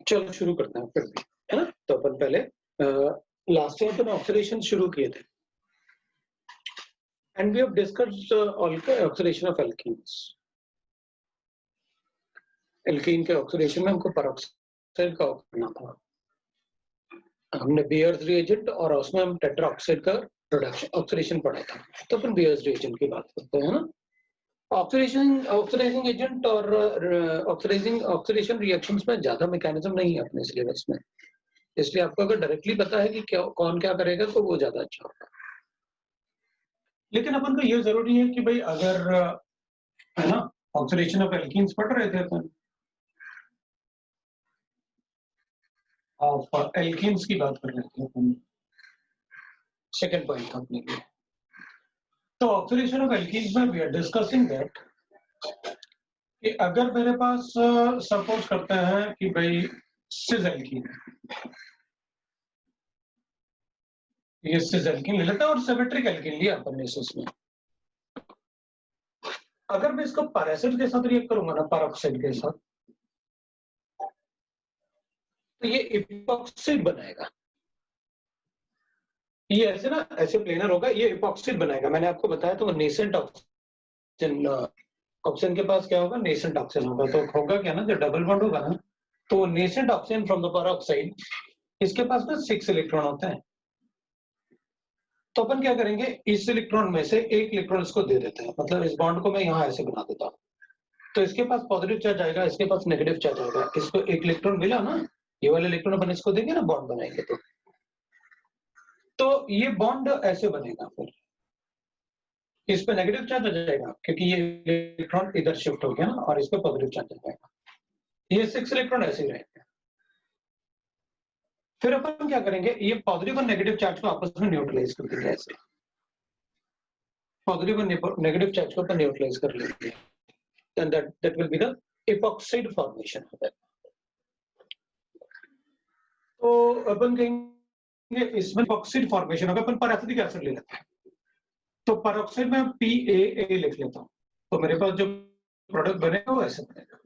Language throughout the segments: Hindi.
चलो शुरू करते हैं फिर भी, है ना? तो अपन पहले लास्ट टाइम अपन ऑक्सीडेशन शुरू किए थे and we have discussed oxidation of alkenes. Alkene के ऑक्सीडेशन में हमको पेरोक्साइड का करना था। हमने बियर्स रिएजेंट और उसमें हम टेट्राऑक्साइड का प्रोडक्शन ऑक्सीडेशन पढ़ा था। तो अपन बियर्स रिएजेंट की बात करते हैं ना। ऑक्सीडाइजिंग एजेंट और ऑक्सीडेशन रिएक्शंस में ज्यादा मैकेनिज्म नहीं है अपने सिलेबस में, इसलिए आपको अगर डायरेक्टली पता है कि कौन क्या करेगा तो वो ज्यादा अच्छा होगा। लेकिन अपन को ये जरूरी है कि भाई अगर है ना ऑक्सीडेशन ऑफ एल्कीन्स पढ़ रहे थे अपन, ऑफ एल्कीन्स की बात कर रहे थे अपन, सेकंड पॉइंट था अपने लिए। तो ऑक्सीडेशन ऑफ एल्कीन्स में वी आर डिस्कसिंग दैट कि अगर मेरे पास सपोज करते हैं कि भाई सिस एल्कीन, ये सिस एल्कीन ले लेते हैं और सिमेट्रिक एल्कीन लिया अपन ने इसमें। अगर मैं इसको पैरासिड के साथ रिएक्ट करूंगा ना, पेरोक्साइड के साथ, तो ये इपॉक्साइड बनाएगा। ये ऐसे ना ऐसे प्लेनर होगा, ये इपॉक्साइड बनाएगा। मैंने आपको बताया तो नेसेंट ऑक्सीजन, ऑक्सीजन के पास क्या होगा, नेसेंट ऑक्सीजन होगा। तो होगा क्या ना, जब डबल बॉन्ड होगा ना तो nascent oxygen from the peroxide, इसके पास ना 6 इलेक्ट्रॉन होते हैं। तो अपन क्या करेंगे, इस इलेक्ट्रॉन में से एक इलेक्ट्रॉन इसको दे देते हैं, मतलब इस बॉन्ड को मैं यहाँ ऐसे बना देता हूँ। तो इसके पास पॉजिटिव चार्ज आएगा, इसके पास नेगेटिव चार्ज आएगा। इसको एक इलेक्ट्रॉन मिला ना, ये वाले इलेक्ट्रॉन अपन इसको देंगे ना, बॉन्ड बनाएंगे तो ये बॉन्ड ऐसे बनेगा। फिर इस पे नेगेटिव चार्ज आ जाएगा क्योंकि ये इलेक्ट्रॉन इधर शिफ्ट हो गया ना, और इस पे पॉजिटिव चार्ज आ जाएगा। ये 6 इलेक्ट्रॉन ऐसे ही रहेंगे। फिर अपन क्या करेंगे, ये पॉजिटिव और नेगेटिव चार्ज को आपस में न्यूट्रलाइज कर देंगे। ऐसे पॉजिटिव और नेगेटिव चार्ज को अपन न्यूट्रलाइज कर लेंगे, and that will be the epoxide formation of that. तो अपन कहेंगे इसमें epoxide formation होगा। अपन पैरासिटिक एसिड ले लेते हैं, तो पेरोक्साइड में PAA लिख लेता हूं, तो मेरे पास जो प्रोडक्ट बनेगा वो ऐसे बनेगा।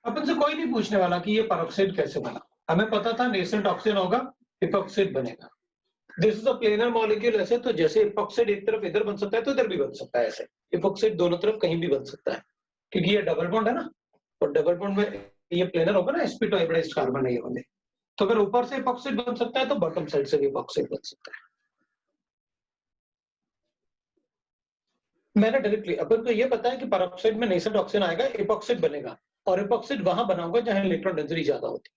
अपन से कोई नहीं पूछने वाला कि ये पेरोक्साइड कैसे बना, हमें पता था नेसेंट ऑक्सीजन होगा, इपॉक्साइड बनेगा। This is a planar molecule. ऐसे तो जैसे इपॉक्साइड एक तरफ इधर बन सकता है तो इधर भी बन सकता है, ऐसे इपॉक्साइड दोनों तरफ कहीं भी बन सकता है, क्योंकि ये डबल बॉन्ड है ना। और डबल बॉन्ड में ये प्लेनर होगा ना, sp2 हाइब्रिडाइज्ड कार्बन है ये वाले। तो अगर ऊपर से इपॉक्साइड बन सकता है तो बॉटम साइड से भी इपॉक्साइड बन सकता है। मैंने डायरेक्टली, अपन को ये पता है कि पेरोक्साइड में नेसेंट ऑक्सीजन आएगा, इपॉक्साइड बनेगा, और इपॉक्साइड वहां बनाऊंगा जहां इलेक्ट्रॉन डेंसिटी ज्यादा होती है।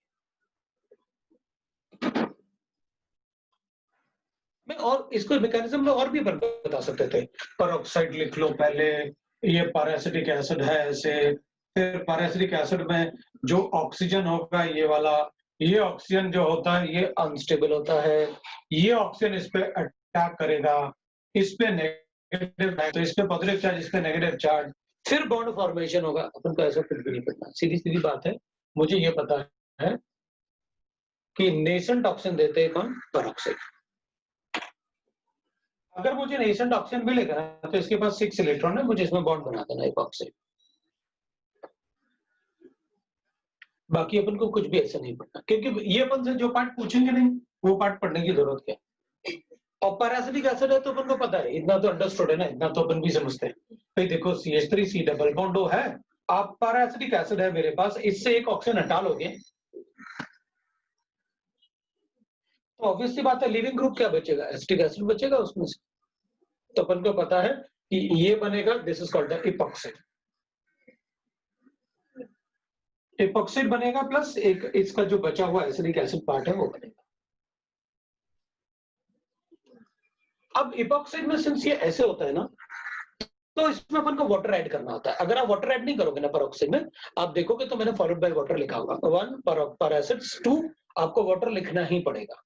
मैं और इसको मैकेनिज्म में और भी बता सकते थे। पेरोक्साइड लिख लो पहले, ये पैरासिटिक एसिड है ऐसे। फिर पैरासिटिक एसिड में जो ऑक्सीजन होगा ये वाला, ये ऑक्सीजन जो होता है ये अनस्टेबल होता है, ये ऑक्सीजन इस पे अटैक करेगा, इस पे नेगेटिव है तो इस पे पॉजिटिव चार्ज, इस पे नेगेटिव चार्ज, फिर बॉन्ड फॉर्मेशन होगा। अपन को ऐसा कुछ भी नहीं पता, सीधी सीधी बात है। मुझे ये पता है कि नेसेंट ऑक्सीजन देते हैं कौन, पेरोक्साइड। अगर मुझे नेसेंट ऑक्सीजन मिलेगा तो इसके पास 6 इलेक्ट्रॉन है, मुझे इसमें बॉन्ड बना देना इपॉक्साइड। बाकी अपन को कुछ भी ऐसा नहीं पढ़ना, क्योंकि ये अपन से जो पार्ट पूछेंगे नहीं वो पार्ट पढ़ने की जरूरत क्या है। और पैरासिटिक एसिड है तो अपन को पता है, इतना तो अंडरस्टूड है ना, इतना तो अपन भी समझते हैं। भाई देखो CH3C डबल बॉन्ड है, आप पैरासिटिक एसिड है मेरे पास, इससे एक ऑक्सीजन हटा लोगे तो ऑब्वियसली बात है लिविंग ग्रुप क्या बचेगा, एसिटिक एसिड बचेगा उसमें से। तो अपन को पता है कि ये बनेगा, this is called the epoxide. Epoxide बनेगा प्लस एक इसका जो बचा हुआ एसिडिक एसिड पार्ट है वो बनेगा। अब इपॉक्साइड में सिंस ये ऐसे होता है ना, तो इसमें अपन को वाटर ऐड करना होता है। अगर आप वाटर ऐड नहीं करोगे ना पेरोक्साइड में, आप देखोगे तो मैंने फॉलोड बाय वाटर लिखा होगा, 1 पैरासिड, 2 आपको वाटर लिखना ही पड़ेगा।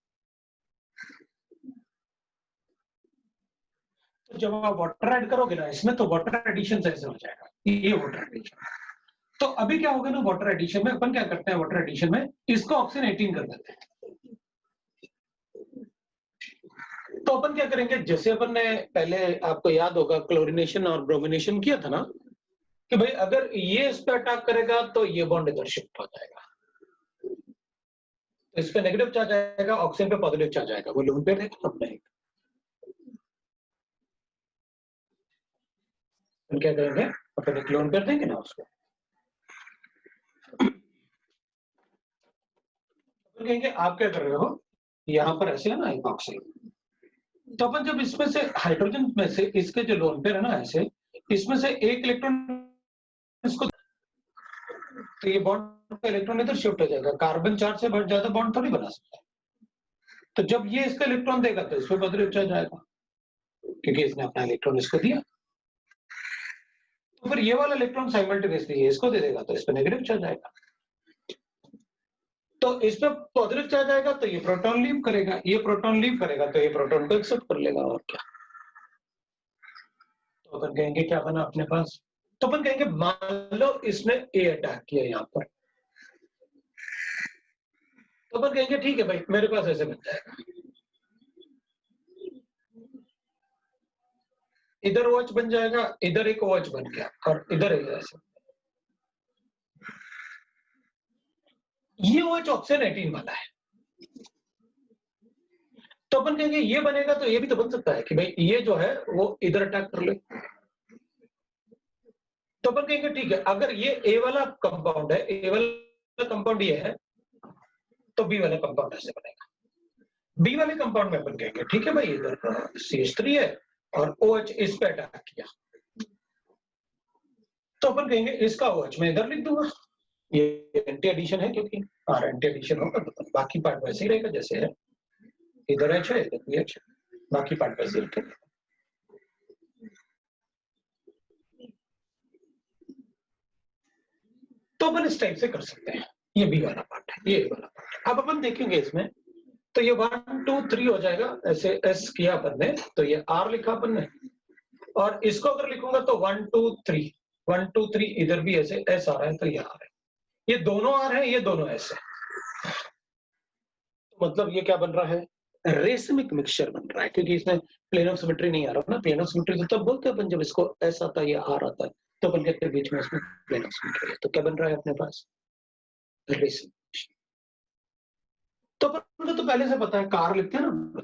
तो जब आप वाटर ऐड करोगे ना इसमें, तो वाटर एडिशन ऐसे हो जाएगा, ये वाटर एडिशन। तो अभी क्या होगा ना, वाटर एडिशन में अपन क्या करते हैं, वाटर एडिशन में इसको ऑक्सीजन 18 कर देते हैं। तो अपन क्या करेंगे, जैसे अपन ने पहले, आपको याद होगा, क्लोरीनेशन और ब्रोमिनेशन किया था ना, कि भाई अगर ये इस पे अटैक करेगा तो ये बॉन्ड इधर शिफ्ट हो जाएगा, तो इस पे नेगेटिव चार्ज आएगा, ऑक्सीजन पे पॉजिटिव चार्ज आएगा, वो लोन पे देखा हमने। अपन क्या करेंगे, अपन एक लोन कर देंगे ना उसको, अपन कहेंगे आप क्या कर रहे हो, यहाँ पर ऐसे है ना ऑक्सीजन, तो अपन जब इसमें से हाइड्रोजन में से इसके जो लोन पेयर है ना ऐसे, इसमें से एक इलेक्ट्रॉन इसको, तो ये बॉन्ड का इलेक्ट्रॉन इधर शिफ्ट हो जाएगा, कार्बन 4 से बहुत ज्यादा बॉन्ड थोड़ी बना सकता है, तो जब ये इसका इलेक्ट्रॉन देगा तो इसमें पॉजिटिव चार्ज आएगा, क्योंकि इसने अपना इलेक्ट्रॉन इसको दिया, तो फिर ये वाला इलेक्ट्रॉन साइमल्टेनियसली इसको दे देगा, तो इस पर नेगेटिव चार्ज आएगा, तो इस पे पॉजिटिव चार्ज आएगा, तो ये प्रोटॉन लीव करेगा, ये प्रोटॉन लीव करेगा, तो ये प्रोटॉन को एक्सेप्ट कर लेगा, और क्या। तो अपन कहेंगे क्या बना अपने पास, तो अपन कहेंगे मान लो इसने ए अटैक किया यहाँ पर, तो अपन कहेंगे ठीक है भाई, मेरे पास ऐसे बन जाएगा, इधर OH बन जाएगा, इधर एक OH बन गया, और इधर एक ऐसे, ये OH ऑक्सीजन 18 वाला है, तो अपन कहेंगे ये बनेगा, तो ये भी तो बन सकता है कि भाई ये जो है वो इधर अटैक कर ले, तो अपन कहेंगे ठीक है, अगर ये ए वाला कंपाउंड है, ए वाला कंपाउंड ये है, तो बी वाला कंपाउंड ऐसे बनेगा, बी वाले कंपाउंड में अपन कहेंगे ठीक है भाई, इधर CH3 है और OH इस पे अटैक किया, तो अपन कहेंगे इसका OH मैं इधर लिख दूंगा, ये एंटी एडिशन है, क्योंकि और एंटी एडिशन होगा तो बाकी पार्ट वैसे ही रहेगा जैसे है, इधर H है, इधर भी H है, बाकी पार्ट वैसे ही रहेगा। तो अपन इस टाइप से कर सकते हैं, ये बी वाला पार्ट है, ये ए वाला पार्ट है। अब अपन देखेंगे इसमें, तो ये 1 2 3 हो जाएगा, ऐसे S किया अपन ने, तो ये R लिखा अपन ने, और इसको अगर लिखूंगा तो 1 2 3 1 2 3, इधर भी ऐसे S आ रहा है, तो ये R है, ये दोनों R है, ये दोनों S है, तो मतलब ये क्या बन रहा है, रेसमिक मिक्सचर बन रहा है, क्योंकि इसमें प्लेन ऑफ सिमेट्री नहीं आ रहा ना, प्लेन ऑफ सिमेट्री तो तब बोलते हैं अपन जब इसको S आता है या R आता है, तो अपन कहते हैं बीच में इसमें प्लेन ऑफ सिमेट्री है, तो क्या बन रहा है अपने पास, रेसमिक। तो अपन को तो पहले से पता है, कार लिखते हैं ना,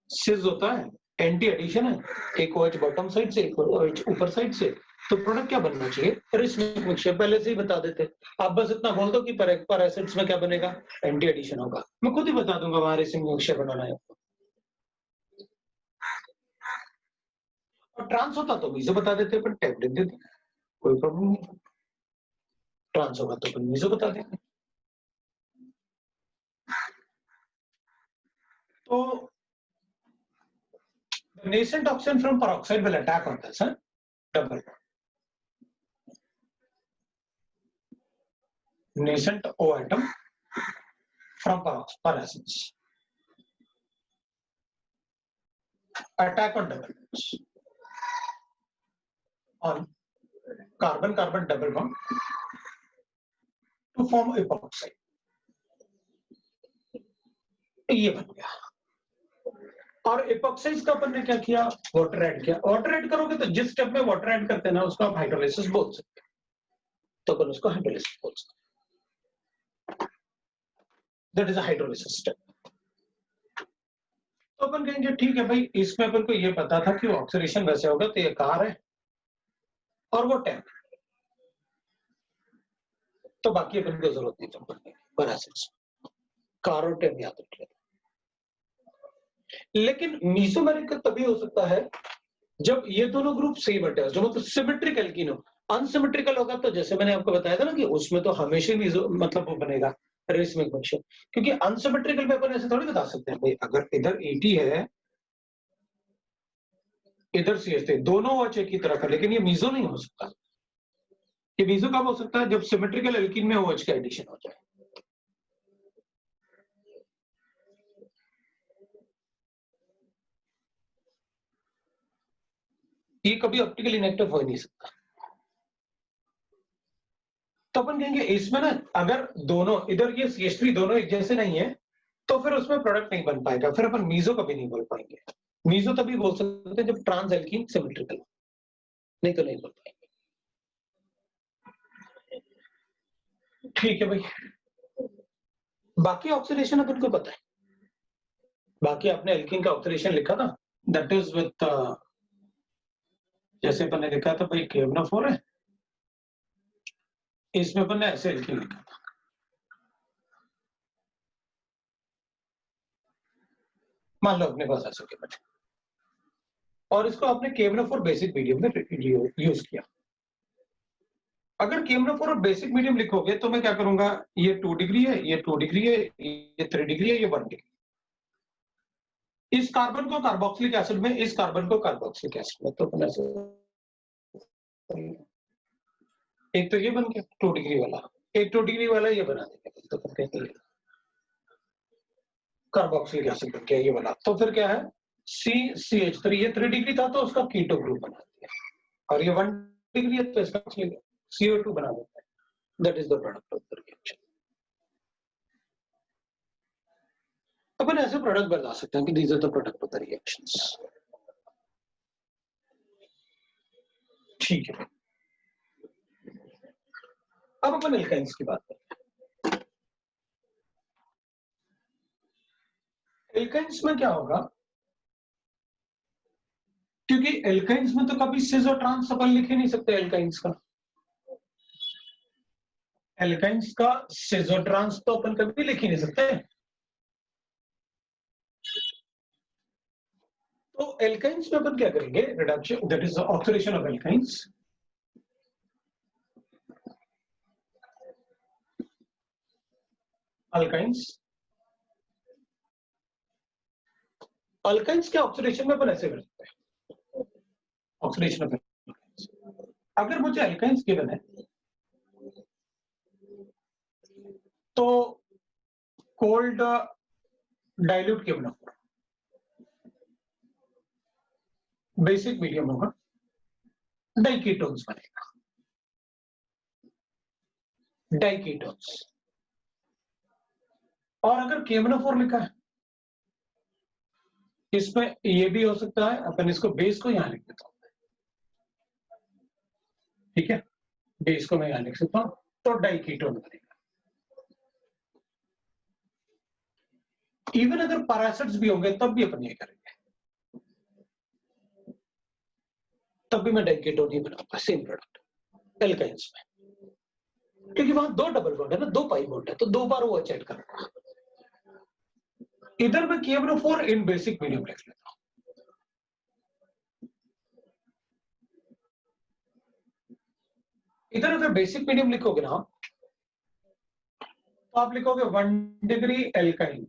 सिज होता है, एंटी एडिशन है, एक OH बॉटम साइड से, एक OH ऊपर साइड से, तो प्रोडक्ट क्या बनना चाहिए, रेसमिक मिक्सचर, पहले से ही बता देते, आप बस इतना बोल दो कि पर एसिड्स में क्या बनेगा, एंटी एडिशन होगा, मैं खुद ही बता दूंगा वहां रेसमिक मिक्सचर बनाना है आपको, और ट्रांस होता तो मीजो बता देते, पर टैब लिख देते, कोई प्रॉब्लम नहीं, ट्रांस होगा तो अपन मीजो बता देंगे। तो the nascent oxygen from peroxide will attack on this double nascent O atom from peroxides attack on double bonds on carbon carbon double bond to form epoxide, ये बन गया, और epoxides का अपन ने क्या किया, वाटर ऐड किया, वाटर ऐड करोगे तो जिस स्टेप में वाटर ऐड करते हैं ना, उसको आप हाइड्रोलाइसिस बोल सकते हैं, तो अपन उसको हाइड्रोलाइसिस बोल सकते हैं, that is a hydrolysis step. तो अपन कहेंगे ठीक है भाई, इसमें अपन को ये पता था कि ऑक्सीडेशन वैसे होगा, तो ये कार है और वो टैप, तो बाकी अपन को जरूरत नहीं पड़ती, पर एसिड्स कार और टैप याद रख लेते। लेकिन मीसोमेरिक तभी हो सकता है जब ये दोनों ग्रुप सेम हटे, जो मतलब सिमेट्रिक एल्कीन हो, अनसिमेट्रिकल होगा तो जैसे मैंने आपको बताया था ना कि उसमें तो हमेशा मीसो मतलब वो बनेगा रेसमिक मिक्सचर, क्योंकि अनसिमेट्रिकल में अपन ऐसे थोड़ी बता सकते हैं भाई, अगर इधर 80 है, इधर CH3, दोनों OH एक ही तरफ है, लेकिन ये मीजो नहीं हो सकता, ये मीजो कब हो सकता है, जब सिमेट्रिकल एल्कीन में OH का एडिशन हो जाए, ये कभी ऑप्टिकली इनेक्टिव हो ही नहीं सकता। तो अपन कहेंगे इसमें ना, अगर दोनों इधर ये CH3 दोनों एक जैसे नहीं है, तो फिर उसमें प्रोडक्ट नहीं बन पाएगा, फिर अपन मीजो कभी नहीं बोल पाएंगे। मीजो तभी बोल सकते हैं जब ट्रांस एल्कीन सिमेट्रिकल, नहीं तो नहीं बोल पाएंगे। ठीक है भाई, बाकी ऑक्सीडेशन अपन को पता है, बाकी आपने एल्कीन का ऑक्सीडेशन लिखा था, दैट इज विद जैसे अपन ने लिखा था भाई KMnO4 है, इसमें अपन ने ऐसे एल्कीन लिखा था, मान लो अपने पास ऐसा केमिकल और इसको आपने KMnO4 बेसिक मीडियम में यूज किया। अगर KMnO4 और बेसिक मीडियम लिखोगे तो मैं क्या करूंगा, ये 2 डिग्री है, ये 2 डिग्री है, ये 3 डिग्री है, ये 1 डिग्री। इस कार्बन को कार्बोक्सिलिक एसिड में, इस कार्बन को कार्बोक्सिलिक एसिड में, तो अपन ऐसे एक तो ये बन गया 2 डिग्री वाला, एक 2 डिग्री वाला ये बना देंगे, तो फिर कहते हैं कार्बोक्सिलिक एसिड बन गया ये वाला। तो फिर क्या है, CCH3, ये 3 डिग्री था तो उसका कीटो ग्रुप बना दिया, और ये 1 डिग्री है तो इसका CO2 बना देता है। That is the product of the reaction. अपन ऐसे प्रोडक्ट बता सकते हैं कि these are the product of the reactions. ठीक है, अब अपन एल्काइंस की बात करते हैं। एल्काइंस में क्या होगा, क्योंकि एल्काइंस में तो कभी सिस और ट्रांस अपन लिख ही नहीं सकते एल्काइंस का। एल्काइंस का सिस और ट्रांस तो अपन कभी लिख ही नहीं सकते। तो एल्काइंस में अपन क्या करेंगे, reduction, that is oxidation of alkynes. Alkynes, alkynes के ऑक्सीडेशन में अपन ऐसे करते हैं, ऑक्सीडेशन ऑफ एल्काइंस। अगर मुझे एल्काइंस गिवन है तो cold dilute KMnO4 basic medium होगा, डाइकीटोन्स बनेगा, डाइकीटोन्स। और अगर KMnO4 लिखा है, इसमें ये भी हो सकता है, अपन इसको बेस को यहां लिख देता हूं, ठीक है, बेस को मैं यहां लिख सकता हूं, तो डाइकीटोन बनेगा। इवन अगर पैरासिड्स भी होंगे तब भी अपन ये करेंगे, तब भी मैं डाइकीटोन ही बनाऊंगा, सेम प्रोडक्ट एल्काइंस में, क्योंकि वहां 2 डबल बॉन्ड है ना, 2 पाई बॉन्ड है, तो 2 बार वो ऐड करूंगा। इधर मैं KMnO4 इन बेसिक मीडियम लिख लेता हूं, इधर अगर बेसिक मीडियम लिखोगे ना तो आप लिखोगे 1 डिग्री एल्काइन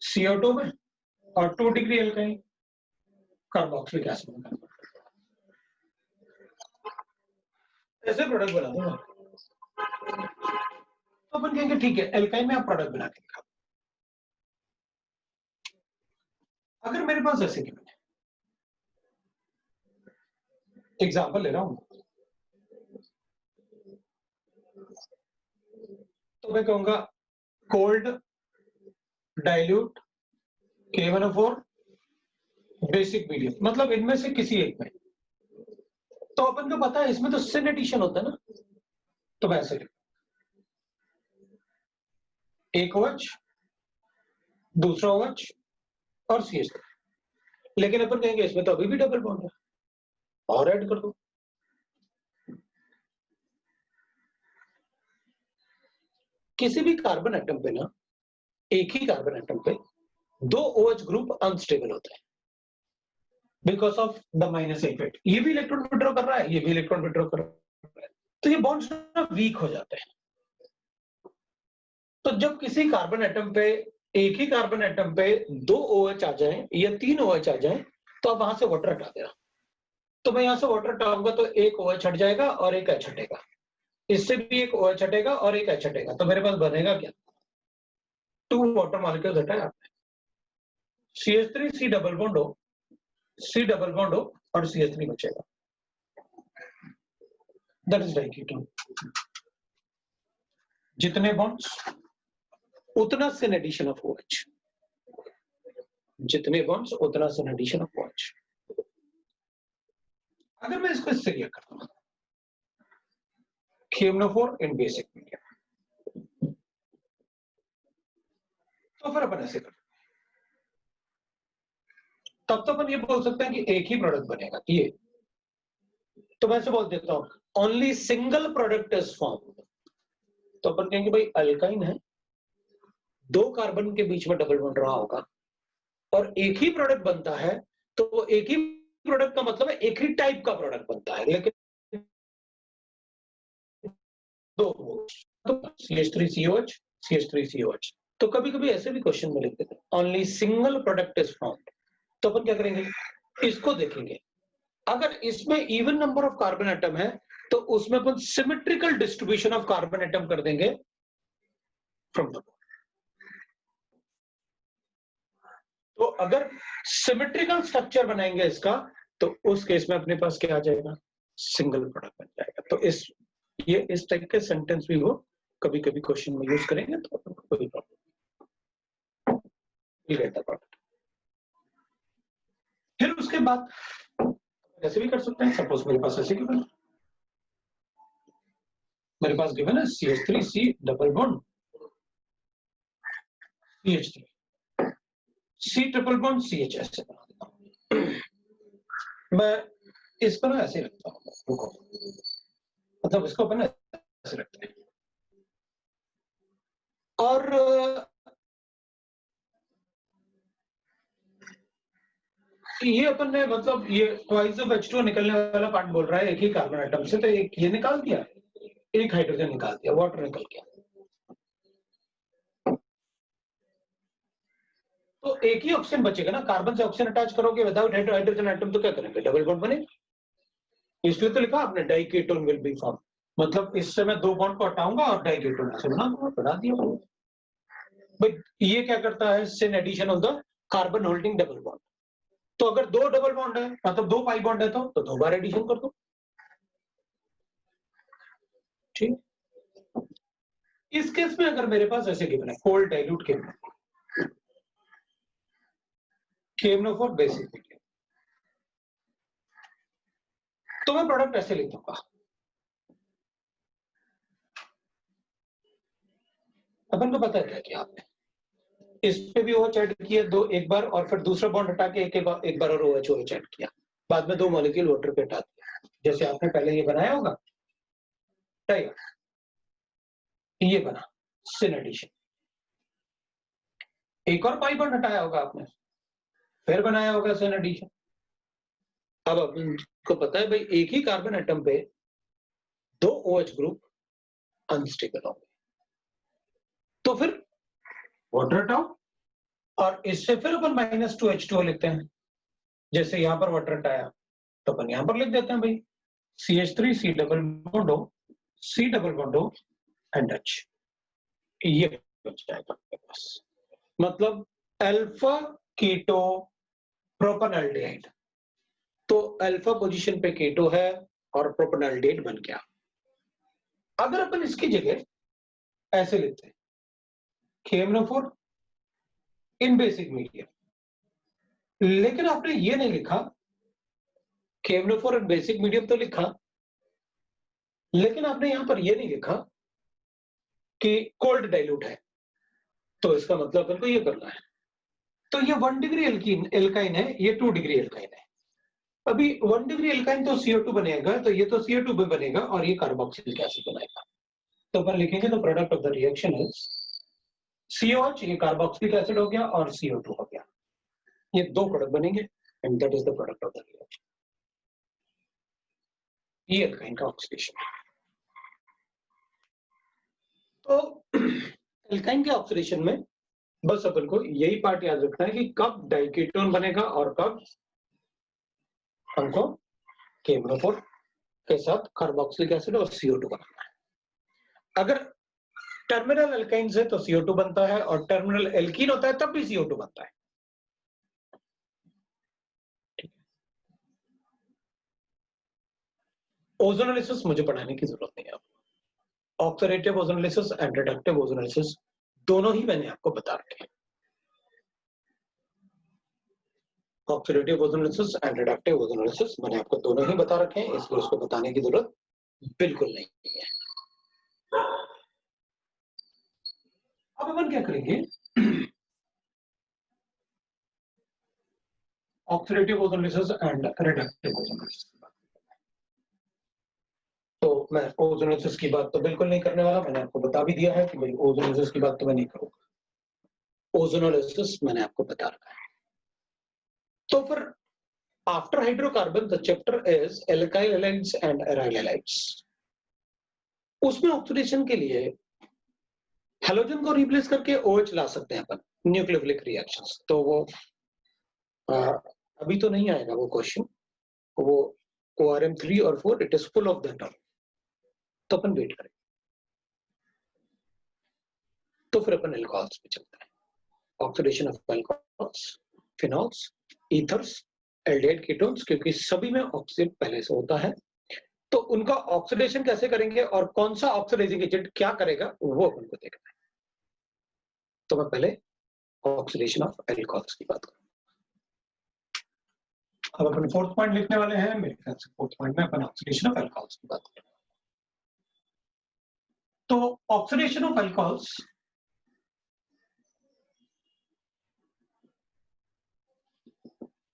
CO2 में और 2 डिग्री एल्काइन कार्बोक्सिलिक एसिड में। ऐसे प्रोडक्ट बना दूंगा, तो अपन कहेंगे ठीक है एल्काइन में आप प्रोडक्ट बना के दिखाओ। अगर मेरे पास ऐसे की एग्जांपल ले रहा हूं, तो मैं कहूंगा cold dilute KMnO4 basic medium, मतलब इनमें से किसी एक में। तो अपन को पता है इसमें तो सिन एडिशन होता है ना, तो वैसे एक OH, दूसरा OH और CH3, लेकिन अपन कहेंगे इसमें तो अभी भी डबल बॉन्ड है, और ऐड कर दो। किसी भी कार्बन एटम पे ना, एक ही कार्बन एटम पे 2 OH ग्रुप अनस्टेबल होते हैं because of the minus effect. ये भी इलेक्ट्रॉन विड्रॉ कर रहा है, ये भी इलेक्ट्रॉन विड्रॉ कर रहा है, तो ये बॉन्ड्स ना वीक हो जाते हैं। तो जब किसी कार्बन एटम पे, एक ही कार्बन एटम पे 2 OH आ जाए या 3 OH आ जाए, तो आप वहां से वाटर हटा देना। तो मैं यहां से वाटर हटाऊंगा तो एक OH हट जाएगा और एक H हटेगा, इससे भी एक OH हटेगा और एक H हटेगा, तो मेरे पास बनेगा क्या, 2 वाटर मॉलिक्यूल्स हटाए आपने, CH3 C डबल बॉन्ड हो, C डबल बॉन्ड हो और CH3 बचेगा, दैट इज डाइकीटोन। जितने बॉन्ड्स उतना सिन एडिशन ऑफ OH, जितने बॉन्ड्स उतना सिन एडिशन ऑफ OH। अगर मैं इसको इससे क्या करता हूं, KMnO4 इन बेसिक मीडियम, तो फिर अपन ऐसे करते हैं, तब तो अपन ये बोल सकते हैं कि एक ही प्रोडक्ट बनेगा ये, तो मैं ऐसे बोल देता हूं only single product is form. तो अपन कहेंगे भाई अल्काइन है, 2 कार्बन के बीच में डबल बॉन्ड रहा होगा और एक ही प्रोडक्ट बनता है, तो एक ही प्रोडक्ट का मतलब है एक ही टाइप का प्रोडक्ट बनता है, लेकिन दो CH3COH CH3COH। तो कभी कभी ऐसे भी क्वेश्चन में लिख देते हैं only single product is formed. तो अपन क्या करेंगे, इसको देखेंगे, अगर इसमें even number of carbon atom है तो उसमें अपन symmetrical distribution of carbon atom कर देंगे फ्रॉम द। तो अगर सिमेट्रिकल स्ट्रक्चर बनाएंगे इसका, तो उस केस में अपने पास क्या आ जाएगा, सिंगल प्रोडक्ट बन जाएगा। तो ये इस टाइप के सेंटेंस भी वो कभी कभी क्वेश्चन में यूज करेंगे, तो कोई प्रॉब्लम नहीं। फिर उसके बाद ऐसे भी कर सकते हैं, सपोज मेरे पास ऐसे गिवन, मेरे पास गिवन है CH3C double bond CH3, C triple bond CH, ऐसे बना देता हूं मैं। इसको ना ऐसे रखता हूं, रुको, मतलब इसको अपन ऐसे रखते हैं, और ये अपन ने मतलब ये ट्वाइस ऑफ H2 निकलने वाला पार्ट बोल रहा है एक ही कार्बन एटम से, तो एक ये निकाल दिया, एक हाइड्रोजन निकाल दिया, वाटर निकल गया, तो एक ही ऑक्सीजन बचेगा ना। कार्बन से ऑक्सीजन अटैच करोगे विदाउट हाइड्रोजन एटम तो क्या करेंगे, डबल बॉन्ड बनेगा। इसलिए तो लिखा आपने डाइकेटोन विल बी फॉर्म, मतलब इससे मैं 2 बॉन्ड को हटाऊंगा और डाइकेटोन से बना दिया। बट ये क्या करता है, syn addition of the carbon holding double bond. तो अगर 2 डबल बॉन्ड है, मतलब 2 पाई बॉन्ड है, तो 2 बार एडिशन कर दो, ठीक। इस केस में अगर मेरे पास ऐसे गिवन है cold dilute KMnO4 basic medium, तो मैं प्रोडक्ट ऐसे लिख दूंगा, अपन को पता है क्या किया आपने, इस पे भी OH ऐड किया दो एक बार, और फिर दूसरा बॉन्ड हटा के एक बार और OH ऐड किया, बाद में 2 मॉलिक्यूल वाटर पे हटा दिया, जैसे आपने पहले ये बनाया होगा, ये बना सिन एडिशन। एक और पाई बॉन्ड हटाया होगा आपने, फिर बनाया होगा सिन एडिशन। अब आपको पता है भाई एक ही कार्बन एटम पे 2 OH ग्रुप अनस्टेबल होंगे, तो फिर वाटर हटाओ और इससे फिर अपन -2 H2O लिखते हैं, जैसे यहां पर वाटर हटाया तो अपन यहां पर लिख देते हैं भाई CH3 C double bond O C double bond O and H, ये बच जाएगा आपके पास, मतलब अल्फा कीटो प्रोपेनॉल्डिहाइड। तो अल्फा पोजीशन पे कीटो है और प्रोपेनॉल्डिहाइड बन गया। अगर अपन इसकी जगह ऐसे लेते हैं KMnO4 इन बेसिक मीडियम, लेकिन आपने ये नहीं लिखा, KMnO4 इन बेसिक मीडियम तो लिखा, लेकिन आपने यहां पर ये नहीं लिखा कि कोल्ड डाइल्यूट है, तो इसका मतलब अपन को ये करना है, तो ये 1 डिग्री एल्काइन है, ये 2 डिग्री एल्काइन है। अभी 1 डिग्री एल्काइन तो CO2 बनेगा, तो ये तो CO2 भी बनेगा और ये कार्बोक्सिलिक एसिड बनाएगा, तो अपन लिखेंगे तो product of the reaction is COH, ये कार्बोक्सिलिक एसिड हो गया और CO2 हो गया, ये 2 प्रोडक्ट बनेंगे and that is the product of the reaction, ये एल्काइन का ऑक्सीडेशन। तो एल्काइन के ऑक्सीडेशन में बस अपन को यही पार्ट याद रखना है कि कब डाइकेटोन बनेगा और कब हमको KMnO4 के साथ कार्बोक्सिलिक एसिड और CO2 बनाना है। अगर टर्मिनल एल्काइंस है तो CO2 बनता है, और टर्मिनल एल्कीन होता है तब भी CO2 बनता है। ओजोनोलिसिस मुझे पढ़ाने की जरूरत नहीं है, oxidative ozonolysis and reductive ozonolysis दोनों ही मैंने आपको बता रखे हैं, oxidative ozonolysis and reductive ozonolysis मैंने आपको दोनों ही बता रखे हैं, इसलिए उसको बताने की जरूरत बिल्कुल नहीं है। अब अपन क्या करेंगे, oxidative ozonolysis and reductive ozonolysis. तो मैं ओजोनोलिसिस की बात तो बिल्कुल नहीं करने वाला, मैंने आपको बता भी दिया है कि भाई ओजोनोलिसिस की बात तो मैं नहीं करूंगा, ओजोनोलिसिस मैंने आपको बता रखा है। तो फिर after hydrocarbon the chapter is alkyl halides and aryl halides. उसमें ऑक्सीडेशन के लिए हैलोजन को रिप्लेस करके OH ला सकते हैं अपन, न्यूक्लियोफिलिक रिएक्शंस। तो वो अभी तो नहीं आएगा वो क्वेश्चन, वो ORM3 और 4 it is full of that term, तो अपन वेट करें। तो फिर अपन एल्कोहल्स पे चलते हैं, oxidation of alcohols, phenols, ethers, aldehyde ketones, क्योंकि सभी में ऑक्सीजन पहले से होता है, तो उनका ऑक्सीडेशन कैसे करेंगे और कौन सा ऑक्सीडाइजिंग एजेंट क्या करेगा वो अपन को देखना है। तो मैं पहले ऑक्सीडेशन ऑफ एल्कोहल्स की बात करूं। अब अपन फोर्थ पॉइंट लिखने वाले हैं, मेरे ख्याल से फोर्थ पॉइंट में अपन ऑक्सीडेशन ऑफ एल्कोहल्स की बात करें। तो ऑक्सीडेशन ऑफ एल्कोहल्स,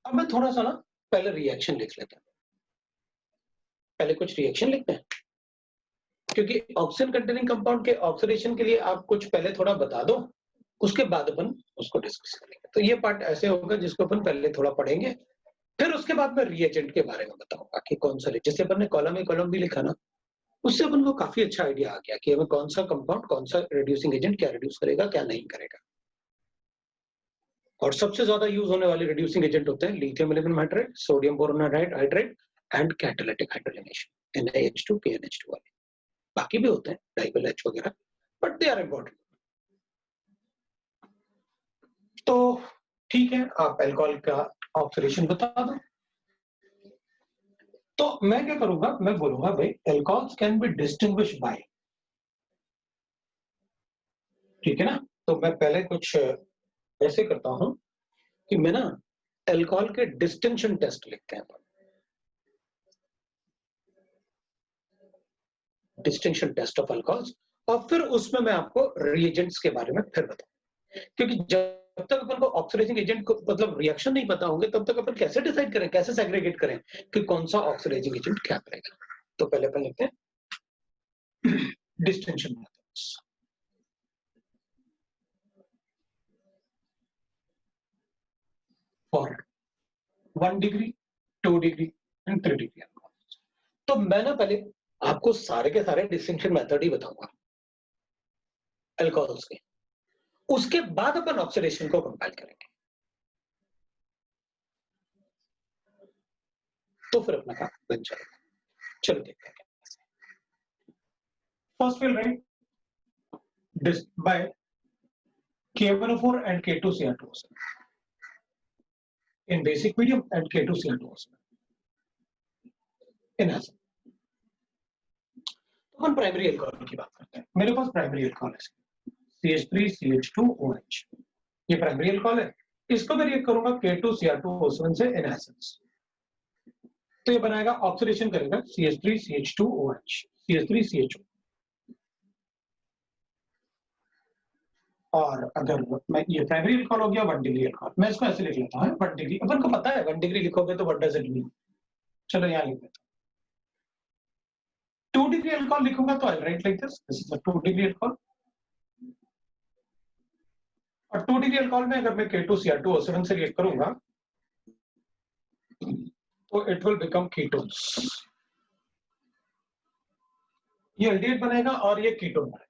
अब मैं थोड़ा सा ना पहले रिएक्शन लिख लेता हूं, पहले कुछ रिएक्शन लिखते हैं, क्योंकि ऑक्सीजन कंटेनिंग कंपाउंड के ऑक्सीडेशन के लिए आप कुछ पहले थोड़ा बता दो, उसके बाद अपन उसको डिस्कस करेंगे। तो ये पार्ट ऐसे होगा जिसको अपन पहले थोड़ा पढ़ेंगे, फिर उसके बाद मैं रिएजेंट के बारे में बताऊंगा कि कौन सा, जैसे अपन ने कॉलम भी लिखा ना, उससे अपन को काफी अच्छा आइडिया आ गया कि हमें कौन सा कंपाउंड, कौन सा रिड्यूसिंग एजेंट क्या रिड्यूस करेगा क्या नहीं करेगा। और सबसे ज्यादा यूज होने वाले रिड्यूसिंग एजेंट होते हैं lithium aluminium hydride, sodium boron hydride and catalytic hydrogenation NaH2 KNH2 वाले। बाकी भी होते हैं डाइबल H वगैरह, बट दे आर इंपॉर्टेंट। तो ठीक है, आप एल्कोहल का ऑक्सीडेशन बता दो। तो मैं क्या करूंगा, मैं बोलूंगा भाई alcohols can be distinguish by, ठीक है ना। तो मैं पहले कुछ ऐसे करता हूं कि मैं ना एल्कोहल के डिस्टिंक्शन टेस्ट लिखते हैं, डिस्टिंक्शन टेस्ट ऑफ अल्कोहल्स, और फिर उसमें मैं आपको रिएजेंट्स के बारे में फिर बताऊं, क्योंकि जब तक अपन को ऑक्सीडाइजिंग एजेंट को मतलब रिएक्शन नहीं पता होंगे तब तक अपन कैसे डिसाइड करें, कैसे सेग्रीगेट करें कि कौन सा ऑक्सीडाइजिंग एजेंट क्या करेगा। तो पहले अपन लिखते हैं distinction methods. For 1 degree 2 degree and 3 degree alcohols, तो मैं ना पहले आपको सारे के सारे डिस्टिंक्शन मेथड ही बताऊंगा अल्कोहल्स के, उसके बाद अपन ऑक्सीडेशन को कंपाइल करेंगे, तो फिर अपना काम बन जाएगा। चलो देखते हैं। First will write by K1O4 and K2Cr2O7 in basic medium and K2Cr2O7 in acid। तो हम प्राइमरी अल्कोहल की बात करते हैं। मेरे पास प्राइमरी अल्कोहल है CH3CH2OH, ये प्राइमरी अल्कोहल है। इसको मैं रिएक्ट करूंगा K2Cr2O7 से इन एसिड्स, तो ये बनाएगा, ऑक्सीडेशन करेगा CH3CH2OH, CH3CHO। और अगर मैं, ये प्राइमरी अल्कोहल हो गया 1 डिग्री अल्कोहल, मैं इसको ऐसे लिख लेता हूं 1 डिग्री, अपन को पता है 1 डिग्री लिखोगे तो व्हाट डज इट मीन। चलो यहां लिख देता हूं 2 डिग्री अल्कोहल लिखूंगा तो I write like this is a 2 degree alcohol. और 2 डिग्री अल्कोहल में अगर मैं K2Cr2O7 से रिएक्ट करूंगा तो इट विल बिकम कीटोन्स, ये एल्डिहाइड बनेगा और ये कीटोन बनेगा।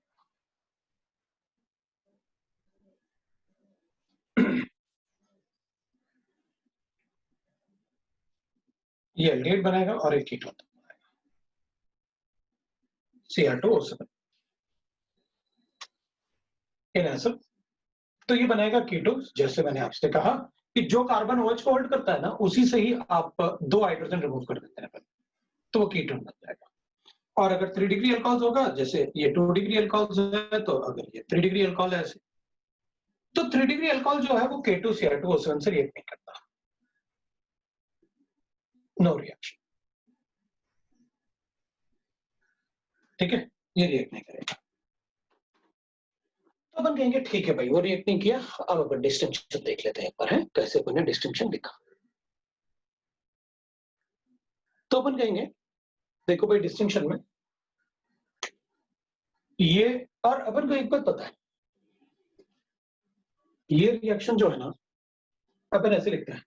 ये एल्डिहाइड बनेगा और एक कीटोन बनेगा Cr2O7 इन एसिड। तो ये बनेगा कीटोन्स, जैसे मैंने आपसे कहा कि जो कार्बन OH को होल्ड करता है ना, उसी से ही आप 2 हाइड्रोजन रिमूव कर देते हैं, तो वो कीटोन बन जाएगा। और अगर 3 डिग्री अल्कोहल होगा, जैसे ये 2 डिग्री अल्कोहल है, तो अगर ये 3 डिग्री अल्कोहल है ऐसे, तो 3 डिग्री अल्कोहल जो है वो K2Cr2O7 से रिएक्ट नहीं करता, नो रिएक्शन, ठीक है, ये रिएक्ट नहीं करेगा। तो अपन कहेंगे ठीक है भाई वो रिएक्ट नहीं किया, अब अपन डिस्टिंक्शन देख लेते हैं एक बार, है कैसे अपन ने डिस्टिंक्शन लिखा। तो अपन कहेंगे देखो भाई डिस्टिंक्शन में ये, और अपन को एक बात पता है, ये रिएक्शन जो है ना अपन ऐसे लिखते हैं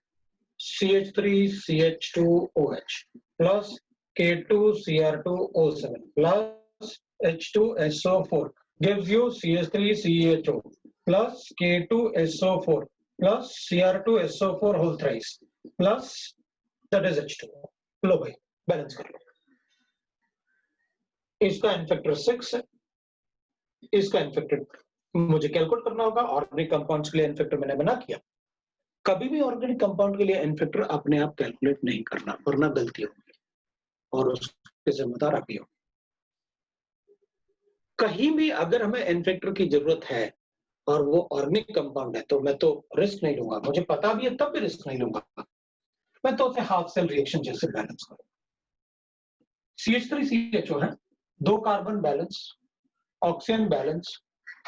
CH3CH2OH plus K2Cr2O7 plus H2SO4 gives you CH3CHO plus K2SO4 plus Cr2SO4 whole thrice plus that is H2O। लो भाई बैलेंस कर लो, इसका एन फैक्टर 6 है, इसका एन फैक्टर मुझे कैलकुलेट करना होगा। ऑर्गेनिक कंपाउंड्स के लिए एन फैक्टर मैंने बना किया। कभी भी ऑर्गेनिक कंपाउंड के लिए एन फैक्टर अपने आप कैलकुलेट नहीं करना, वरना गलती होगी और उसके जिम्मेदार आप ही हो। कहीं भी अगर हमें एन फैक्टर की जरूरत है और वो ऑर्गेनिक कंपाउंड है तो मैं तो रिस्क नहीं लूंगा, मुझे पता भी है तब भी रिस्क नहीं लूंगा, मैं तो उसे हाफ सेल रिएक्शन जैसे बैलेंस करूंगा। CH3CHO है, 2 carbon balance, oxygen balance,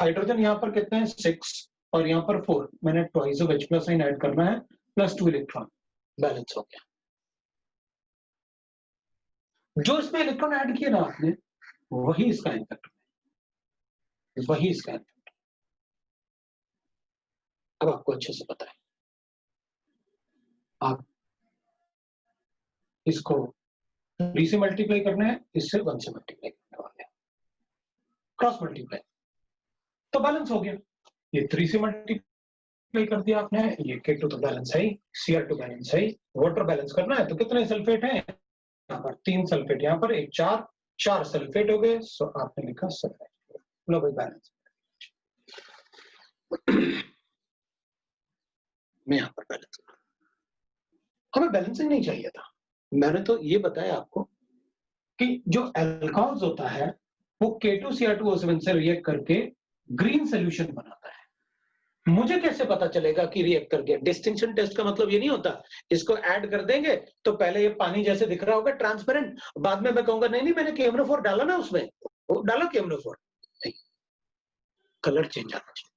hydrogen यहाँ पर कितने हैं 6 और यहाँ पर 4, मैंने twice of H plus sign add करना है प्लस 2 इलेक्ट्रॉन, बैलेंस हो गया। जो इसमें इलेक्ट्रॉन ऐड किए ना आपने वही इसका एन फैक्टर, वही इसका एन फैक्टर। अब आपको अच्छे से पता है, आप इसको 3 से मल्टीप्लाई करना है, इससे 1 से मल्टीप्लाई करने वाले हैं, क्रॉस मल्टीप्लाई, तो बैलेंस हो गया। ये 3 से मल्टीप्लाई कर दिया आपने, ये K2 तो बैलेंस है ही, Cr2 बैलेंस है ही, वाटर बैलेंस करना है तो कितने सल्फेट हैं यहाँ पर 3 सल्फेट, यहाँ पर 1 4 सल्फेट हो गए, सो आपने लिखा सल्फेट। लो भाई बैलेंस मैं यहाँ पर बैलेंस, हमें बैलेंसिंग नहीं चाहिए था। मैंने तो ये बताया आपको कि जो अल्कोहल्स होता है वो K2Cr2O7 से रिएक्ट करके ग्रीन सोल्यूशन बनाता है। मुझे कैसे पता चलेगा कि रिएक्ट कर गया? डिस्टिंक्शन टेस्ट का मतलब ये नहीं होता इसको ऐड कर देंगे तो पहले ये पानी जैसे दिख रहा होगा ट्रांसपेरेंट, बाद में मैं कहूंगा नहीं नहीं मैंने KMnO4 डाला ना उसमें, वो डाला KMnO4, नहीं, कलर चेंज आना चाहिए,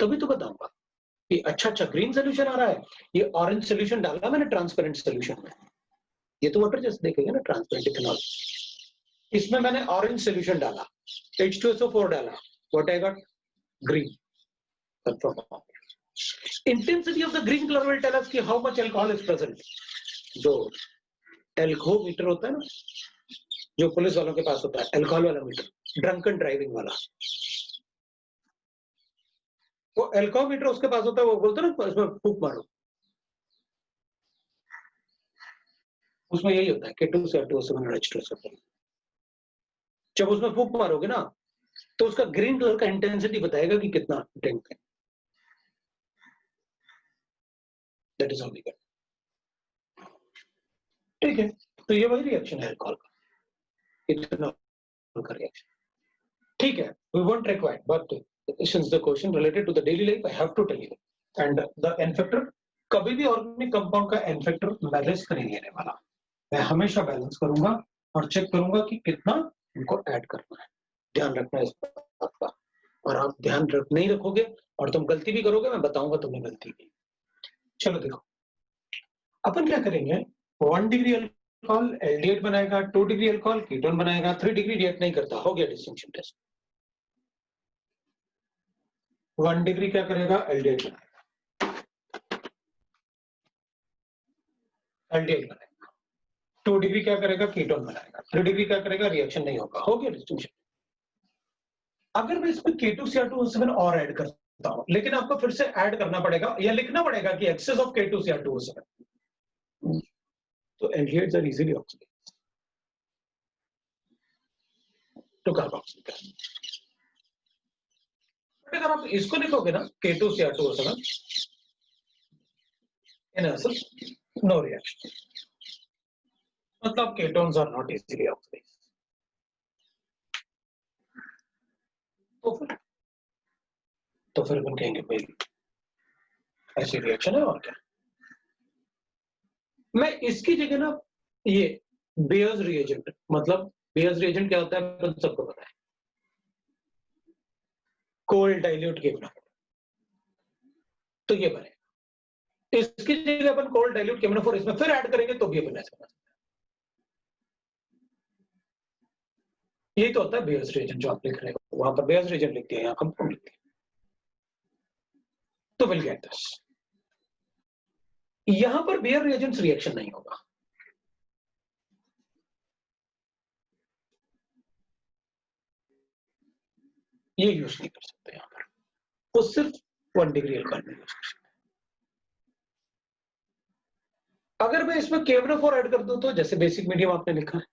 तभी तो बताऊंगा कि अच्छा अच्छा ग्रीन सोल्यूशन आ रहा है, ये ऑरेंज सोल्यूशन डाला मैंने ट्रांसपेरेंट सोल्यूशन में, ये तो वाटर जैसे देखेंगे ना ट्रांसपेरेंट इथेनॉल, इसमें मैंने ऑरेंज सोल्यूशन डाला, H2SO4 डाला, what I got? Green. Confirm. Intensity of the green colour will tell us कि how much alcohol is present. जो एल्कोमीटर होता है ना, जो पुलिस वालों के पास होता है, अल्कोहल वाला मीटर, ड्रंकन ड्राइविंग वाला, वो एल्कोमीटर उसके पास होता है, वो बोलते हैं ना उसमें फूंक मारो, उसमें यही होता है K2Cr2O7 और H2SO4। जब उसमें फूंक मारोगे ना तो उसका ग्रीन कलर का इंटेंसिटी बताएगा कि कितना ड्रिंक है। That is how we get, ठीक है। तो ये वही रिएक्शन है अल्कोहल का, इथेनॉल का रिएक्शन, ठीक है। We won't require but since the question related to the daily life I have to tell you, and the n factor, कभी भी ऑर्गेनिक कंपाउंड का n फैक्टर मैं रिस्क नहीं लेने वाला, मैं हमेशा बैलेंस करूंगा और चेक करूंगा कि कितना उनको ऐड करना है, ध्यान रखना इस बात का। और आप ध्यान नहीं रखोगे और तुम गलती भी करोगे, मैं बताऊंगा तुमने गलती की। चलो देखो अपन क्या करेंगे, 1 डिग्री अल्कोहल एल्डिहाइड बनाएगा, 2 डिग्री अल्कोहल कीटोन बनाएगा, 3 डिग्री रिएक्ट नहीं करता, हो गया डिस्टिंक्शन टेस्ट। 1 डिग्री क्या करेगा, एल्डिहाइड बनाएगा, एल्डिहाइड बनाएगा, 2 डिग्री क्या करेगा, कीटोन बनाएगा, 3 डिग्री क्या करेगा, रिएक्शन नहीं होगा, हो गया डिस्टिंक्शन। अगर मैं इसमें K2Cr2O7 और ऐड करता हूं, लेकिन आपको फिर से ऐड करना पड़ेगा या लिखना पड़ेगा कि एक्सेस ऑफ K2Cr2O7, तो aldehydes are easily oxidised to carboxyl. अगर आप इसको लिखोगे ना K2Cr2O7 in essence no reaction, मतलब ketones are not easily oxidized। तो फिर तो फिर अपन कहेंगे भाई ऐसी रिएक्शन है और क्या। मैं इसकी जगह ना ये बेयर्स रिएजेंट, मतलब बेयर्स रिएजेंट क्या होता है अपन सबको पता है, कोल्ड डाइल्यूट केमनोफोर, तो ये बनेगा। इसकी जगह अपन कोल्ड डाइल्यूट केमनोफोर इसमें फिर ऐड करेंगे तो भी अपन ऐसा बना सकते हैं। यही तो होता है बेयर्स रिएजेंट जो आप लिख रहे हो, वहां पर बेयर्स रिएजेंट लिख दिया, यहाँ कंपाउंड लिख दिया, तो विल गेट दिस। यहां पर बेयर रिएजेंट्स रिएक्शन नहीं होगा, ये यूज नहीं कर सकते यहां पर, वो सिर्फ 1 डिग्री अल्कोहल में यूज कर सकते। अगर मैं इसमें केमनोफोर ऐड कर दूं तो जैसे बेसिक मीडियम आपने लिखा है,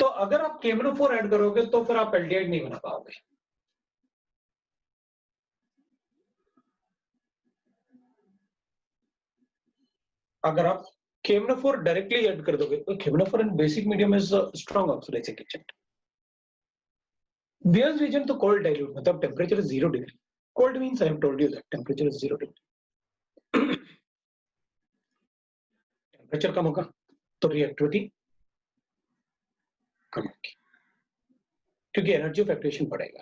तो अगर आप केमनोफोर ऐड करोगे तो फिर आप एल्डिहाइड नहीं बना पाओगे। अगर आप केमनोफोर डायरेक्टली ऐड कर दोगे तो केमनोफोर in basic medium is strong oxidising agent. Baeyer's reagent तो कोल्ड डाइल्यूट, मतलब temperature is 0 degree. Cold means I have told you that temperature is 0 degree. Temperature कम होगा तो रिएक्टिविटी कम होगी, क्योंकि एनर्जी ऑफ एक्टिवेशन बढ़ेगा।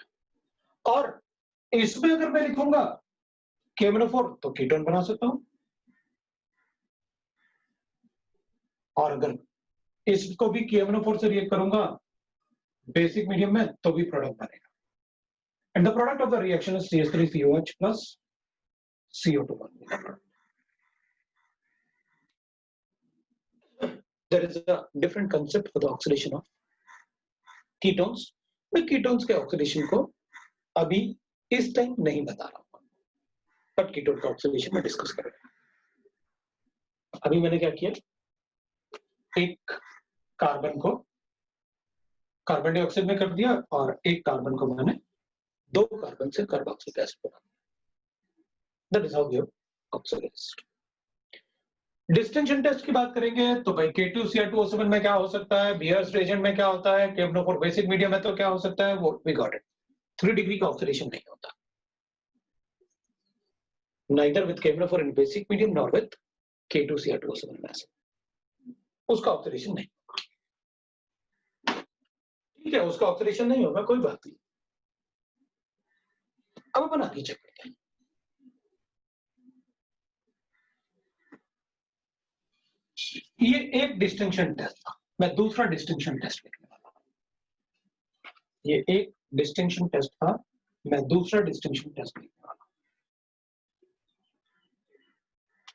और इसमें अगर मैं लिखूंगा केमनोफोर तो कीटोन बना सकता हूं, और अगर इसको भी केमनोफोर से रिएक्ट करूंगा बेसिक मीडियम में तो भी प्रोडक्ट बनेगा। And the product of the reaction is CH3COH plus CO2. There is a different concept for the oxidation of ketones. मैं कीटोन्स के ऑक्सीडेशन को अभी इस टाइम नहीं बता रहा हूं, बट कीटोन का ऑक्सीडेशन में डिस्कस करेंगे। अभी मैंने क्या किया, एक कार्बन को कार्बन डाइऑक्साइड में कर दिया और एक कार्बन को मैंने 2 कार्बन से कार्बोक्सिलिक एसिड बना दिया। That is how we have oxidised. Distinction test की बात करेंगे तो भाई K2Cr2O7 में क्या हो सकता है, बियर्स रिएजेंट में क्या होता है, केमनोफोर बेसिक मीडियम में तो क्या हो सकता है, वो वी गॉट इट। 3 डिग्री का ऑक्सीडेशन नहीं होता, neither with केमनोफोर in basic medium nor with K2Cr2O7 में, उसका ऑक्सीडेशन नहीं, ठीक है, उसका ऑक्सीडेशन नहीं होगा, कोई बात नहीं। अब अपन आगे चेक करते हैं। ये एक डिस्टिंक्शन टेस्ट था, मैं दूसरा डिस्टिंक्शन टेस्ट लिखने वाला हूं। ये एक डिस्टिंक्शन टेस्ट था, मैं दूसरा डिस्टिंक्शन टेस्ट लिखने वाला हूं।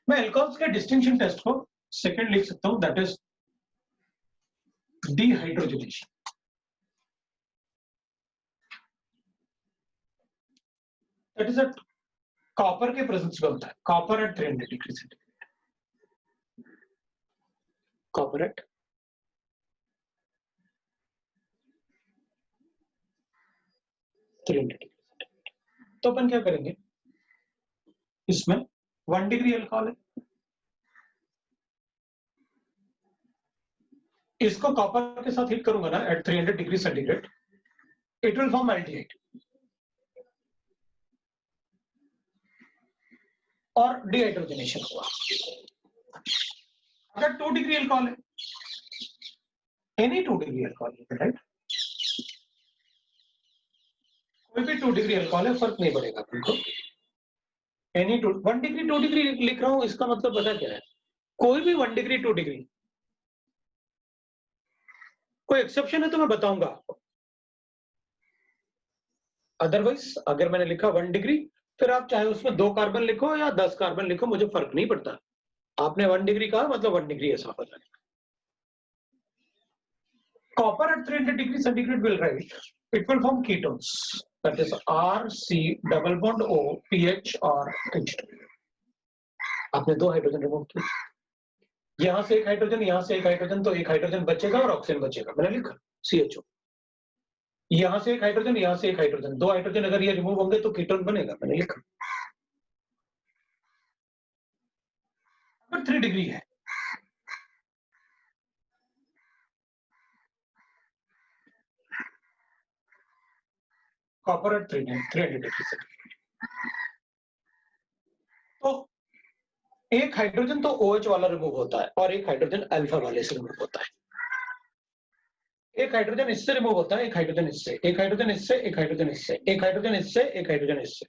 मैं एल्कोहल्स के डिस्टिंक्शन टेस्ट को सेकंड लिख सकता हूं, that is dehydrogenation. That is at copper के प्रेजेंस में होता है, copper at 300 degree centigrade, copper at 300 degree centigrade. तो अपन क्या करेंगे, इसमें 1 डिग्री अल्कोहल है, इसको कॉपर के साथ हिट करूंगा ना at 300 degree centigrade, it will form aldehyde और डिहाइड्रोजनेशन हुआ। अगर 2 डिग्री अल्कोहल है, एनी 2 डिग्री अल्कोहल, राइट, कोई भी 2 डिग्री अल्कोहल है, फर्क नहीं पड़ेगा तुमको। एनी 1 डिग्री 2 डिग्री लिख रहा हूं, इसका मतलब पता क्या है, कोई भी 1 डिग्री 2 डिग्री, कोई एक्सेप्शन है तो मैं बताऊंगा आपको। अदरवाइज अगर मैंने लिखा 1 डिग्री, फिर आप चाहे उसमें 2 कार्बन लिखो या 10 कार्बन लिखो, मुझे फर्क नहीं पड़ता। आपने 1 डिग्री कहा मतलब 1 डिग्री ऐसा हो जाएगा। Copper at 300 degrees centigrade will write, it will form ketones, that is RC double bond O PH और H2। आपने 2 हाइड्रोजन रिमूव किए, यहां से एक हाइड्रोजन, यहां से एक हाइड्रोजन, तो एक हाइड्रोजन बचेगा और ऑक्सीजन बचेगा, मैंने लिखा CHO। यहां से एक हाइड्रोजन, यहां से एक हाइड्रोजन, 2 हाइड्रोजन अगर ये रिमूव होंगे तो कीटोन बनेगा, मैंने लिखा। अगर 3 डिग्री है, कॉपर एट 300 डिग्री सेंटीग्रेड। तो एक हाइड्रोजन तो OH वाला रिमूव होता है और एक हाइड्रोजन अल्फा वाले से रिमूव होता है। एक हाइड्रोजन इससे रिमूव होता है, एक हाइड्रोजन इससे, एक हाइड्रोजन इससे, एक हाइड्रोजन इससे, एक हाइड्रोजन इससे, एक हाइड्रोजन इससे।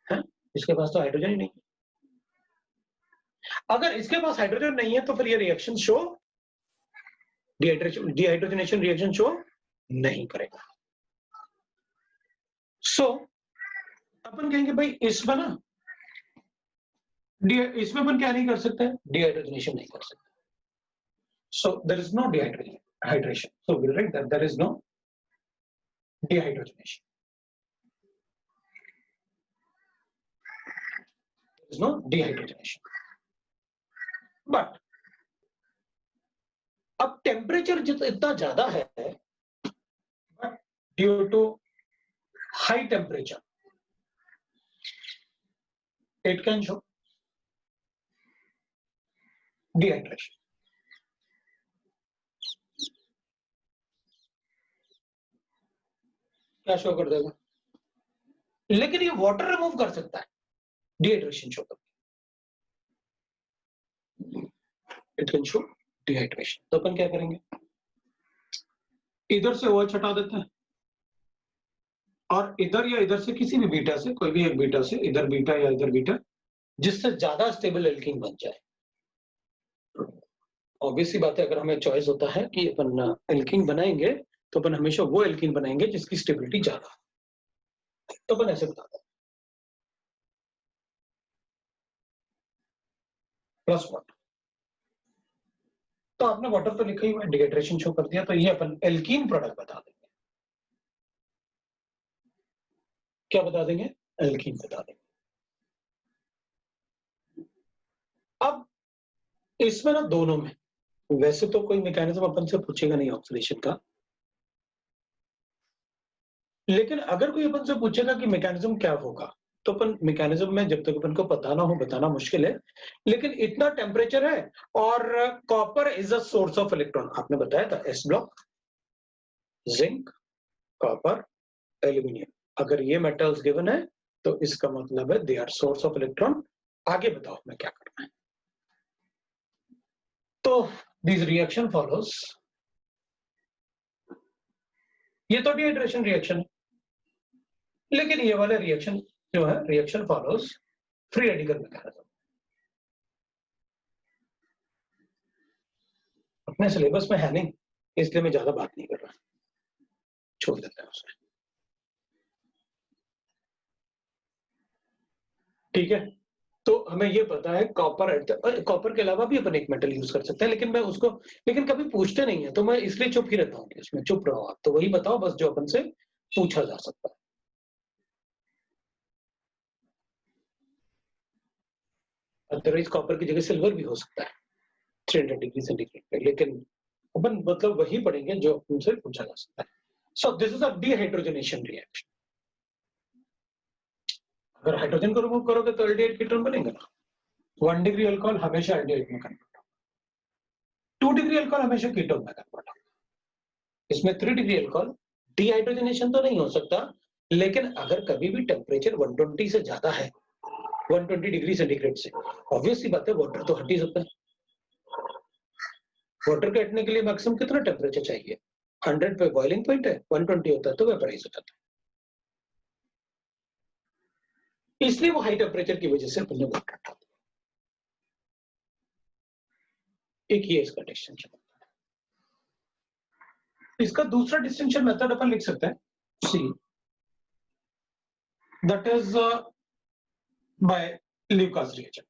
है? इसके पास तो हाइड्रोजन ही नहीं। अगर इसके पास हाइड्रोजन नहीं है तो फिर ये reaction show dehydrogenation reaction show नहीं करेगा। सो अपन कहेंगे भाई इसमें ना इसमें अपन क्या नहीं कर सकते, डिहाइड्रोजनेशन नहीं कर सकते। So there is no dehydration, so we write that there is no dehydrogenation, there is no dehydrogenation. But अब टेम्परेचर इतना ज्यादा है, but due to high temperature it can show dehydration. क्या शो कर देगा? लेकिन ये वाटर रिमूव कर सकता है, डिहाइड्रेशन शो कर, इट कैन शो डिहाइड्रेशन। तो अपन क्या करेंगे, इधर से OH हटा देते हैं और इधर या इधर से किसी भी बीटा से, कोई भी एक बीटा से, इधर बीटा या इधर बीटा, जिससे ज्यादा स्टेबल एल्कीन बन जाए। ऑब्वियसली बात है, अगर हमें चॉइस होता है कि अपन एल्कीन बनाएंगे तो अपन हमेशा वो एल्कीन बनाएंगे जिसकी स्टेबिलिटी ज्यादा, तो अपन ऐसे बताते हैं प्लस वाटर। तो आपने वाटर तो लिखा ही हुआ, डिहाइड्रेशन शो कर दिया, तो ये अपन एल्कीन प्रोडक्ट बता देंगे। क्या बता देंगे? एल्कीन बता देंगे। अब इसमें ना दोनों में वैसे तो कोई मैकेनिज्म अपन से पूछेगा नहीं ऑक्सीडेशन का, लेकिन अगर कोई अपन से पूछेगा कि मैकेनिज्म क्या होगा, तो अपन मैकेनिज्म में जब तक अपन को पता ना हो बताना मुश्किल है। लेकिन इतना टेम्परेचर है और copper is a source of electron, आपने बताया था s block, zinc, copper, aluminium, अगर ये मेटल्स गिवन है तो इसका मतलब है they are source of electron. आगे बताओ हमें क्या करना है। तो दिस रिएक्शन फॉलोज, ये तो डिहाइड्रेशन रिएक्शन है, लेकिन ये वाला रिएक्शन जो है, reaction follows free radical mechanism. अपने सिलेबस में है नहीं, इसलिए मैं ज्यादा बात नहीं कर रहा, छोड़ देते हैं उसे। ठीक है, तो हमें ये पता है कॉपर के अलावा भी अपन एक मेटल यूज कर सकते हैं, लेकिन मैं उसको, लेकिन कभी पूछते नहीं है तो मैं इसलिए चुप ही रहता हूँ कि उसमें चुप रहो आप, तो वही बताओ बस जो अपन से पूछा जा सकता है। अदरवाइज कॉपर की जगह सिल्वर भी हो सकता है 300 डिग्री सेंटीग्रेड पे, लेकिन अपन मतलब वही पढ़ेंगे जो उनसे पूछा जा सकता है। So this is a dehydrogenation reaction. अगर हाइड्रोजन को रिमूव करोगे तो एल्डिहाइड कीटोन बनेगा ना। 1 डिग्री अल्कोहल हमेशा एल्डिहाइड में कन्वर्ट होगा, 2 डिग्री अल्कोहल हमेशा कीटोन में कन्वर्ट होगा। इसमें 3 डिग्री अल्कोहल डिहाइड्रोजनेशन तो नहीं हो सकता, लेकिन अगर कभी भी टेम्परेचर 120 से ज्यादा है, 120 डिग्री सेंटीग्रेड से, ऑब्वियसली बात है वाटर तो हट ही सकता है। वाटर के हटने के लिए मैक्सिमम कितना टेम्परेचर चाहिए? 100 पे बॉइलिंग पॉइंट है, 120 होता है तो वेपराइज हो जाता है। इसलिए वो हाई टेम्परेचर की वजह से अपन ने वाटर हटा दिया। एक ये इसका डिस्टिंक्शन। इसका दूसरा डिस्टिंक्शन मेथड अपन लिख सकते हैं, see, that is by Lucas reagent.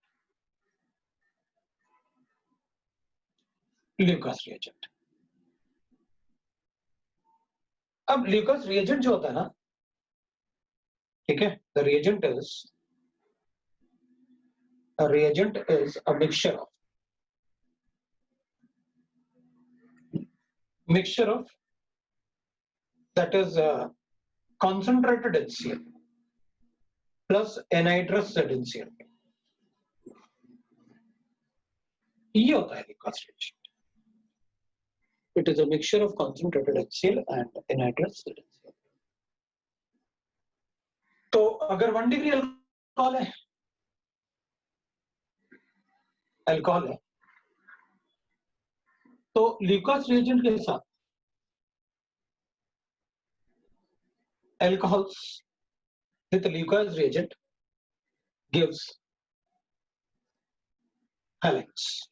Lucas reagent, अब ल्यूकास रिएजेंट जो होता है ना, ठीक है, the reagent is a mixture of that is concentrated HCl plus anhydrous ZnCl, ये होता है Lucas reagent. It is a mixture of concentrated HCl and anhydrous ZnCl. अगर 1 डिग्री अल्कोहल है, तो ल्यूकास रिएजेंट के साथ alcohols with Lucas reagent gives halides.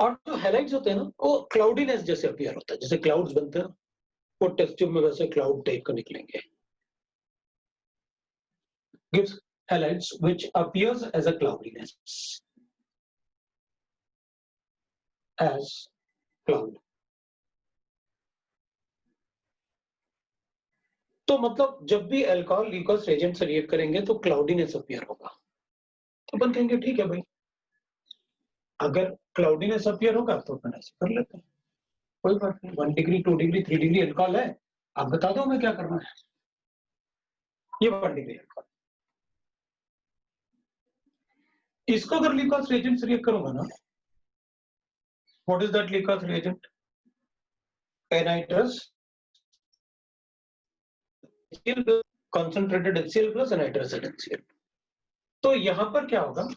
और जो हेलाइड्स होते हैं ना, वो क्लाउडीनेस जैसे अपीयर होता है, जैसे क्लाउड्स बनते हैं वो टेस्ट ट्यूब में वैसे क्लाउड टाइप का निकलेंगे. Gives halides which appears as a cloudiness, as cloud. तो मतलब जब भी अल्कोहल ल्यूकास रिएजेंट से रिएक्ट करेंगे तो क्लाउडीनेस अपीयर होगा. तो अपन कहेंगे ठीक है भाई, अगर क्लाउडीनेस अपीयर होगा तो अपन ऐसे कर लेते हैं, कोई बात नहीं. 1 डिग्री 2 डिग्री 3 डिग्री अल्कोहल है, आप बता दो हमें क्या करना है. ये 1 डिग्री अल्कोहल, इसको अगर ल्यूकास रिएजेंट से रिएक्ट करूंगा ना, what is that Lucas reagent? Anhydrous concentrated HCl plus anhydrous HCl. तो यहां पर क्या होगा?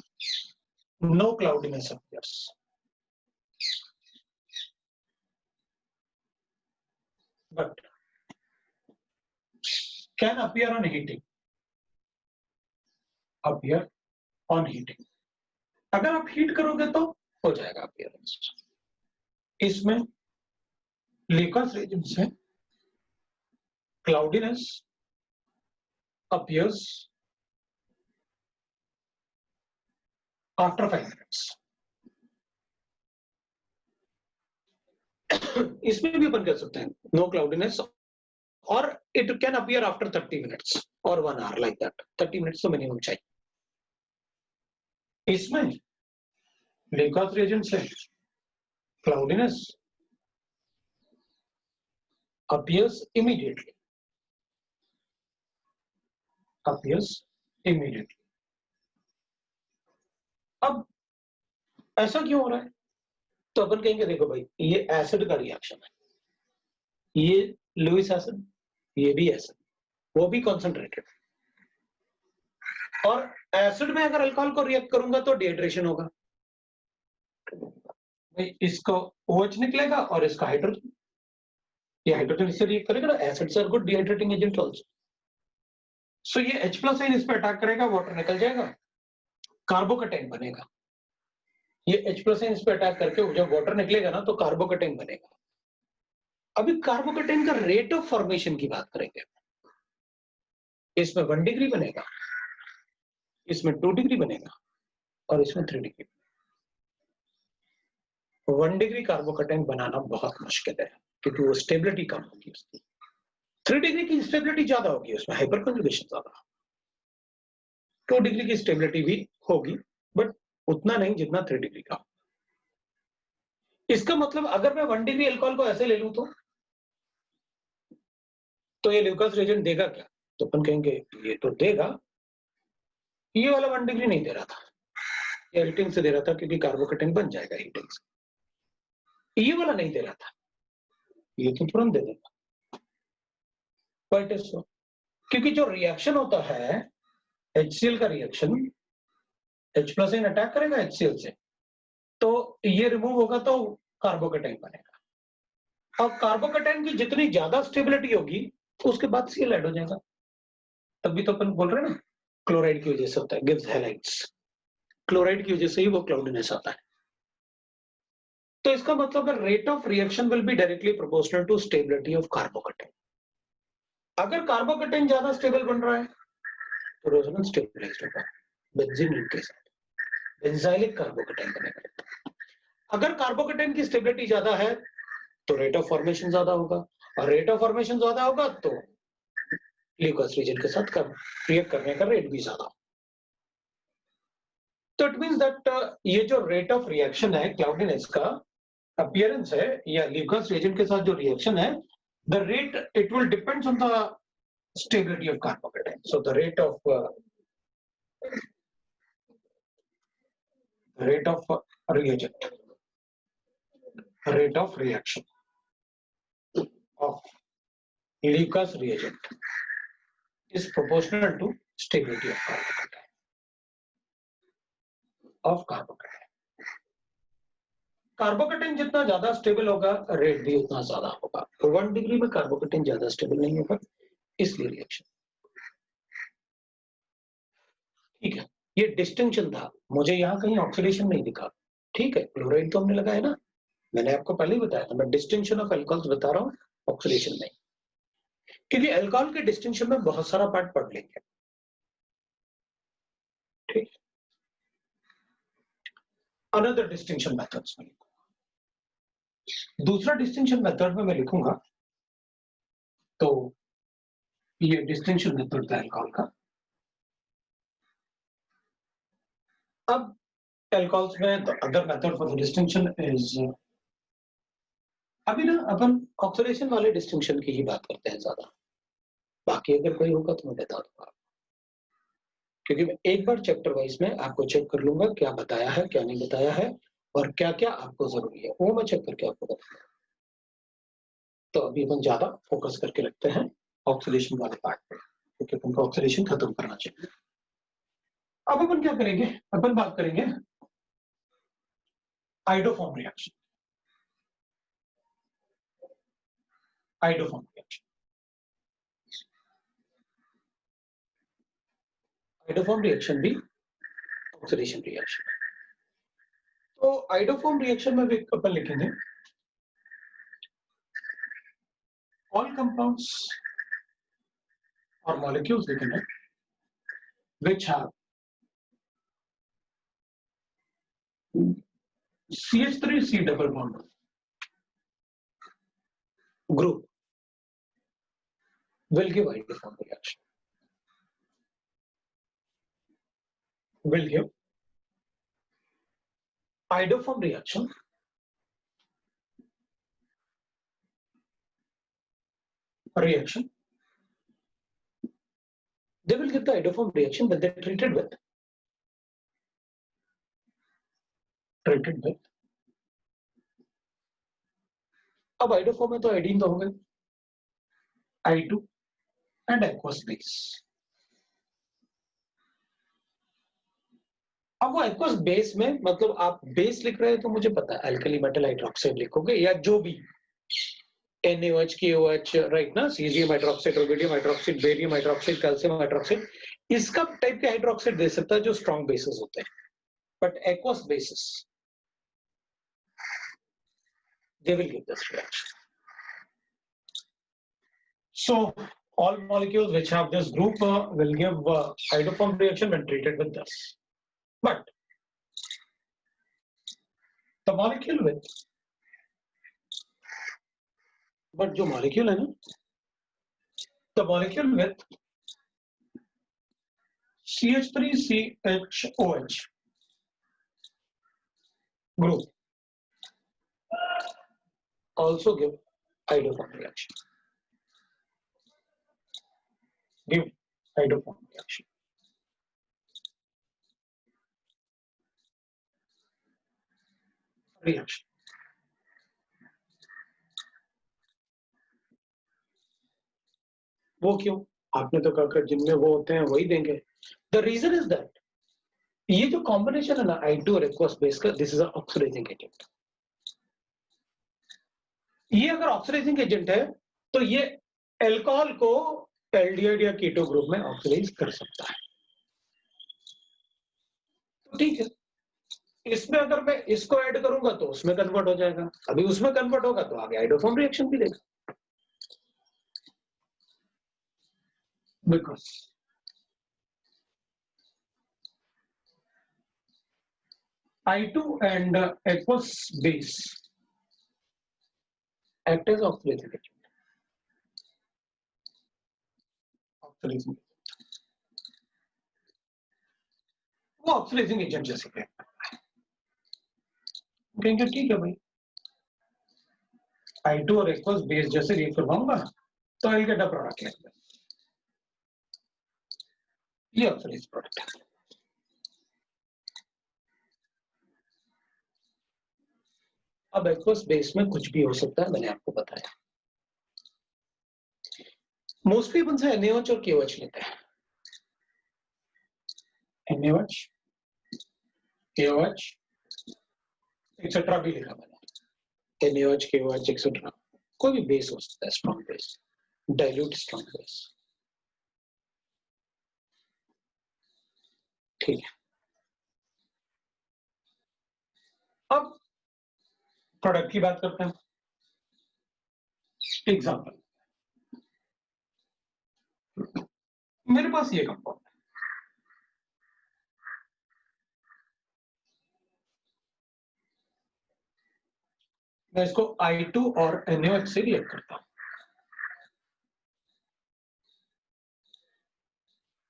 No cloudiness appears. But can appear on heating. Appear on heating. अगर आप हीट करोगे तो हो जाएगा अपीयरेंस. इसमें ल्यूकास रिएजेंट से क्लाउडीनेस appears after 5 minutes. इसमें भी अपन कह सकते हैं no cloudiness, or it can appear after 30 minutes or 1 hour, like that. 30 minutes तो मिनिमम चाहिए. इसमें ल्यूकास रिएजेंट से cloudiness appears immediately. अब ऐसा क्यों हो रहा है? तो अपन कहेंगे देखो भाई, ये एसिड का रिएक्शन है, ये लुईस एसिड, ये भी एसिड, वो भी कॉन्सेंट्रेटेड. और एसिड में अगर अल्कोहल को रिएक्ट करूंगा तो डिहाइड्रेशन होगा. भाई इसको OH निकलेगा और इसका हाइड्रोजन, ये हाइड्रोजन इससे रिएक्ट करेगा ना. Acids are good dehydrating agent also. So ये H+ आयन इस पे अटैक करेगा, वाटर निकल जाएगा, कार्बोकैटायन बनेगा. ये H+ आयन इस पे अटैक करके जब वाटर निकलेगा ना तो कार्बोकैटायन बनेगा. अभी कार्बोकैटायन का रेट ऑफ फॉर्मेशन की बात करेंगे. इसमें 1 डिग्री बनेगा, इसमें 2 डिग्री बनेगा और इसमें 3 डिग्री. 1 डिग्री कार्बोकैटायन बनाना बहुत मुश्किल है क्योंकि वो स्टेबिलिटी कम होगी उसकी. 3 डिग्री की स्टेबिलिटी ज्यादा होगी, उसमें हाइपर कंजुगेशन ज्यादा. 2 डिग्री की स्टेबिलिटी भी होगी बट उतना नहीं जितना 3 डिग्री का. इसका मतलब अगर मैं 1 डिग्री अल्कोहल को ऐसे ले लूं तो ये ल्यूकास रिएजेंट देगा क्या? तो अपन कहेंगे ये तो देगा, ये वाला 1 डिग्री नहीं दे रहा था, ये हीटिंग से दे रहा था क्योंकि कार्बोकैटायन बन जाएगा हीटिंग से. ये वाला नहीं दे रहा था, ये तो तुरंत दे देगा. क्योंकि जो रिएक्शन होता है HCl का रिएक्शन, H+ आयन अटैक करेगा HCl से, तो ये रिमूव होगा तो कार्बोकैटायन बनेगा. और कार्बोकैटायन की जितनी ज्यादा स्टेबिलिटी होगी उसके बाद Cl ऐड हो जाएगा. तभी तो अपन बोल रहे हैं ना क्लोराइड की वजह से होता है, गिव्स हैलाइड्स. क्लोराइड की वजह से ही वो क्लाउडीनेस आता है. तो इसका मतलब है rate of reaction will be directly proportional to stability of carbocation. अगर कार्बोकैटायन ज्यादा स्टेबल बन रहा है तो रेजोनेंस स्टेबलाइज्ड होगा बेंजीन रिंग के साथ, बेंजाइलिक कार्बोकैटायन बनेगा. अगर कार्बोकैटायन की स्टेबिलिटी ज्यादा है तो रेट ऑफ फॉर्मेशन ज्यादा होगा, और रेट ऑफ फॉर्मेशन ज्यादा होगा तो ल्यूकास रिएजेंट के साथ रिएक्ट करने का रेट भी ज्यादा. तो इट मींस दैट ये जो रेट ऑफ रिएक्शन है क्लाउडीनेस का अपीयरेंस है या ल्यूकास रिएजेंट के साथ जो रिएक्शन है, the rate it will depends on the stability of carbocation. So the rate of reagent rate of reaction of Lucas reagent is proportional to stability of carbocation. Carbocation जितना ज्यादा स्टेबल होगा रेट भी उतना ज्यादा होगा. 1 डिग्री में कार्बोकेटाइन ज्यादा स्टेबल नहीं होगा, इसलिए रिएक्शन. ठीक है, ये डिस्टिंक्शन था. मुझे यहाँ कहीं ऑक्सीडेशन नहीं दिखा. ठीक है, क्लोराइड तो हमने लगाया ना, मैंने आपको पहले ही बताया था. मैं डिस्टिंक्शन ऑफ एल्कोहल्स बता रहा हूँ, ऑक्सीडेशन नहीं. क्योंकि एल्कोहल के डिस्टिंक्शन में बहुत सारा पार्ट पढ़ लेंगे. ठीक, अनदर डिस्टिंक्शन मेथड्स में दूसरा डिस्टिंक्शन मेथड में मैं लिखूंगा. तो ये डिस्टिंक्शन मेथड था एल्कोहल का. अब एल्कोहल्स में the other method for the distinction is, अभी ना अपन ऑक्सीडेशन वाले डिस्टिंक्शन की ही बात करते हैं ज्यादा. बाकी अगर कोई होगा तो मैं बता दूंगा, क्योंकि मैं एक बार चैप्टर वाइज में आपको चेक कर लूंगा क्या बताया है क्या नहीं बताया है और क्या क्या आपको जरूरी है, वो मैं चेक करके आपको बताऊंगा. तो अभी अपन ज्यादा फोकस करके रखते हैं ऑक्सीडेशन वाले पार्ट पे, क्योंकि अपन को ऑक्सीडेशन खत्म करना चाहिए. अब अपन क्या करेंगे, अपन बात करेंगे iodoform reaction. Iodoform reaction, iodoform reaction भी ऑक्सीडेशन रिएक्शन. तो आइडोफॉर्म रिएक्शन में भी अपन लिखेंगे all compounds or molecules लिखेंगे which have CH3C double bond group will give idoform reaction. Will give idoform reaction reaction. They will give the idoform reaction when they're treated with अब idoform में तो आयोडीन तो हो गए, I2 and aqueous base. अब वो aqueous base में मतलब आप बेस लिख रहे हैं तो मुझे पता है अल्कली मेटल हाइड्रोक्साइड लिखोगे या जो भी NaOH, KOH, राइट ना, caesium hydroxide, rubidium hydroxide, barium hydroxide, calcium hydroxide, इसका टाइप के हाइड्रोक्साइड दे सकता है जो स्ट्रॉन्ग बेसिस होते हैं. But aqueous basis they will give this reaction. So all molecules which have this group will give idoform reaction when treated with this. But the molecule with जो molecule है ना, the molecule with CH3CHOH group also give idoform reaction. Give idoform reaction. Reaction. वो क्यों? आपने तो कहा जिनमें वो होते हैं वही देंगे. The reason is that ये जो कॉम्बिनेशन है ना I2 और aqueous base का, this is an oxidizing agent. ये अगर ऑक्सीडाइजिंग एजेंट है तो ये अल्कोहल को एल्डिहाइड या कीटो ग्रुप में ऑक्सीडाइज कर सकता है. तो ठीक है, इसमें अगर मैं इसको ऐड करूंगा तो उसमें कन्वर्ट हो जाएगा. अभी उसमें कन्वर्ट होगा तो आगे आइडोफॉर्म रिएक्शन भी देगा. Because I2 and aqueous base act as oxidizing agent. Oxidizing. वो ऑक्सीडाइजिंग एजेंट जैसे कहेंगे ठीक है भाई, I2 और aqueous base जैसे रिएक्ट करवाऊंगा तो आई गेट अ प्रोडक्ट है. ये ऑक्सीडाइज्ड प्रोडक्ट है. अब एक्वस बेस में कुछ भी हो सकता है, मैंने आपको बताया। मोस्टली अपन से NaOH और KOH लेते हैं। NaOH, KOH एक्सेट्रा भी लिखा मैंने, NaOH, KOH एक्सेट्रा, कोई भी बेस हो सकता है, strong base, dilute strong base. ठीक है, अब प्रोडक्ट की बात करते हैं। एग्जांपल, मेरे पास ये कंपाउंड है, मैं इसको I2 और NaOH से रिएक्ट करता हूं,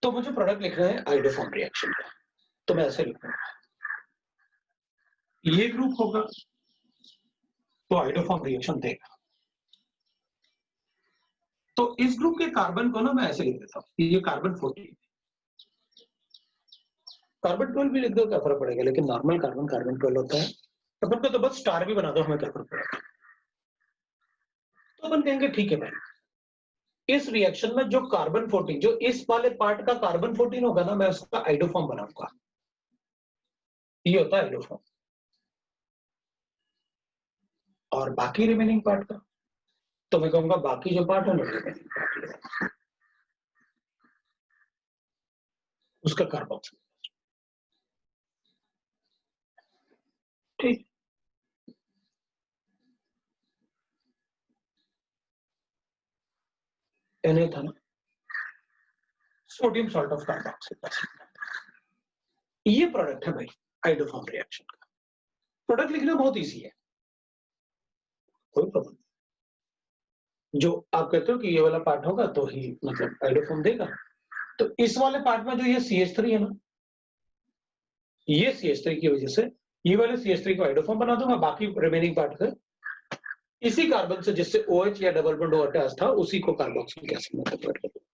तो मुझे प्रोडक्ट लिखना है आइडोफॉर्म रिएक्शन का, तो मैं ऐसे लिखूंगा, ये ग्रुप होगा तो आइडोफॉर्म रिएक्शन देगा। तो इस ग्रुप के कार्बन को ना मैं ऐसे लिख देता हूं, ये कार्बन 14, कार्बन 12 भी लिख दो, क्या फर्क पड़ेगा, लेकिन नॉर्मल कार्बन कार्बन 12 होता है, तो अपन को तो बस स्टार भी बना दो, हमें क्या फर्क पड़ेगा। तो अपन कहेंगे ठीक है भाई, इस रिएक्शन में जो कार्बन 14, जो इस वाले पार्ट का कार्बन 14 होगा ना, मैं उसका आइडोफॉर्म बनाऊंगा, ये होता है आइडोफॉर्म। और बाकी रिमेनिंग पार्ट का तो मैं कहूंगा बाकी जो पार्ट है ना, रिमेनिंग पार्ट उसका कार्बोक्सिल, ठीक। Na था ना, सोडियम सॉल्ट ऑफ कार्बोक्सिल, ये प्रोडक्ट है भाई आइडोफॉर्म रिएक्शन का। प्रोडक्ट लिखना बहुत इजी है, कोई प्रॉब्लम। जो आप कहते हो कि ये वाला पार्ट होगा तो ही मतलब आइडोफॉर्म देगा, तो इस वाले पार्ट में जो ये CH3 है ना, ये CH3 की वजह से ये वाले CH3 को आइडोफॉर्म बना दूंगा, बाकी रिमेनिंग पार्ट से इसी कार्बन से जिससे OH या डबल बॉन्ड OH था उसी को कार्बोक्सिलिक एसिड में कन्वर्ट कर दूंगा।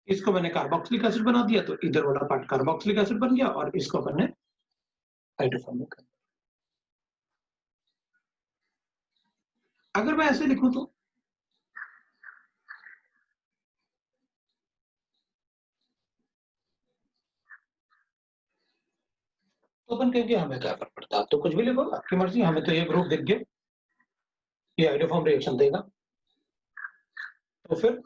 इसको मैंने कार्बोक्सिलिक एसिड बना दिया, तो इधर वाला पार्ट कार्बोक्सिलिक एसिड बन गया और इसको अपन ने आइडोफॉर्म में कर। अगर मैं ऐसे लिखूं तो अपन कहेंगे हमें क्या फर्क पड़ता है, तो कुछ भी लिखो, आपकी मर्जी, हमें तो ये ग्रुप दिख गया, ये आइडोफॉर्म रिएक्शन देगा, तो फिर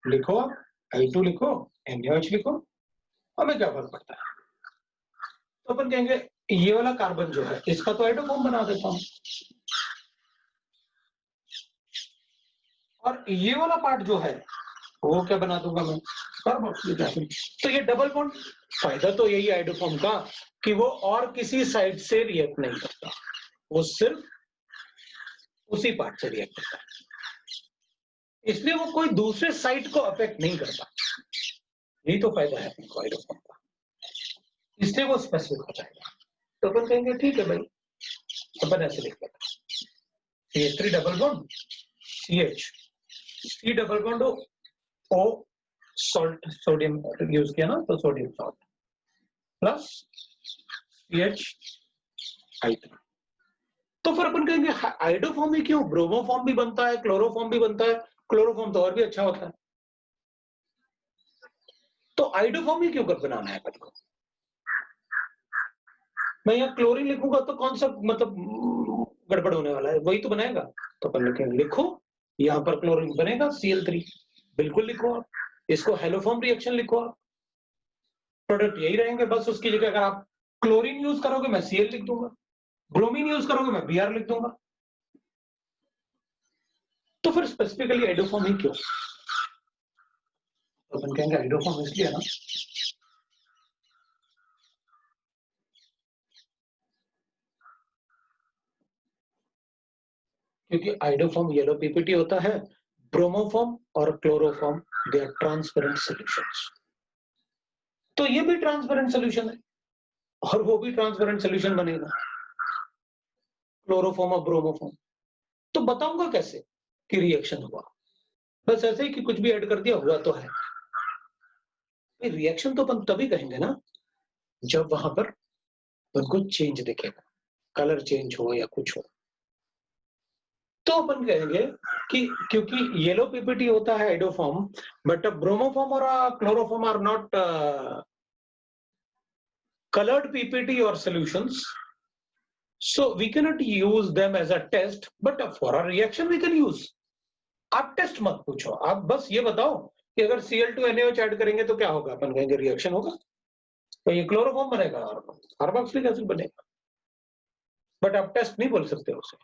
लिखो आप I2 लिखो, NaOH लिखो, हमें क्या फर्क पड़ता है। तो अपन कहेंगे ये वाला कार्बन जो है इसका तो आइडोफॉर्म बना देता हूं, और ये वाला पार्ट जो है वो क्या बना दूंगा मैं, कार्बोक्सिलिक एसिड। तो ये डबल बॉन्ड, फायदा तो यही आइडोफॉर्म का कि वो और किसी साइड से रिएक्ट नहीं करता, वो सिर्फ उसी पार्ट से रिएक्ट करता है, इसलिए वो कोई दूसरे साइड को अफेक्ट नहीं करता। यही तो फायदा है आइडोफॉर्म का, इसलिए वो स्पेसिफिक हो जाएगा। तो अपन कहेंगे ठीक है भाई, अपन ऐसे लिख लेते हैं, CH3 double bond CH, C double bond O salt, sodium use किया ना, तो सोडियम सॉल्ट प्लस CH2। तो फिर अपन कहेंगे आइडोफॉर्म ही क्यों, ब्रोमोफॉर्म भी बनता है, क्लोरोफॉर्म भी बनता है, क्लोरोफॉर्म तो और भी अच्छा होता है, तो आइडोफॉर्म ही क्यों कर बनाना है अपन को। मैं यहाँ क्लोरीन लिखूंगा तो कौन सा मतलब गड़बड़ होने वाला है, वही तो बनाएगा। तो अपन लिखेंगे, लिखो यहाँ पर क्लोरीन बनेगा Cl3, बिल्कुल लिखो आप, इसको हेलोफॉर्म रिएक्शन लिखो आप, प्रोडक्ट यही रहेंगे, बस उसकी जगह अगर आप क्लोरीन यूज करोगे मैं Cl लिख दूंगा, ब्रोमीन यूज करोगे मैं Br लिख दूंगा। तो फिर स्पेसिफिकली आइडोफॉर्म ही क्यों, तो अपन कहेंगे आइडोफॉर्म इसलिए ना, क्योंकि आइडोफॉर्म येलो पीपीटी होता है, ब्रोमोफॉर्म और chloroform they are transparent solutions, तो ये भी ट्रांसपेरेंट सॉल्यूशन है और वो भी ट्रांसपेरेंट सॉल्यूशन बनेगा, क्लोरोफॉर्म और ब्रोमोफॉर्म। तो बताऊंगा कैसे कि रिएक्शन हुआ, बस ऐसे ही कि कुछ भी ऐड कर दिया, हुआ तो है। रिएक्शन तो अपन तभी कहेंगे ना जब वहां पर उनको चेंज दिखेगा, कलर चेंज हो या कुछ हो, तो अपन कहेंगे कि क्योंकि येलो पीपीटी होता है आइडोफॉर्म, बट ब्रोमोफॉर्म और chloroform are not colored PPT or solutions, so we cannot use them as a test, but for a reaction we can use. आप टेस्ट मत पूछो, आप बस ये बताओ कि अगर Cl2NaOH ऐड करेंगे तो क्या होगा, अपन कहेंगे रिएक्शन होगा, तो ये क्लोरोफॉर्म बनेगा और कार्बोक्सिलिक एसिड बनेगा, बट आप टेस्ट नहीं बोल सकते उसे।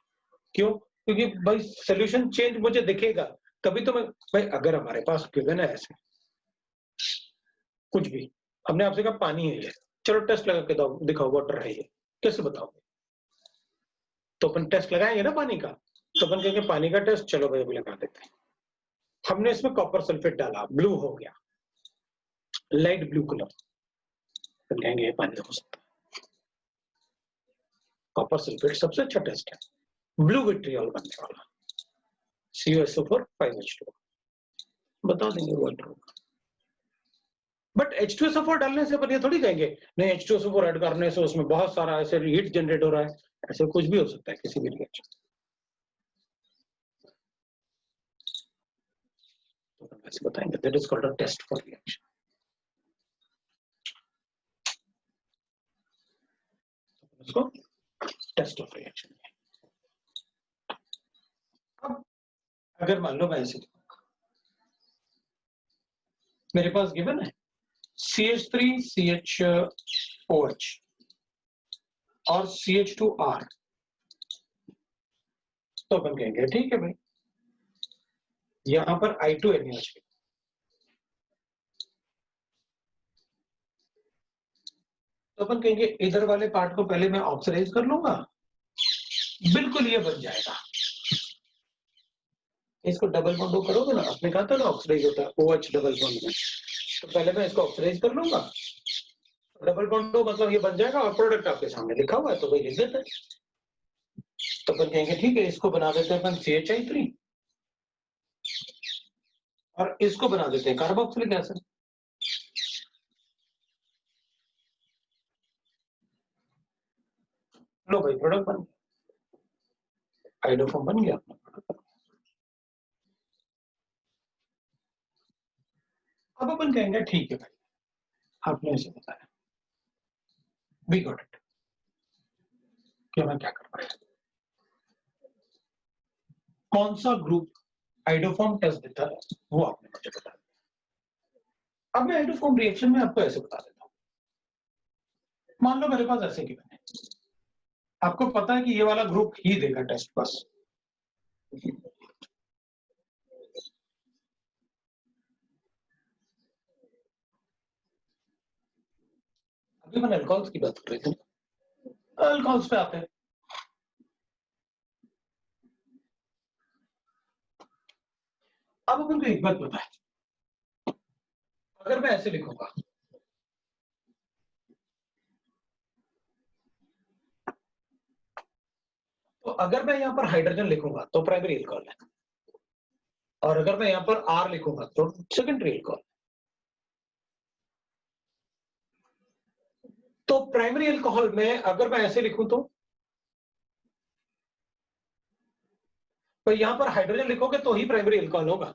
क्यों? क्योंकि भाई सोल्यूशन चेंज मुझे दिखेगा तभी तो मैं, भाई अगर हमारे पास गिवन है ऐसे कुछ भी, हमने आपसे कहा पानी है ये, चलो टेस्ट लगा के दिखाओ वाटर है ये, कैसे बताओगे? तो अपन टेस्ट लगाएंगे ना पानी का, तो अपन कहेंगे पानी का टेस्ट, चलो भाई अभी लगा देते हैं। हमने इसमें कॉपर सल्फेट डाला, ब्लू हो गया, लाइट ब्लू कलर, तो कहेंगे ये पानी हो सकता है। कॉपर सल्फेट सबसे अच्छा टेस्ट है, ब्लू विट्रियल बनने वाला, CuSO4 5H2, बता देंगे वाटर होगा। बट H2SO4 डालने से अपन ये थोड़ी कहेंगे नहीं H2SO4 ऐड करने से उसमें बहुत सारा ऐसे हीट जनरेट हो रहा है, ऐसे कुछ भी हो सकता है किसी भी रिएक्शन। तो ऐसे बताएंगे that is called a test for reaction. इसको टेस्ट ऑफ रिएक्शन। अब अगर मान लो मैं ऐसे मेरे पास गिवन है CH3CHOH और CH2R, तो अपन कहेंगे ठीक है भाई यहां पर I2NaOH, तो अपन कहेंगे इधर वाले पार्ट को पहले मैं ऑक्सीडाइज कर लूंगा, बिल्कुल ये बन जाएगा। इसको डबल बॉन्ड करोगे ना, आपने कहा था ना ऑक्सीडाइज होता है OH डबल बॉन्ड में, तो पहले मैं इसको ऑक्सीडाइज कर लूंगा, डबल बॉन्ड मतलब ये बन जाएगा और प्रोडक्ट आपके सामने लिखा हुआ है तो वही लिख देते हैं। तो अपन कहेंगे ठीक है इसको बना देते हैं अपन CHI3 और इसको बना देते हैं कार्बोक्सिलिक एसिड। लो भाई प्रोडक्ट बन गया, आइडोफॉर्म बन गया अपना प्रोडक्ट। अब अपन कहेंगे ठीक है भाई आपने इसे बताया, वी गॉट इट, कि मैं क्या कर पाया, कौन सा ग्रुप आइडोफॉर्म टेस्ट देता है वो आपने मुझे बता दिया। अब मैं आइडोफॉर्म रिएक्शन में आपको ऐसे बता देता हूं, मान लो मेरे पास ऐसे गिवन है, आपको पता है कि ये वाला ग्रुप ही देगा टेस्ट बस। अभी मैंने अल्कोहल्स की बात कर रही थी, अल्कोहल्स पे आते हैं। अब अपन को एक बात पता है, अगर मैं ऐसे लिखूंगा तो अगर मैं यहां पर हाइड्रोजन लिखूंगा तो प्राइमरी अल्कोहल है, और अगर मैं यहां पर R लिखूंगा तो सेकेंडरी अल्कोहल। तो प्राइमरी अल्कोहल में अगर मैं ऐसे लिखूं तो यहां पर हाइड्रोजन लिखोगे तो ही प्राइमरी अल्कोहल होगा,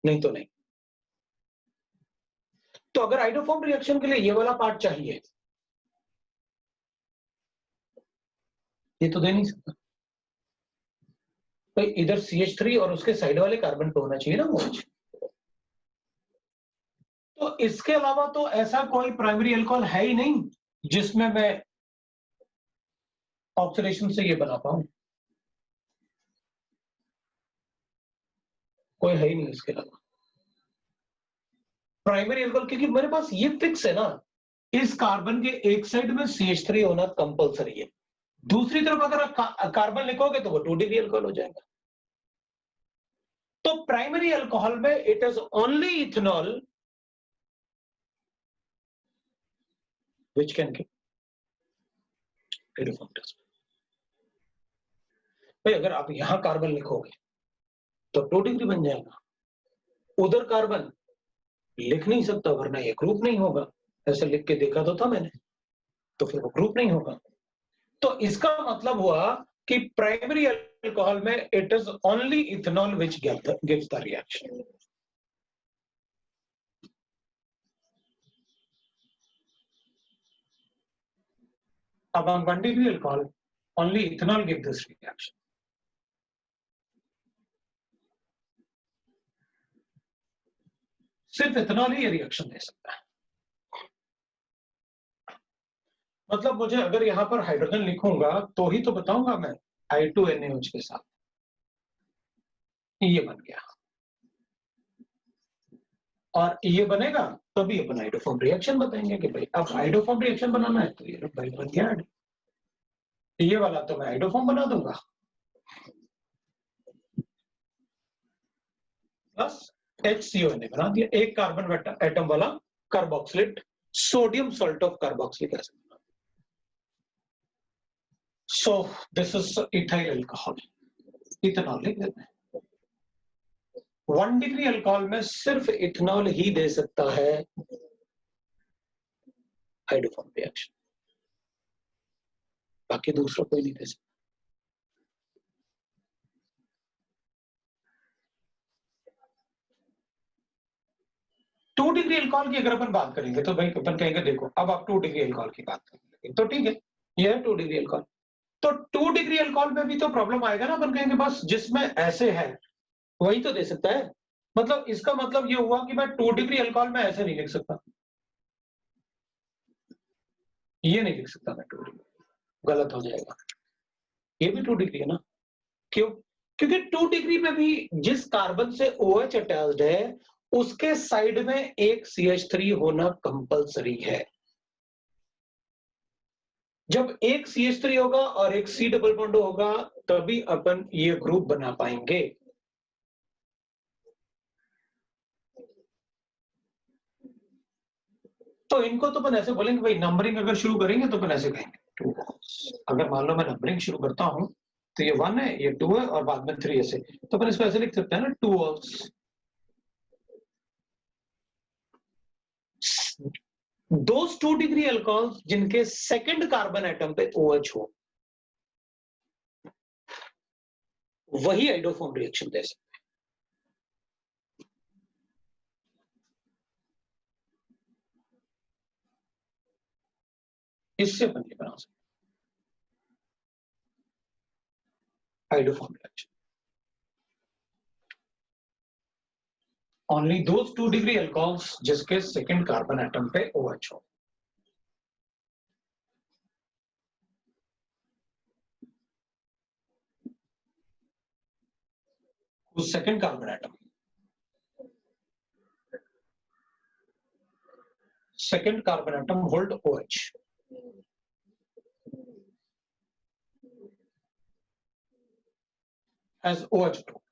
नहीं तो नहीं। तो अगर आइडोफॉर्म रिएक्शन के लिए ये वाला पार्ट चाहिए, ये तो दे नहीं सकता, तो इधर CH3 और उसके साइड वाले कार्बन पे होना चाहिए ना OH। तो इसके अलावा तो ऐसा कोई प्राइमरी अल्कोहल है ही नहीं जिसमें मैं ऑक्सीडेशन से ये बना पाऊं, कोई है ही नहीं इसके अलावा प्राइमरी अल्कोहल, क्योंकि मेरे पास ये फिक्स है ना, इस कार्बन के एक साइड में CH3 होना कंपलसरी है, दूसरी तरफ अगर कार्बन लिखोगे तो वो 2 डिग्री अल्कोहल हो जाएगा। तो प्राइमरी अल्कोहल में it is only ethanol which can give iodoform test. भाई अगर आप यहां कार्बन लिखोगे तो 2 डिग्री बन जाएगा, उधर कार्बन लिख नहीं सकता वरना ये ग्रुप नहीं होगा, ऐसे लिख के देखा तो था मैंने, तो फिर वो ग्रुप नहीं होगा। तो इसका मतलब हुआ कि प्राइमरी अल्कोहल में it is only ethanol which gives the reaction. Among 1 degree alcohol, only ethanol gives this reaction. सिर्फ इथेनॉल ही ये रिएक्शन दे सकता है। मतलब मुझे अगर यहां पर हाइड्रोजन लिखूंगा तो ही तो बताऊंगा मैं I2NaOH के साथ ये बन गया, और ये बनेगा तभी अपन हाइड्रोफॉर्म रिएक्शन बताएंगे कि भाई अब हाइड्रोफॉर्म रिएक्शन बनाना है तो ये भाई बन गया, ये वाला तो मैं हाइड्रोफॉर्म बना दूंगा प्लस HCONA बना दिया, एक कार्बन एटम वाला carboxylate, sodium salt of carboxylic acid. So this is ethyl alcohol, ethanol लिख देते हैं। 1 डिग्री अल्कोहल में सिर्फ इथेनॉल ही दे सकता है हाइड्रोफॉर्म रिएक्शन, बाकी दूसरा कोई नहीं दे सकता। 2 डिग्री अल्कोहल की अगर अपन बात करेंगे तो भाई अपन कहेंगे देखो अब आप 2 डिग्री अल्कोहल की बात करेंगे तो ठीक है, ये है 2 डिग्री अल्कोहल। तो 2 डिग्री अल्कोहल में भी तो प्रॉब्लम आएगा ना, अपन कहेंगे बस जिसमें ऐसे है वही तो दे सकता है। मतलब इसका मतलब ये हुआ कि मैं 2 डिग्री अल्कोहल में ऐसे नहीं लिख सकता, ये नहीं लिख सकता मैं 2 डिग्री, गलत हो जाएगा। ये भी 2 डिग्री है ना, क्यों? क्योंकि 2 डिग्री में भी जिस कार्बन से OH अटैच्ड है उसके साइड में एक CH3 होना कंपलसरी है। जब एक CH3 होगा और एक C डबल बॉन्ड होगा तभी अपन ये ग्रुप बना पाएंगे। तो इनको तो अपन ऐसे बोलेंगे भाई, नंबरिंग अगर शुरू करेंगे तो अपन ऐसे कहेंगे 2 अगर मान लो मैं नंबरिंग शुरू करता हूं तो ये 1 है, ये 2 है और बाद में 3 ऐसे, तो अपन इसको ऐसे लिख सकते हैं ना 2 होल्स। दोस 2 डिग्री अल्कोहल्स जिनके सेकंड कार्बन एटम पे OH हो वही हाइड्रोफॉर्म रिएक्शन दे सकते हैं। इससे अपन ये बना सकते हाइड्रोफॉर्म रिएक्शन। ओनली दोस 2 डिग्री अल्कोहल्स जिसके सेकंड कार्बन एटम पे OH हो। उस second carbon atom, second carbon atom hold OH as OH group,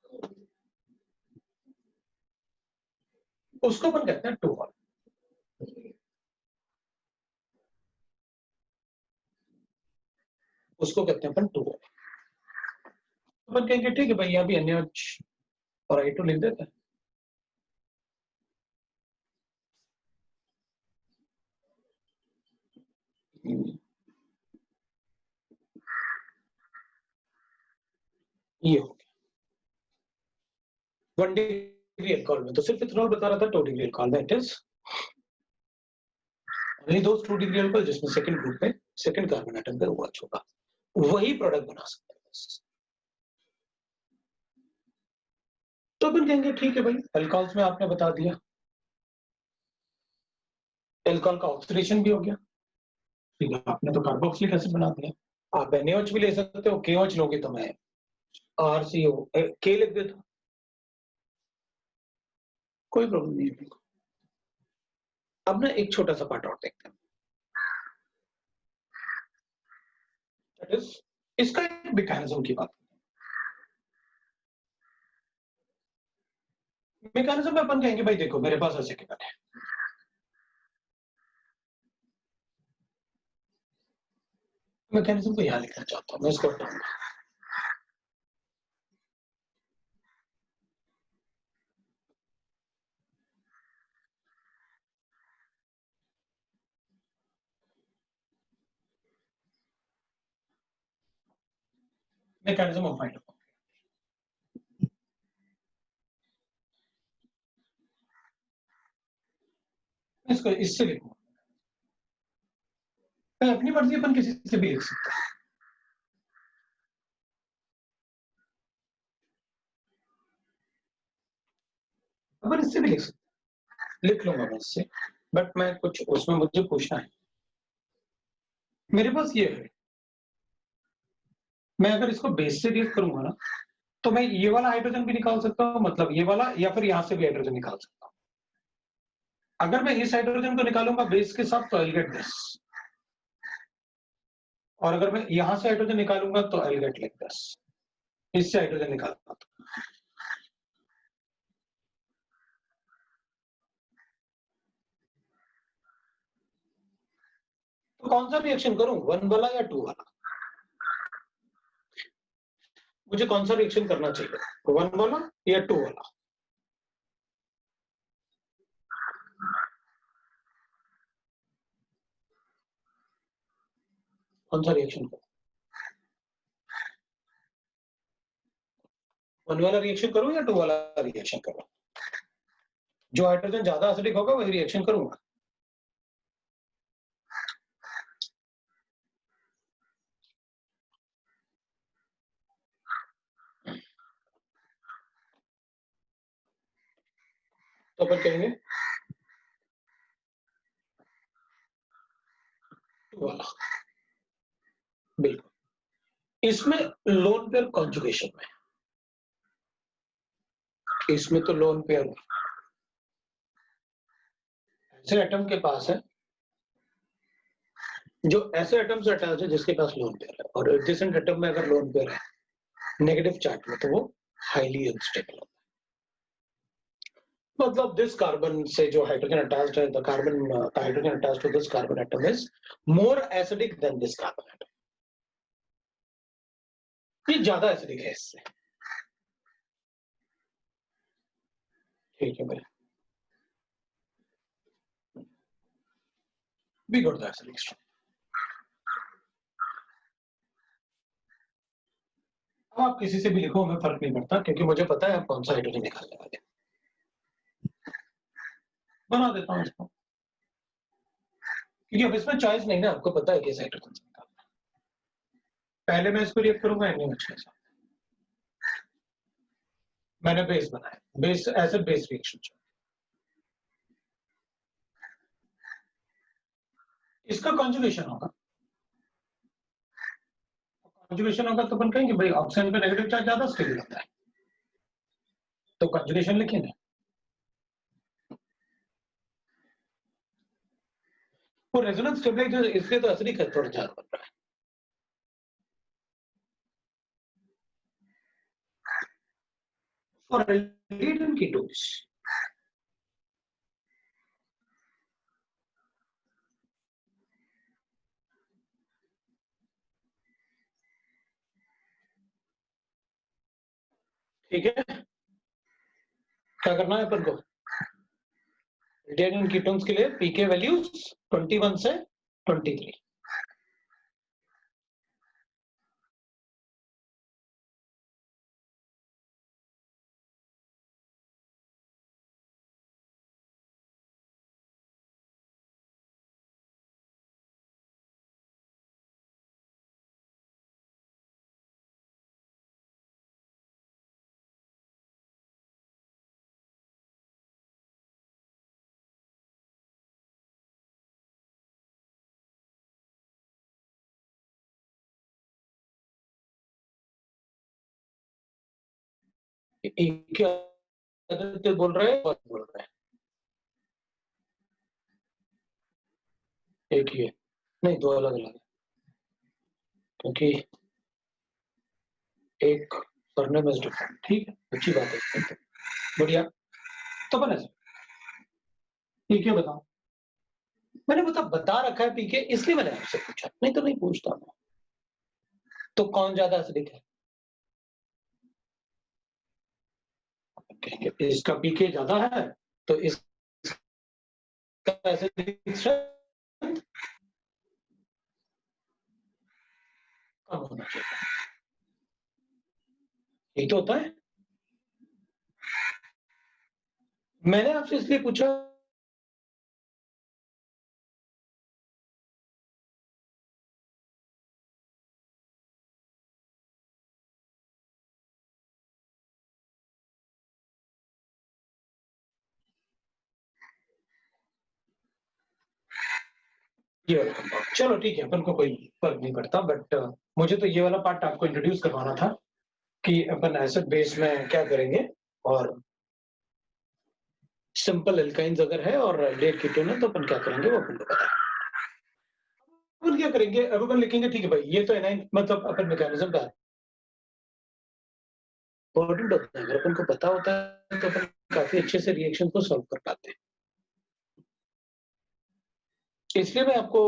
उसको अपन कहते हैं 2 होल। उसको कहते हैं अपन 2 होल। अपन कहेंगे ठीक है भाई यहाँ भी NaOH और I2 लिख देते हैं। ये हो गया 1 डिग्री अल्कोहल में तो सिर्फ इथेनॉल बता रहा था, 2 डिग्री अल्कोहल में it is only those 2 degree alcohol जिसमें सेकंड ग्रुप में सेकंड कार्बन एटम पे OH होगा, वही प्रोडक्ट बना सकते हैं बस। तो अपन कहेंगे ठीक है भाई, अल्कोहल्स में आपने बता दिया, अल्कोहल का ऑक्सीडेशन भी हो गया, ठीक है आपने तो कार्बोक्सिलिक एसिड बना दिया। आप NaOH भी ले सकते हो, KOH लोगे तो मैं RCO K लिख देता हूं, कोई प्रॉब्लम नहीं है। अब ना एक छोटा सा पार्ट और देखते हैं, दैट इज इसका एक मैकेनिज्म की बात। मैकेनिज्म में अपन कहेंगे भाई देखो मेरे पास ऐसे केबल है, मैकेनिज्म को यहां लिखना चाहता हूं मैं, इसको हटाऊंगा। Mechanism of mitochondria. इसको इससे लिखूंगा, अपनी मर्जी अपन किसी से भी लिख सकते हैं। अपन इससे भी लिख सकते हैं, लिख लूंगा मैं इससे, बट मैं कुछ उसमें मुझे पूछना है। मेरे पास ये है, मैं अगर इसको बेस से रिएक्ट करूंगा ना, तो मैं ये वाला हाइड्रोजन भी निकाल सकता हूँ, मतलब ये वाला, या फिर यहां से भी हाइड्रोजन निकाल सकता हूँ। अगर मैं इस हाइड्रोजन को निकालूंगा बेस के साथ तो आई गेट दिस, और अगर मैं यहां से हाइड्रोजन निकालूंगा तो आई गेट लाइक दिस। इससे हाइड्रोजन निकालूंगा तो कौन सा रिएक्शन करूं, 1 वाला या 2 वाला? मुझे कौन सा रिएक्शन करना चाहिए, 1 वाला या 2 वाला? कौन सा रिएक्शन करूं, 1 वाला रिएक्शन करूं या 2 वाला रिएक्शन करूं? जो हाइड्रोजन ज्यादा एसिडिक होगा वही रिएक्शन करूंगा। तो अपन कहेंगे 2 वाला, बिल्कुल। इसमें लोन पेयर कॉन्जुगेशन में, इसमें तो लोन पेयर ऐसे एटम के पास है, जो ऐसे एटम से अटैच है जिसके पास लोन पेयर है, और एडजेसेंट एटम में अगर लोन पेयर है नेगेटिव चार्ज में, तो वो हाईली अनस्टेबल होता है। मतलब दिस कार्बन से जो हाइड्रोजन अटैच्ड है, the carbon hydrogen attached to this carbon atom is more acidic than this carbon atom. ये ज्यादा एसिडिक है इससे, ठीक है भाई, we got the acidic strong। अब आप किसी से भी लिखो, हमें फर्क नहीं पड़ता, क्योंकि मुझे पता है आप कौन सा हाइड्रोजन निकालने वाले। बना देता हूँ इसको, क्योंकि अब इसमें चॉइस नहीं ना, आपको पता है किस हाइड्रोजन से निकालना है। पहले मैं इसको रिएक्ट करूंगा NaOH के साथ, मैंने बेस बनाया, बेस एसिड बेस रिएक्शन। इसका कॉन्जुगेशन होगा, कॉन्जुगेशन होगा तो अपन कहेंगे भाई ऑक्सीजन पे नेगेटिव चार्ज ज्यादा स्टेबल होता है, तो कॉन्जुगेशन लिखेंगे। वो रेजोनेंस स्टेबलाइजर इसलिए तो एसिडिक है, थोड़ा ज्यादा बन रहा है। और एल्डिहाइड कीटोन्स, ठीक है, क्या करना है अपन को, एल्डिहाइड कीटोन्स के लिए पीके वैल्यूज 21 से 23। एक आदित्य बोल रहे हैं और बोल रहे हैं, एक ही है, नहीं दो अलग अलग है, क्योंकि एक सरनेम इज डिफरेंट। ठीक है, अच्छी बात है, बढ़िया। तो बने ठीक है, बताओ। मैंने बता रखा है पीके, इसलिए मैंने आपसे पूछा, नहीं तो नहीं पूछता मैं। तो कौन ज्यादा एसिडिक है, कहेंगे इसका पीके ज्यादा है, तो इसका एसिडिक स्ट्रेंथ कम होना चाहिए। यही तो होता है। मैंने आपसे इसलिए पूछा ये वाला कंपाउंड, चलो ठीक है, अपन को कोई फर्क नहीं पड़ता, बट मुझे तो ये वाला पार्ट आपको इंट्रोड्यूस करवाना था कि अपन एसिड बेस में क्या करेंगे, और सिंपल एल्काइंस अगर है और लेड कीटोन है तो अपन क्या करेंगे वो अपन को पता है। अपन क्या करेंगे, अब अपन लिखेंगे ठीक है भाई, ये तो एनाइन मतलब अपन मैकेनिज्म का इंपॉर्टेंट होता है, अगर अपन को पता होता है तो अपन काफी अच्छे से रिएक्शन को सॉल्व कर पाते हैं। इसलिए मैं आपको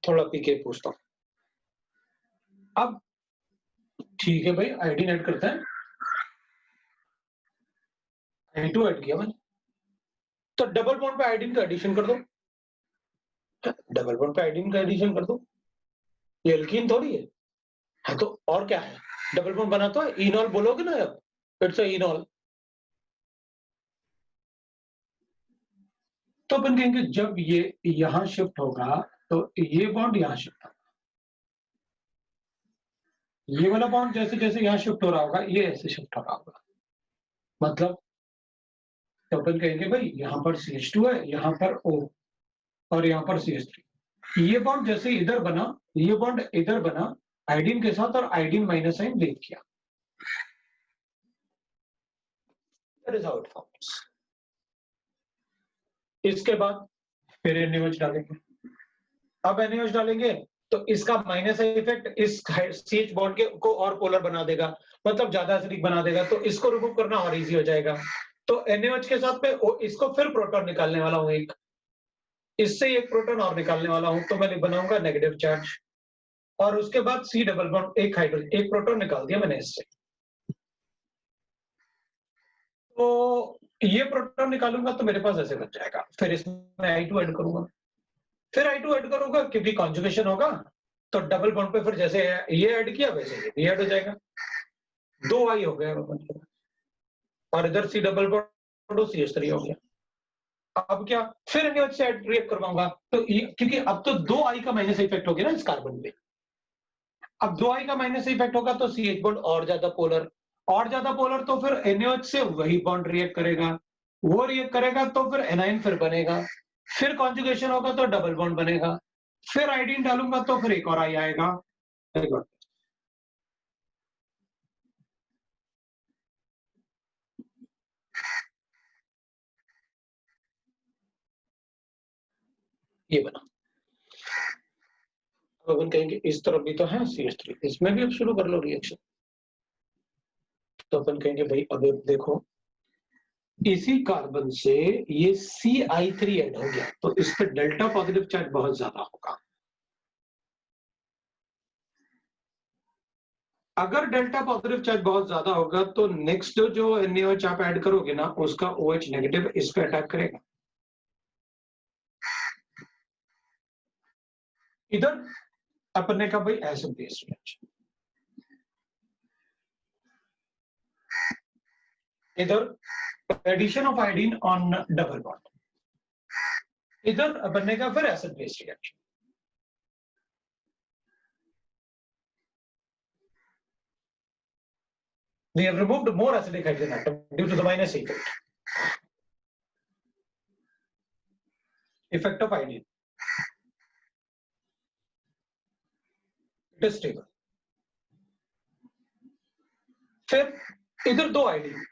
थोड़ा पीके पूछता हूँ। अब ठीक है भाई, आयोडीन ऐड करते हैं, I2 ऐड किया मैंने, तो डबल बॉन्ड पे आयोडीन का एडिशन कर दो, डबल बॉन्ड पे आयोडीन का एडिशन कर दो, ये एल्कीन थोड़ी है। हाँ तो और क्या है, डबल बॉन्ड बना तो इनॉल बोलोगे ना अब, इट्स इनॉल। तो अपन कहेंगे जब ये यहां शिफ्ट होगा तो ये बॉन्ड यहां शिफ्ट होगा, ये वाला बॉन्ड जैसे जैसे यहां शिफ्ट हो रहा होगा ये ऐसे शिफ्ट हो रहा होगा, मतलब तो अपन कहेंगे भाई यहाँ पर CH2 है, यहाँ पर O और यहाँ पर CH3, ये बॉन्ड जैसे इधर बना, ये बॉन्ड इधर बना आयोडीन के साथ, और आयोडीन माइनस साइन ब्रेक किया, that is how it forms. इसके बाद फिर NaOH डालेंगे, अब NaOH डालेंगे तो इसका माइनस इफेक्ट इस CH बॉन्ड के को और पोलर बना देगा, मतलब ज्यादा एसिडिक बना देगा, तो इसको रिमूव करना और इजी हो जाएगा। तो NaOH के साथ में इसको फिर प्रोटॉन निकालने वाला हूं, एक इससे एक प्रोटॉन और निकालने वाला हूं, तो मैं बनाऊंगा नेगेटिव चार्ज, और उसके बाद C डबल बॉन्ड, एक हाइड्रोजन, एक प्रोटॉन निकाल दिया मैंने इससे, तो ये प्रोटॉन निकालूंगा तो मेरे पास ऐसे बच जाएगा, फिर इसमें I2 ऐड करूंगा, फिर I2 ऐड करूंगा क्योंकि कॉन्जुगेशन होगा, तो डबल बॉन्ड पे फिर जैसे ये ऐड किया वैसे ये भी ऐड हो जाएगा, 2 I हो गया, और इधर C डबल बॉन्ड CH3 हो गया। अब क्या, फिर NaOH से रिएक्ट करवाऊंगा, तो क्योंकि अब तो 2 I का माइनस इफेक्ट हो गया ना इस कार्बन पे, अब 2 I का माइनस इफेक्ट होगा तो CH बॉन्ड और ज्यादा पोलर, और ज्यादा पोलर तो फिर NaOH से वही बॉन्ड रिएक्ट करेगा, वो रिएक्ट करेगा तो फिर एनाइन फिर बनेगा, फिर कॉन्जुगेशन होगा तो डबल बॉन्ड बनेगा, फिर आयोडीन डालूंगा तो फिर एक और I आएगा। ये बना, अब अपन कहेंगे इस तरफ भी तो है CH3, इसमें भी अब शुरू कर लो रिएक्शन, तो अपन कहेंगे भाई अब देखो इसी कार्बन से ये CI3 ऐड हो गया, तो इस पे डेल्टा पॉजिटिव चार्ज बहुत ज्यादा होगा, अगर डेल्टा पॉजिटिव चार्ज बहुत ज्यादा होगा तो नेक्स्ट जो NaOH आप ऐड करोगे ना उसका OH नेगेटिव इस पे अटैक करेगा, इधर अपने का भाई एसिड बेस रिएक्शन, इधर addition of iodine on double bond, इधर बनने का फिर acid base reaction, we have removed more acidic hydrogen atom due to the minus effect of iodine, it is stable। फिर इधर 2 आयोडीन,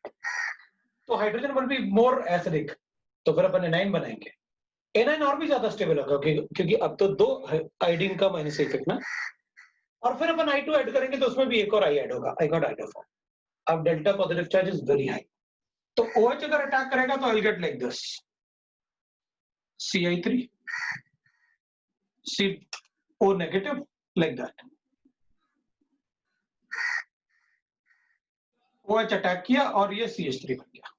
तो hydrogen will be more acidic, तो फिर अपन एनाइन बनाएंगे, एनाइन और भी ज्यादा स्टेबल होगा क्योंकि अब तो 2 आयोडीन का माइनस इफेक्ट ना, और फिर अपन I2 ऐड करेंगे तो उसमें भी एक और I ऐड होगा, I got I2 अब delta positive charge is very high, तो OH अगर अटैक करेगा तो I get like this CI3 CO negative like that, OH attack किया और ये CH3 बन गया।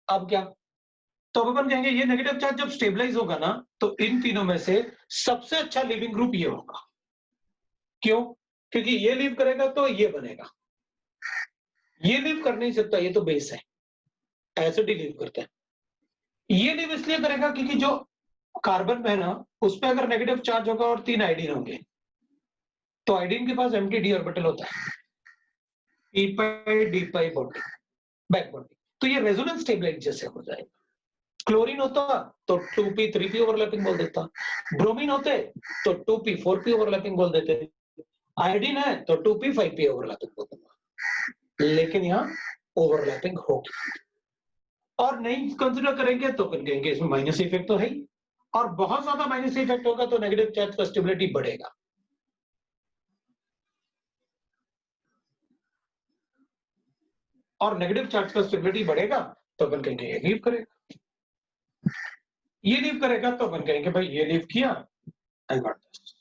अब क्या, तो अब अपन कहेंगे ये नेगेटिव चार्ज जब स्टेबलाइज होगा ना तो इन तीनों में से सबसे अच्छा लिविंग ग्रुप ये होगा, क्यों? क्योंकि ये लीव करेगा तो ये बनेगा, ये लीव कर नहीं सकता, ये तो बेस है, एसिड ही लीव करता है। ये लीव इसलिए करेगा क्योंकि जो कार्बन है ना, उस पे अगर नेगेटिव चार्ज होगा और 3 आयोडीन होंगे, तो आयोडीन के पास एम्प्टी डी ऑर्बिटल होता है, p पाई d pi bonding, back bonding, तो ये रेजोनेंस स्टेबलाइज जैसे हो जाएगा। क्लोरीन होता तो 2p 3p ओवरलैपिंग बोल देता, ब्रोमीन होते तो 2p 4p ओवरलैपिंग बोल देते, आयोडीन है तो 2p 5p ओवरलैपिंग बोल दूंगा, लेकिन यहाँ ओवरलैपिंग होगी और नहीं कंसिडर करेंगे तो फिर कहेंगे इसमें माइनस इफेक्ट तो है ही, और बहुत ज्यादा माइनस इफेक्ट होगा तो नेगेटिव चार्ज का स्टेबिलिटी बढ़ेगा। और नेगेटिव चार्ज का स्टेबिलिटी बढ़ेगा तो अपन कहेंगे ये लीव करेगा, ये लीव करेगा तो अपन कहेंगे भाई ये लीव किया, I got this.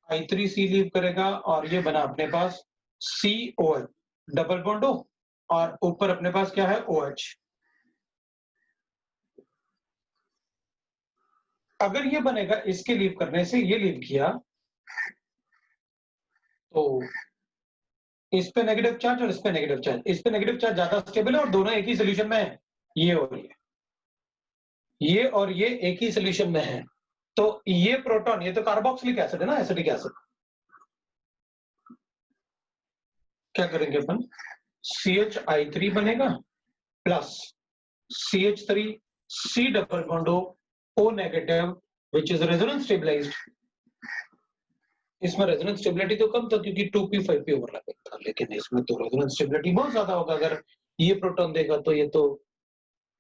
I3C leave करेगा और ये बना अपने पास COH, डबल बॉन्ड हो और ऊपर अपने पास क्या है OH। अगर ये बनेगा इसके लीव करने से, ये लीव किया तो इस पे नेगेटिव चार्ज और इस पे नेगेटिव चार्ज, इस पे नेगेटिव चार्ज ज्यादा स्टेबल है और दोनों एक ही सोल्यूशन में है, ये और ये और ये एक ही सोल्यूशन में है, तो ये प्रोटॉन, ये तो कार्बोक्सिलिक एसिड है ना, एसिटिक एसिड, क्या करेंगे अपन, CHI3 बनेगा plus CH3 C double bond O negative which is resonance stabilised. इसमें रेजोनेंस स्टेबिलिटी तो कम था क्योंकि 2p 5p ओवरलैपिंग था, लेकिन इसमें तो रेजोनेंस स्टेबिलिटी बहुत ज्यादा होगा, अगर ये प्रोटॉन देगा तो ये तो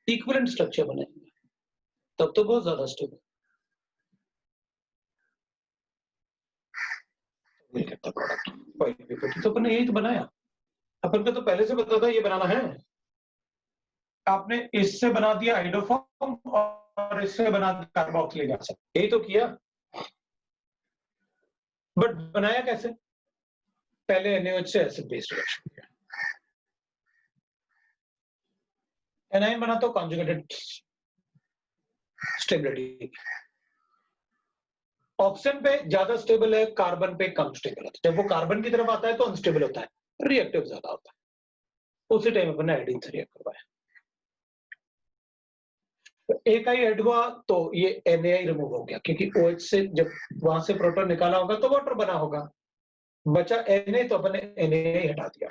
इक्विवेलेंट स्ट्रक्चर बनेगा, तब तो बहुत ज्यादा स्टेबल मिल सकता प्रोडक्ट। 5p तो अपन ने यही तो बनाया, अपन को तो पहले से पता था ये बनाना है, आपने इससे बना दिया हाइड्रोफॉर्म और इससे बना दिया कार्बोक्सिलिक एसिड, यही तो किया, बट बनाया कैसे, पहले NaOH से एसिड बेस रिएक्शन किया, एनाइन बना तो कॉन्जुगेटेड स्टेबिलिटी, ऑक्सीजन पे ज्यादा स्टेबल है, कार्बन पे कम स्टेबल है, जब वो कार्बन की तरफ आता है तो अनस्टेबल होता है, रिएक्टिव ज्यादा होता है, उसी टाइम अपन ने आयोडीन से रिएक्ट करवाया, एक आई ऐड हुआ तो ये NaI रिमूव हो गया क्योंकि OH से जब वहां से प्रोटॉन निकाला होगा तो वाटर बना होगा, बचा Na तो अपन ने NaI हटा दिया,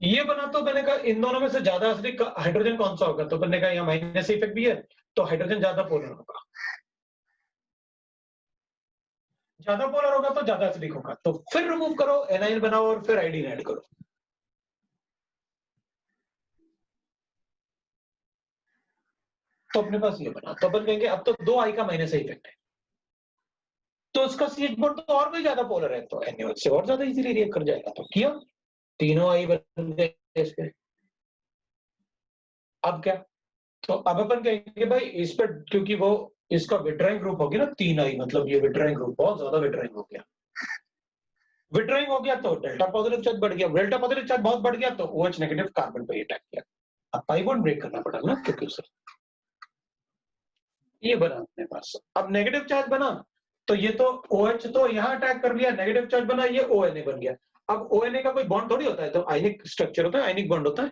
ये बना तो मैंने कहा इन दोनों में से ज्यादा एसिडिक हाइड्रोजन कौन सा होगा, तो मैंने कहा यहाँ माइनस इफेक्ट भी है तो हाइड्रोजन ज्यादा पोलर होगा, ज्यादा पोलर होगा तो ज्यादा एसिडिक होगा, तो फिर रिमूव करो एनाइन बनाओ और फिर आयोडीन ऐड करो, तो अपने पास ये बना, तो अपन कहेंगे अब तो 2 आई का माइनस इफेक्ट है, तो उसका CH बॉन्ड तो और भी ज्यादा पोलर है तो NaOH से और ज्यादा इजीली रिएक्ट कर जाएगा, तो किया तीनों आई बन गए इसके। अब क्या, तो अब अपन कहेंगे भाई इस पर क्योंकि वो इसका विड्राइंग ग्रुप हो गया ना 3 आई, मतलब ये विड्राइंग ग्रुप बहुत ज्यादा विड्राइंग हो गया, विड्राइंग हो गया तो डेल्टा पॉजिटिव चार्ज बढ़ गया, डेल्टा पॉजिटिव चार्ज बहुत बढ़ गया तो OH नेगेटिव कार्बन पे अटैक किया, अब पाई बॉन्ड ब्रेक करना पड़ा ना क्योंकि उसे, ये बना अपने पास, अब नेगेटिव चार्ज बना तो ये तो OH तो यहाँ अटैक कर लिया, नेगेटिव चार्ज बना ये ONA बन गया, अब ONA का कोई बॉन्ड थोड़ी होता है, तो आयनिक स्ट्रक्चर होता है, आयनिक बॉन्ड होता है,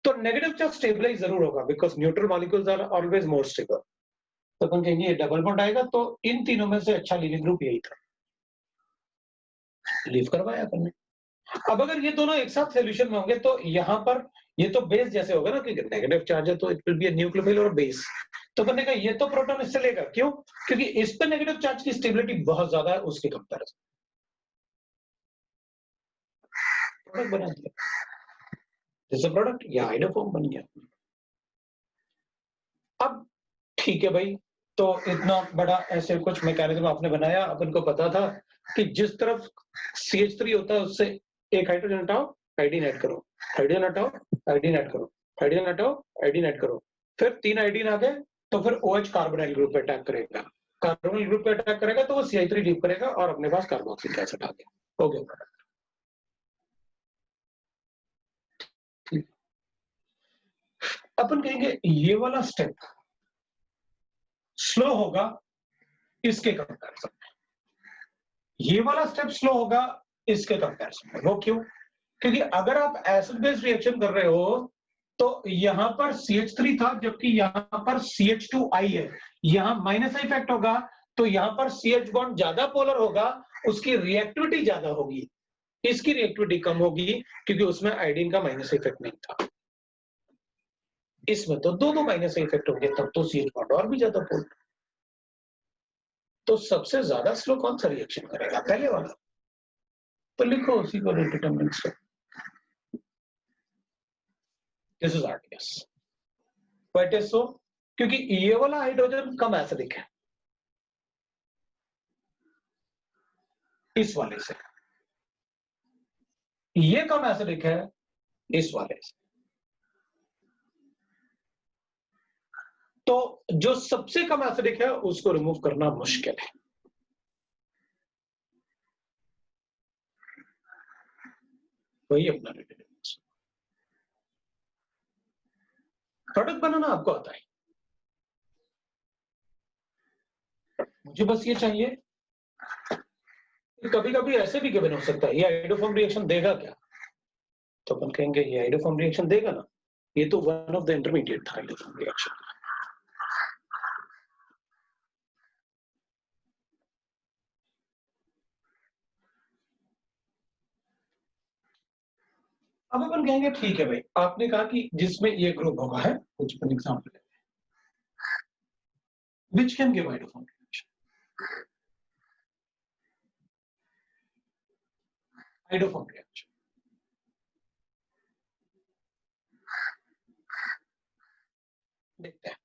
तो नेगेटिव चार्ज स्टेबलाइज जरूर होगा because neutral molecules are always more stable, तो अपन कहेंगे ये डबल बॉन्ड आएगा, तो इन तीनों में से अच्छा लीविंग ग्रुप यही था, लीव करवाया अपन ने। अब अगर ये दोनों एक साथ सॉल्यूशन में होंगे तो यहाँ पर ये तो बेस जैसे होगा ना, क्योंकि नेगेटिव चार्ज है तो it will be a nucleophile और बेस, तो बनने का ये तो प्रोटॉन इससे लेगा, क्यों, क्योंकि इस पे नेगेटिव चार्ज की स्टेबिलिटी बहुत ज्यादा है उसके कंपैरिजन, प्रोडक्ट बना दिया, जैसे प्रोडक्ट या हाइड्रोफॉर्म बन गया। अब ठीक है भाई, तो इतना बड़ा ऐसे कुछ मैकेनिज्म आपने बनाया, अपन को पता था कि जिस तरफ CH3 होता है उससे एक हाइड्रोजन हटाओ आयोडीन ऐड करो, हाइड्रोजन हटाओ आयोडीन ऐड करो, हाइड्रोजन हटाओ आयोडीन ऐड करो, फिर 3 आयोडीन आ गए तो फिर OH कार्बोनाइल ग्रुप पे अटैक करेगा, कार्बोनाइल ग्रुप पे अटैक करेगा तो वो CH3 लीव करेगा और अपने पास कार्बोक्सिलिक एसिड आ गया, हो गया। अपन कहेंगे ये वाला स्टेप स्लो होगा इसके कंपैरिजन में, ये वाला स्टेप स्लो होगा इसके कंपैरिजन में। वो क्यों? क्योंकि अगर आप एसिड बेस रिएक्शन कर रहे हो तो यहां पर CH3 था जबकि यहां पर CH2I है, यहां माइनस इफेक्ट होगा तो यहां पर CH बॉन्ड ज्यादा पोलर होगा, उसकी रिएक्टिविटी ज्यादा होगी, इसकी रिएक्टिविटी कम होगी क्योंकि उसमें आयोडीन का माइनस इफेक्ट नहीं था। इसमें तो दो माइनस इफेक्ट होंगे, तब तो CH बॉन्ड और भी ज्यादा पोलर। तो सबसे ज्यादा स्लो कौन सा रिएक्शन करेगा? पहले वाला। तो लिखो उसी को determinant step. This is RDS। What is so? क्योंकि ये वाला हाइड्रोजन कम एसिडिक है इस वाले से, ये कम एसिडिक है इस वाले से। तो जो सबसे कम एसिडिक है उसको रिमूव करना मुश्किल है। वही अपना प्रोडक्ट बनाना आपको आता है, मुझे बस ये चाहिए। कभी कभी ऐसे भी गिवन हो सकता है, ये हाइड्रोफॉर्म रिएक्शन देगा क्या? तो अपन कहेंगे ये हाइड्रोफॉर्म रिएक्शन देगा ना, ये तो वन ऑफ द इंटरमीडिएट था हाइड्रोफॉर्म रिएक्शन। अब अपन कहेंगे ठीक है भाई, आपने कहा कि जिसमें ये ग्रुप होगा है, कुछ अपन एग्जांपल लेते हैं, which can give हाइड्रोफॉर्म reaction. हाइड्रोफॉर्म reaction देखते हैं।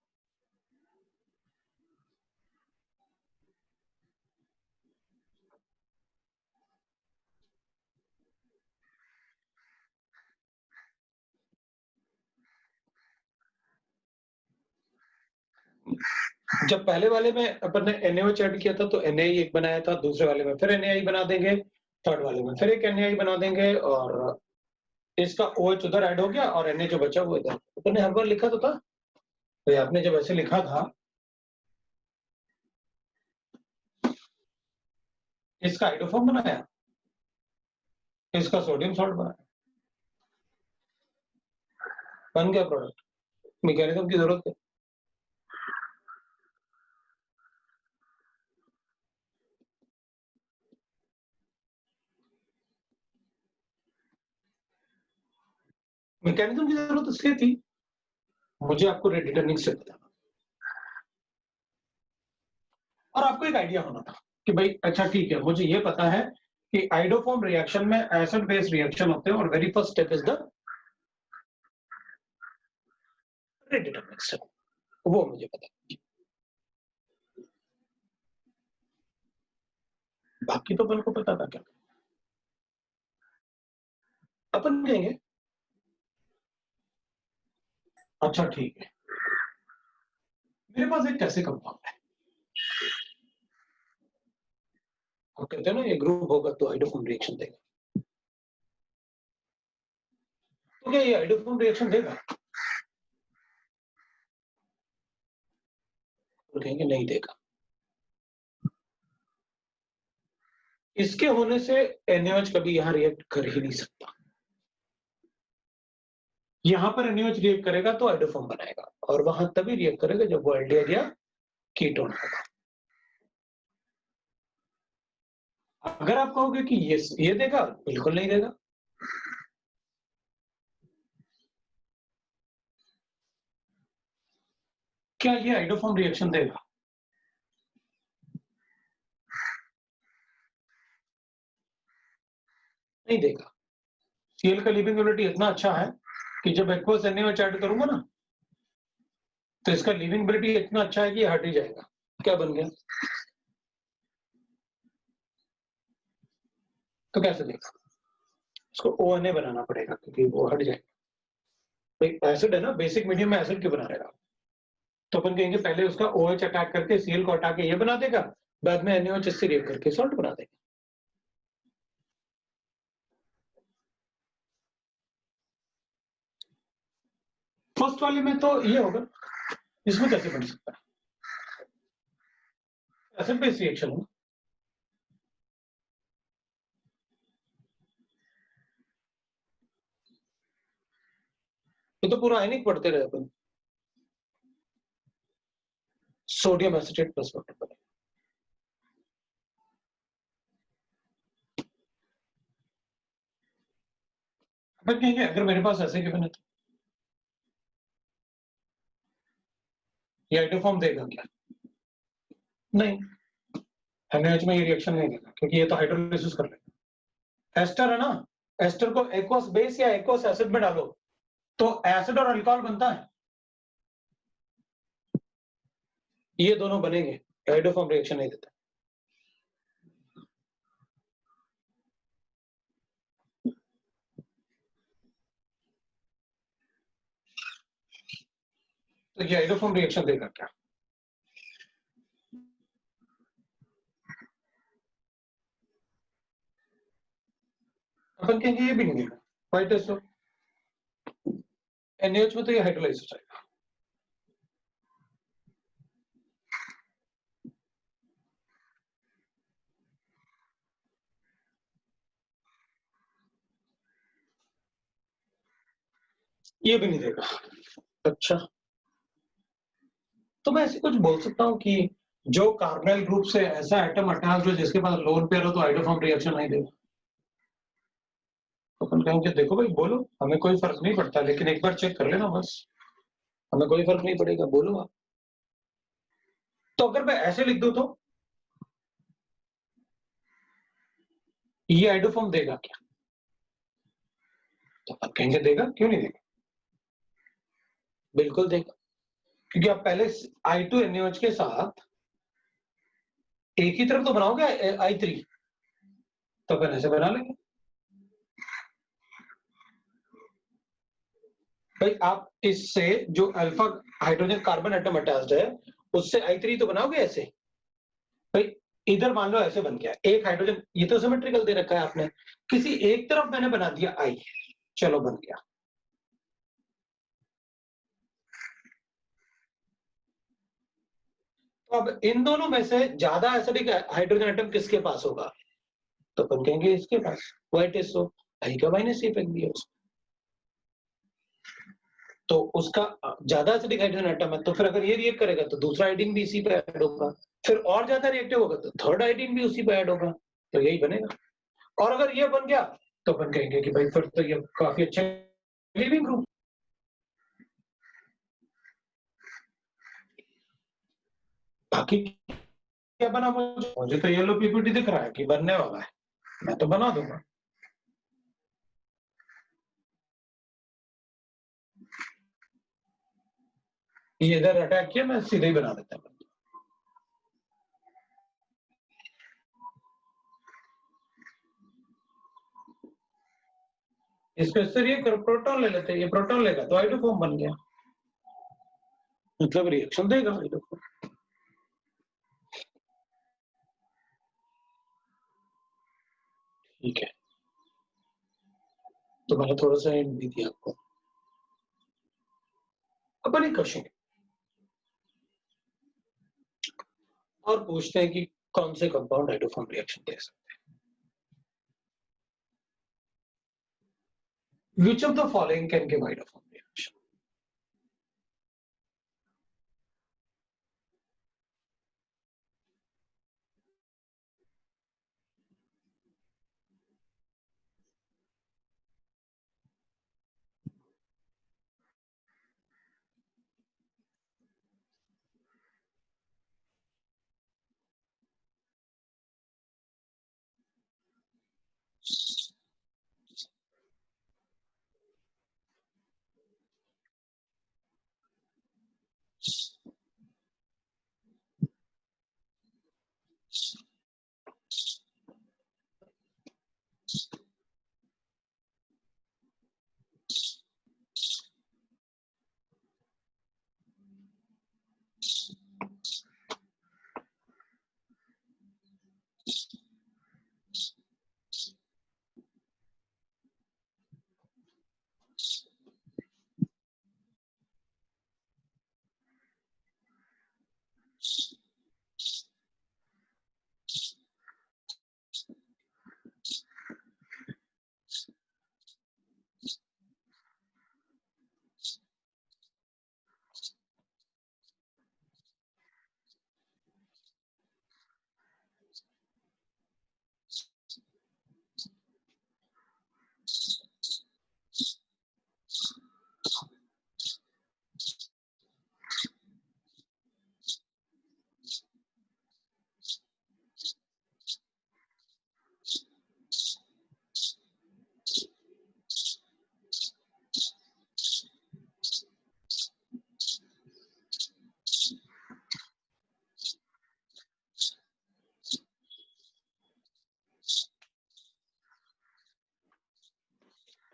जब पहले वाले में अपन ने NaOH ऐड किया था तो Na एक बनाया था, दूसरे वाले में फिर Na बना देंगे, थर्ड वाले में फिर एक Na बना देंगे, और इसका OH उधर ऐड हो गया और Na जो बचा वो इधर। अपन ने हर बार लिखा तो था, तो आपने जब ऐसे लिखा था, इसका हाइड्रोफॉर्म बनाया, इसका सोडियम सॉल्ट बनाया, बन गया प्रोडक्ट। मैकेनिज्म की जरूरत है। मैकेनिज्म की जरूरत इसलिए थी, मुझे आपको रेट डिटरमिनिंग से बताना और आपको एक आइडिया होना था कि भाई अच्छा ठीक है, मुझे ये पता है कि आइडोफॉर्म रिएक्शन में एसिड बेस रिएक्शन होते हैं और very first step is the rate determining step, वो मुझे पता है। बाकी तो अपन को पता था क्या। अपन कहेंगे अच्छा ठीक है, मेरे पास एक कैसे कंपाउंड है, हम कहते हैं ना ये ग्रुप होगा तो हाइड्रोफॉर्म रिएक्शन देगा, तो क्या ये हाइड्रोफॉर्म रिएक्शन देगा? तो कहेंगे नहीं देगा। इसके होने से NaOH कभी यहां रिएक्ट कर ही नहीं सकता। यहां पर NaOH रिएक्ट करेगा तो हाइड्रोफॉर्म बनाएगा, और वहां तभी रिएक्ट करेगा जब वो एल्डिहाइड या कीटोन होगा। अगर आप कहोगे कि ये देगा, बिल्कुल नहीं देगा। क्या ये हाइड्रोफॉर्म रिएक्शन देगा? नहीं देगा। Cl का लिविंग एबिलिटी इतना अच्छा है कि जब एक्वस NaOH ऐड करूंगा ना, तो इसका लिविंग एबिलिटी इतना अच्छा है कि हट ही जाएगा। क्या बन गया? तो कैसे देगा? उसको ONA बनाना पड़ेगा क्योंकि वो हट जाएगा। एसिड है ना, बेसिक मीडियम में एसिड क्यों बना रहेगा? तो अपन कहेंगे पहले उसका OH अटैक करके Cl को हटा के ये बना देगा, बाद में NaOH इससे रिएक्ट करके सॉल्ट बना देगा। फर्स्ट वाले में तो ये होगा, इसमें कैसे बन सकता है? एसिड बेस रिएक्शन है। ये तो पूरा आयनिक पढ़ते रहे अपन। Sodium acetate plus water. अपन कहेंगे अगर मेरे पास ऐसे गिवन है तो ये हाइड्रोफॉर्म देगा क्या? नहीं, NaOH में ये रिएक्शन नहीं देगा क्योंकि ये तो हाइड्रोलिसिस कर लेगा। एस्टर है ना, एस्टर को एक्वस बेस या एक्वस एसिड में डालो तो एसिड और अल्कोहल बनता है, ये दोनों बनेंगे, हाइड्रोफॉर्म रिएक्शन नहीं देता। तो ये हाइड्रोफॉर्म रिएक्शन देगा क्या? अपन कहेंगे ये भी नहीं देगा। व्हाइट एसो NaOH में तो ये हाइड्रोलाइज हो जाएगा। ये भी नहीं देगा। अच्छा, तो मैं ऐसे कुछ बोल सकता हूँ कि जो कार्बोनाइल ग्रुप से ऐसा एटम हटा जो जिसके पास लोन पेयर हो तो हाइड्रोफॉर्म रिएक्शन नहीं देगा। तो अपन कहेंगे देखो भाई बोलो, हमें कोई फर्क नहीं पड़ता, लेकिन एक बार चेक कर लेना बस, हमें कोई फर्क नहीं पड़ेगा, बोलो आप। तो अगर मैं ऐसे लिख दूं तो ये हाइड्रोफॉर्म देगा क्या? तो अपन कहेंगे देगा, क्यों नहीं देगा, बिल्कुल देगा। क्योंकि आप पहले I2NaOH के साथ एक ही तरफ तो बनाओगे I3, तो अपन ऐसे बना लेंगे। भाई आप इससे जो alpha hydrogen carbon atom attached है उससे I3 तो बनाओगे ऐसे। भाई इधर मान लो ऐसे बन गया एक हाइड्रोजन, ये तो सिमेट्रिकल दे रखा है आपने, किसी एक तरफ मैंने बना दिया I, चलो बन गया। तो अब इन दोनों में से ज्यादा एसिडिक हाइड्रोजन एटम किसके पास होगा? तो अपन कहेंगे इसके पास, व्हाइट इज सो आई का माइनस सी फेंक दिया उसको। तो उसका ज्यादा एसिडिक हाइड्रोजन एटम है, तो फिर अगर ये रिएक्ट करेगा तो दूसरा आयोडीन भी इसी पे ऐड होगा, फिर और ज्यादा रिएक्टिव होगा तो थर्ड आयोडीन भी उसी पे ऐड होगा, तो यही बनेगा। और अगर ये बन गया तो अपन कहेंगे कि भाई फिर तो ये काफी अच्छा लिविंग ग्रुप। बाकी क्या बना, मुझे तो येलो पीपीटी दिख रहा है कि बनने वाला है, मैं तो बना दूंगा। ये इधर अटैक किया, मैं सीधे ही बना देता हूँ। इसको इससे ये प्रोटॉन ले लेते हैं, ये प्रोटॉन लेगा तो हाइड्रोफॉर्म बन गया, मतलब रिएक्शन देगा हाइड्रोफॉर्म। ठीक है, तो मैंने थोड़ा सा हिंट भी दिया आपको। अपन एक क्वेश्चन और पूछते हैं कि कौन से कंपाउंड हाइड्रोफॉर्म रिएक्शन दे सकते हैं, which of the following can give हाइड्रोफॉर्म reaction?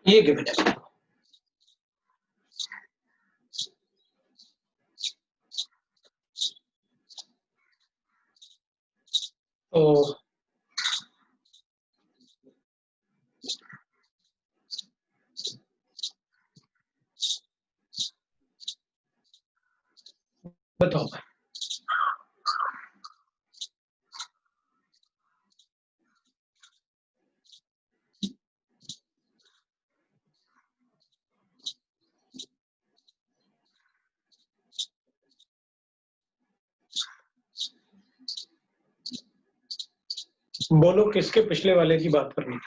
ये गिवन है। तो बताओ बोलो किसके पिछले वाले की बात करनी।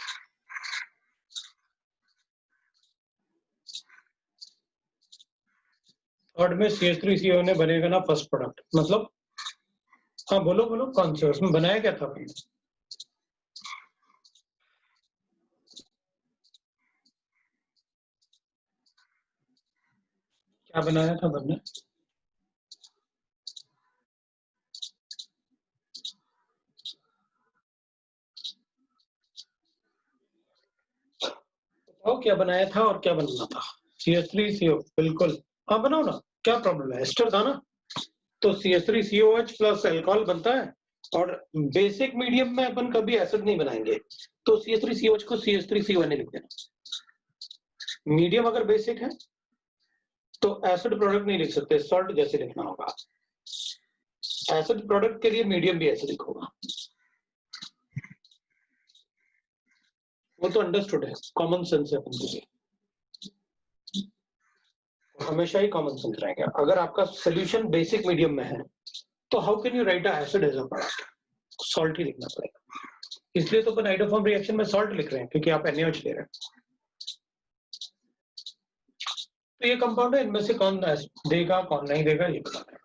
थर्ड में CH3CO ने बनेगा ना फर्स्ट प्रोडक्ट, मतलब हाँ बोलो बोलो कौन से, उसमें बनाया क्या था आपने? क्या बनाया था बनने? बताओ क्या बनाया था और क्या बनना था? CH3CO बिल्कुल। हाँ बनाओ ना, क्या प्रॉब्लम है, एस्टर था ना। तो CH3COH प्लस एल्कोहल बनता है, और बेसिक मीडियम में अपन कभी एसिड नहीं बनाएंगे, तो CH3COH को CH3CO लिख देना। मीडियम अगर बेसिक है तो एसिड प्रोडक्ट नहीं लिख सकते, सॉल्ट जैसे लिखना होगा। एसिड प्रोडक्ट के लिए मीडियम भी एसिडिक होगा। वो तो अंडरस्टूड है, कॉमन सेंस है अपन के लिए, हमेशा ही कॉमन सेंस रहेगा। अगर आपका सोल्यूशन बेसिक मीडियम में है तो how can you write a acid as a product, salt ही लिखना पड़ेगा। इसलिए तो अपन हाइड्रोफॉर्म रिएक्शन में सॉल्ट लिख रहे हैं, क्योंकि आप NaOH ले रहे हैं। तो ये कंपाउंड है, इनमें से कौन देगा कौन नहीं देगा ये बताना है।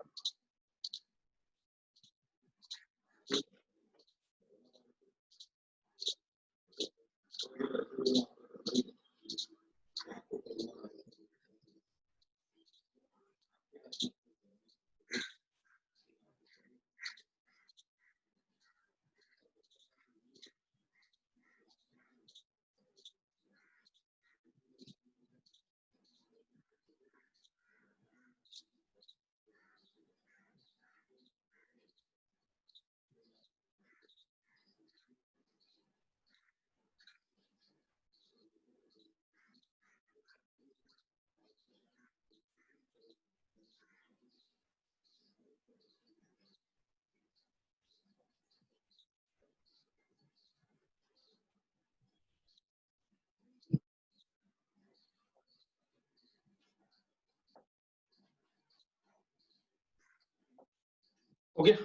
हो गया।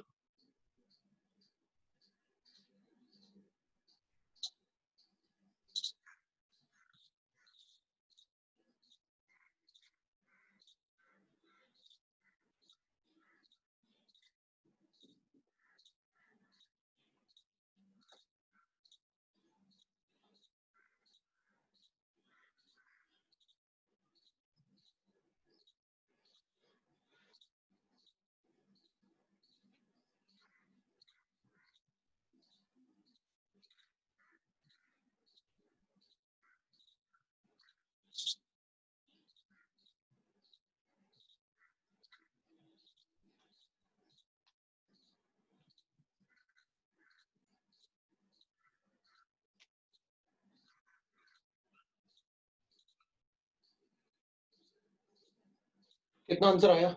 कितना आंसर आया?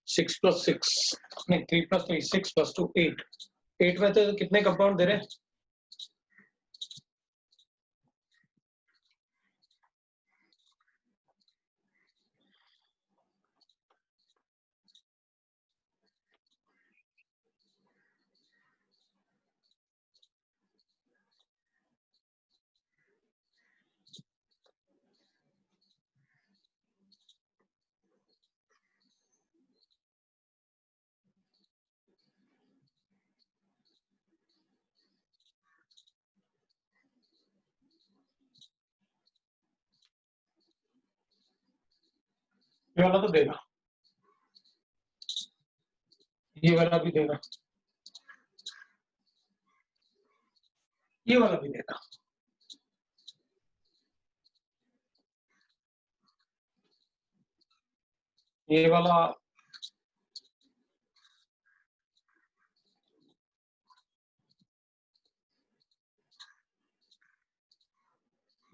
6+6 नहीं, 3+3, 6+2 8। 8 में तो कितने कंपाउंड दे रहे हैं? ये वाला तो देगा, ये वाला भी देगा। ये वाला भी देगा, ये वाला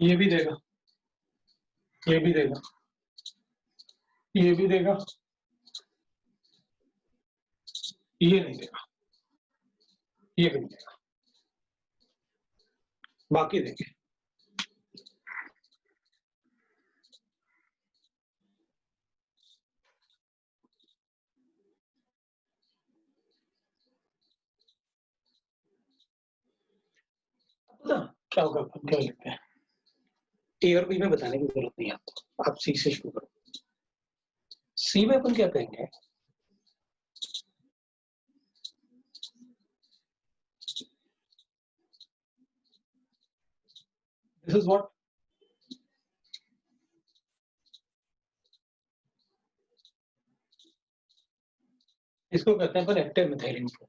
ये भी देगा, ये भी देगा, ये भी देगा, ये नहीं देगा, ये भी नहीं देगा, बाकी देंगे। पता क्या होगा, अपन क्या लिखते हैं, ए और बी में बताने की जरूरत नहीं है आपको, आप सी से शुरू करो। सी में अपन क्या कहेंगे, दिस इज व्हाट, इसको कहते हैं अपन एक्टिव मिथाइलिन ग्रुप।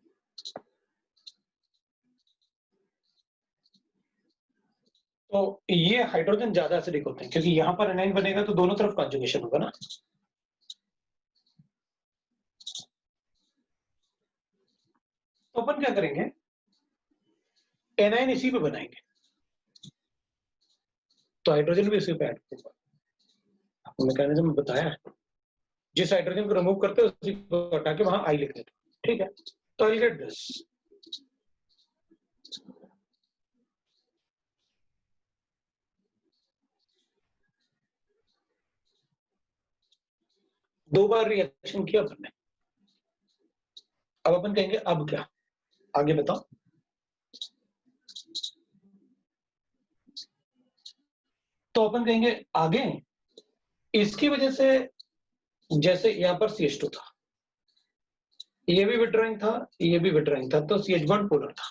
तो ये हाइड्रोजन ज्यादा एसिडिक होते हैं, क्योंकि यहाँ पर एनाइन बनेगा तो दोनों तरफ कॉन्जुगेशन होगा ना। तो अपन क्या करेंगे, एनाइन इसी पे बनाएंगे, तो हाइड्रोजन भी इसी पे ऐड करूंगा। आपको मैकेनिज्म बताया है, जिस हाइड्रोजन को रिमूव करते हैं उसी को हटा के वहां आई लिख देते हैं, ठीक है। तो आई गेट दिस, दो बार रिएक्शन किया अपन ने। अब अपन कहेंगे अब क्या, आगे बताओ। तो अपन कहेंगे आगे, इसकी वजह से जैसे यहाँ पर CH2 था, ये भी विड्रॉइंग था, ये भी विड्रॉइंग था, तो CH बॉन्ड पोलर था।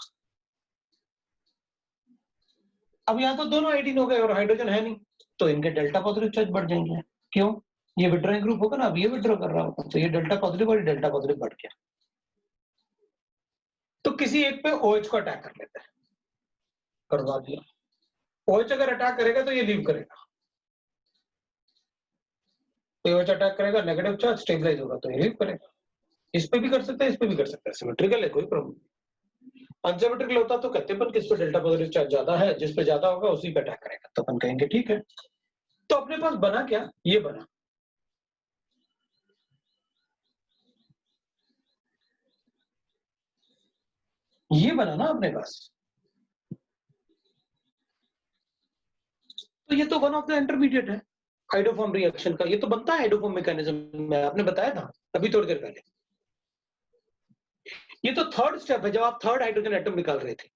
अब यहाँ तो दोनों आइडिन हो गए और हाइड्रोजन है नहीं, तो इनके डेल्टा पॉजिटिव चार्ज बढ़ जाएंगे। क्यों, ये विड्रॉइंग ग्रुप होगा ना, अब ये विड्रॉ कर रहा होगा, तो ये डेल्टा पॉजिटिव और डेल्टा पॉजिटिव बढ़ गया। तो किसी एक पे OH को अटैक कर लेते हैं, करवा दिया। OH अगर अटैक करेगा तो ये लीव करेगा, तो OH अटैक करेगा, नेगेटिव चार्ज स्टेबलाइज होगा तो ये लीव करेगा। इस पे भी कर सकते हैं, इस पे भी कर सकते हैं, सिमेट्रिकल है, कोई प्रॉब्लम नहीं। अनसिमेट्रिकल होता तो कहते हैं किस पे डेल्टा पॉजिटिव चार्ज ज्यादा है, जिस पे ज्यादा होगा उसी पे अटैक करेगा, तो अपन कहेंगे ठीक है। तो अपने पास बना क्या, ये बना, ये बना ना अपने पास। तो ये तो वन ऑफ द इंटरमीडिएट है हाइड्रोफॉर्म रिएक्शन का, ये तो बनता है हाइड्रोफॉर्म मैकेनिज्म में, आपने बताया था अभी थोड़ी देर पहले। ये तो थर्ड स्टेप है, जब आप थर्ड हाइड्रोजन एटम निकाल रहे थे,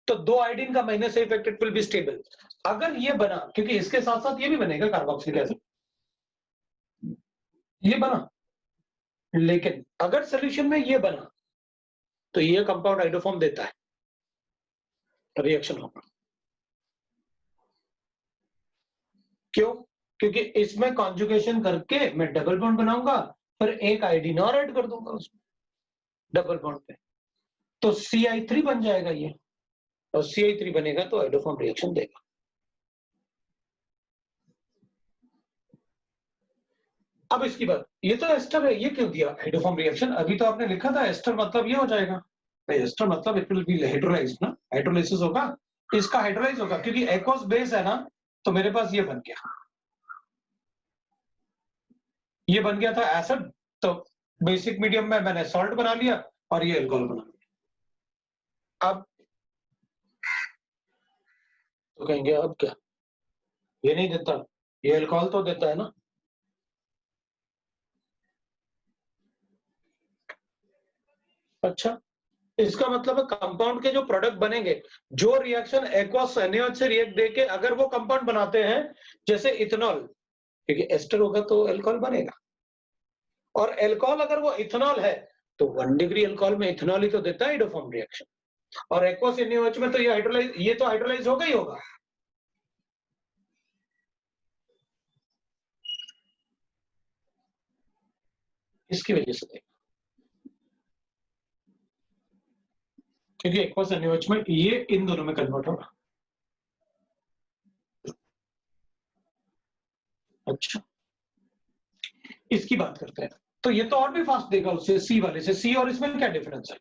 तो दो आयोडीन का माइनस से effect it will be stable. अगर ये बना, क्योंकि इसके साथ साथ ये भी बनेगा कार्बोक्सिलिक एसिड, ये बना, लेकिन अगर सोल्यूशन में ये बना तो ये कंपाउंड हाइड्रोफॉर्म देता है, रिएक्शन होगा। क्यों, क्योंकि इसमें कॉन्जुगेशन करके मैं डबल बॉन्ड बनाऊंगा, फिर एक आयोडीन और ऐड कर दूंगा उसमें डबल बॉन्ड पे, तो CI3 बन जाएगा ये, और CI3 बनेगा तो हाइड्रोफॉर्म रिएक्शन देगा। अब इसकी बात, ये तो एस्टर है, ये क्यों दिया हाइड्रोफॉर्म रिएक्शन, अभी तो आपने लिखा था एस्टर मतलब ये हो जाएगा, एस्टर मतलब इट विल बी हाइड्रोलाइज्ड ना, हाइड्रोलाइसिस होगा, इसका हाइड्रोलाइज होगा, क्योंकि एक्वस बेस है ना, तो मेरे पास ये बन गया, ये बन गया था एसिड, तो बेसिक मीडियम में मैंने सॉल्ट बना लिया और ये अल्कोहल बना लिया। अब तो कहेंगे अब क्या, ये नहीं देता, ये अल्कोहल तो देता है ना। अच्छा, इसका मतलब है कंपाउंड के जो प्रोडक्ट बनेंगे, जो रिएक्शन एक्वस NaOH से रिएक्ट देके अगर वो कंपाउंड बनाते हैं, जैसे इथेनॉल, क्योंकि एस्टर होगा तो अल्कोहल बनेगा, और अल्कोहल अगर वो इथेनॉल है तो 1 डिग्री अल्कोहल में इथेनॉल ही तो देता है हाइड्रोफॉर्म रिएक्शन, और एक्वस NaOH में तो ये हाइड्रोलाइज, ये तो हाइड्रोलाइज होगा ही होगा। इसकी वजह से, क्योंकि एक्वस एनएच में ये इन दोनों में कन्वर्ट होगा। अच्छा, इसकी बात करते हैं। तो ये तो और भी फास्ट देगा उससे, सी वाले से। सी और इसमें क्या डिफरेंस है?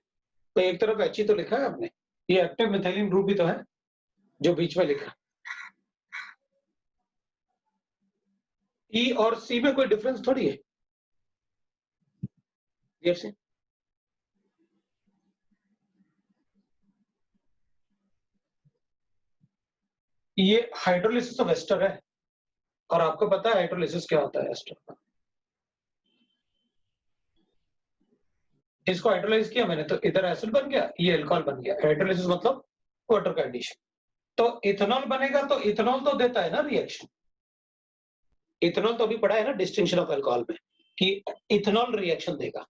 तो एक तरफ एच ही तो लिखा है आपने, ये एक्टिव मिथाइलिन ग्रुप भी तो है जो बीच में लिखा। ई और सी में कोई डिफरेंस थोड़ी है। से ये हाइड्रोलिसिस ऑफ एस्टर है, और आपको पता है हाइड्रोलिसिस क्या होता है एस्टर का। इसको हाइड्रोलाइज किया मैंने तो इधर एसिड बन गया, ये अल्कोहल बन गया। हाइड्रोलिसिस मतलब वाटर का एडिशन। तो इथेनॉल बनेगा, तो इथेनॉल तो देता है ना रिएक्शन। इथेनॉल तो अभी पढ़ा है ना डिस्टिंक्शन ऑफ अल्कोहल में, कि इथेनॉल रिएक्शन देगा।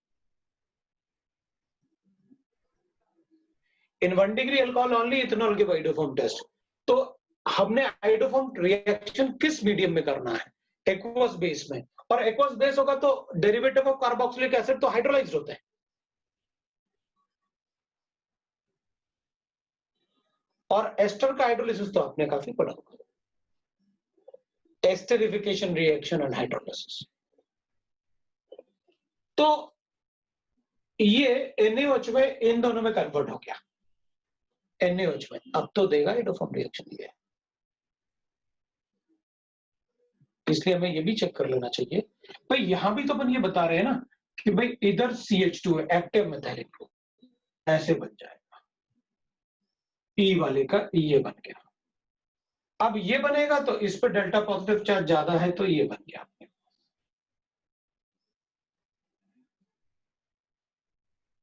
In 1 degree alcohol only ethanol give iodoform test. तो हमने हाइड्रोफॉर्म रिएक्शन किस मीडियम में करना है? एक्वस बेस में। और एक्वस बेस होगा तो डेरिवेटिव ऑफ कार्बोक्सिलिक एसिड तो हाइड्रोलाइज्ड होते हैं। और एस्टर का हाइड्रोलिसिस तो आपने काफी पढ़ा होगा, एस्टरिफिकेशन रिएक्शन एंड हाइड्रोलिसिस। तो ये NaOH में इन दोनों में कन्वर्ट हो गया, NaOH में। अब तो देगा हाइड्रोफॉर्म रिएक्शन ये, इसलिए हमें ये भी चेक कर लेना चाहिए। भाई यहां भी तो अपन ये बता रहे हैं ना कि भाई इधर CH2 है, एक्टिव मेथाइलिन ग्रुप, ऐसे बन जाएगा। ई वाले का ये बन गया। अब ये बनेगा तो इस पर डेल्टा पॉजिटिव चार्ज ज्यादा है, तो ये बन गया।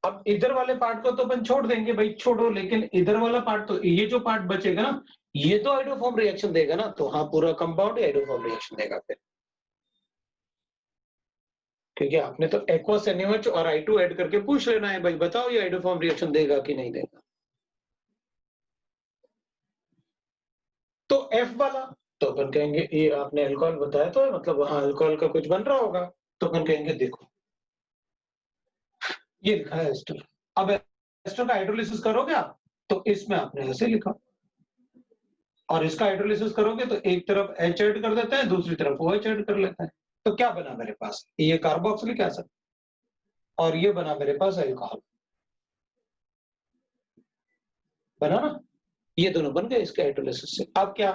अब इधर वाले पार्ट को तो अपन छोड़ देंगे भाई, छोड़ो, लेकिन इधर वाला पार्ट तो, ये जो पार्ट बचेगा ना, ये तो हाइड्रोफॉर्म रिएक्शन देगा ना। तो हाँ, पूरा कंपाउंड हाइड्रोफॉर्म रिएक्शन देगा फिर, क्योंकि आपने तो एक्वस NaOH और I2 ऐड करके पूछ लेना है भाई, बताओ ये हाइड्रोफॉर्म रिएक्शन देगा कि नहीं देगा। तो F वाला तो अपन कहेंगे, ये आपने अल्कोहल बताया तो मतलब हाँ अल्कोहल का कुछ बन रहा होगा, तो अपन कहेंगे देखो ये लिखा है एस्टर। अब एस्टर का हाइड्रोलिसिस करोगे आप, तो इसमें आपने ऐसे लिखा, और इसका हाइड्रोलिसिस करोगे तो एक तरफ H ऐड कर देता है, दूसरी तरफ OH ऐड कर लेता है। तो क्या बना मेरे पास? ये कार्बोक्सिलिक एसिड, और ये बना मेरे पास अल्कोहल। बना ना, ये दोनों बन गए इसके हाइड्रोलिसिस से। अब क्या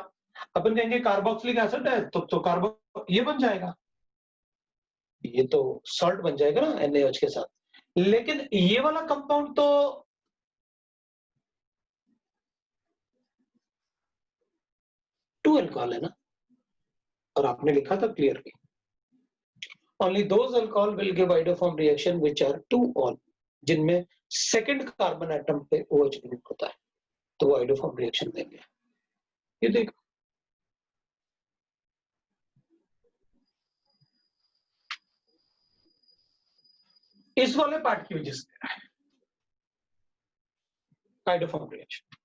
अपन कहेंगे कार्बोक्सिलिक एसिड है, तो कार्बो ये बन जाएगा, ये तो सॉल्ट बन जाएगा ना NaOH के साथ। लेकिन ये वाला कंपाउंड तो टू अल्कोहल है ना, और आपने लिखा था clearly only those alcohol will give hydroform reaction which are 2 on, जिनमें सेकंड कार्बन एटम पे OH ग्रुप होता है, तो वो हाइड्रोफॉर्म रिएक्शन देंगे। ये देखो, इस वाले पार्ट की वजह से हाइड्रोफॉर्म रिएक्शन।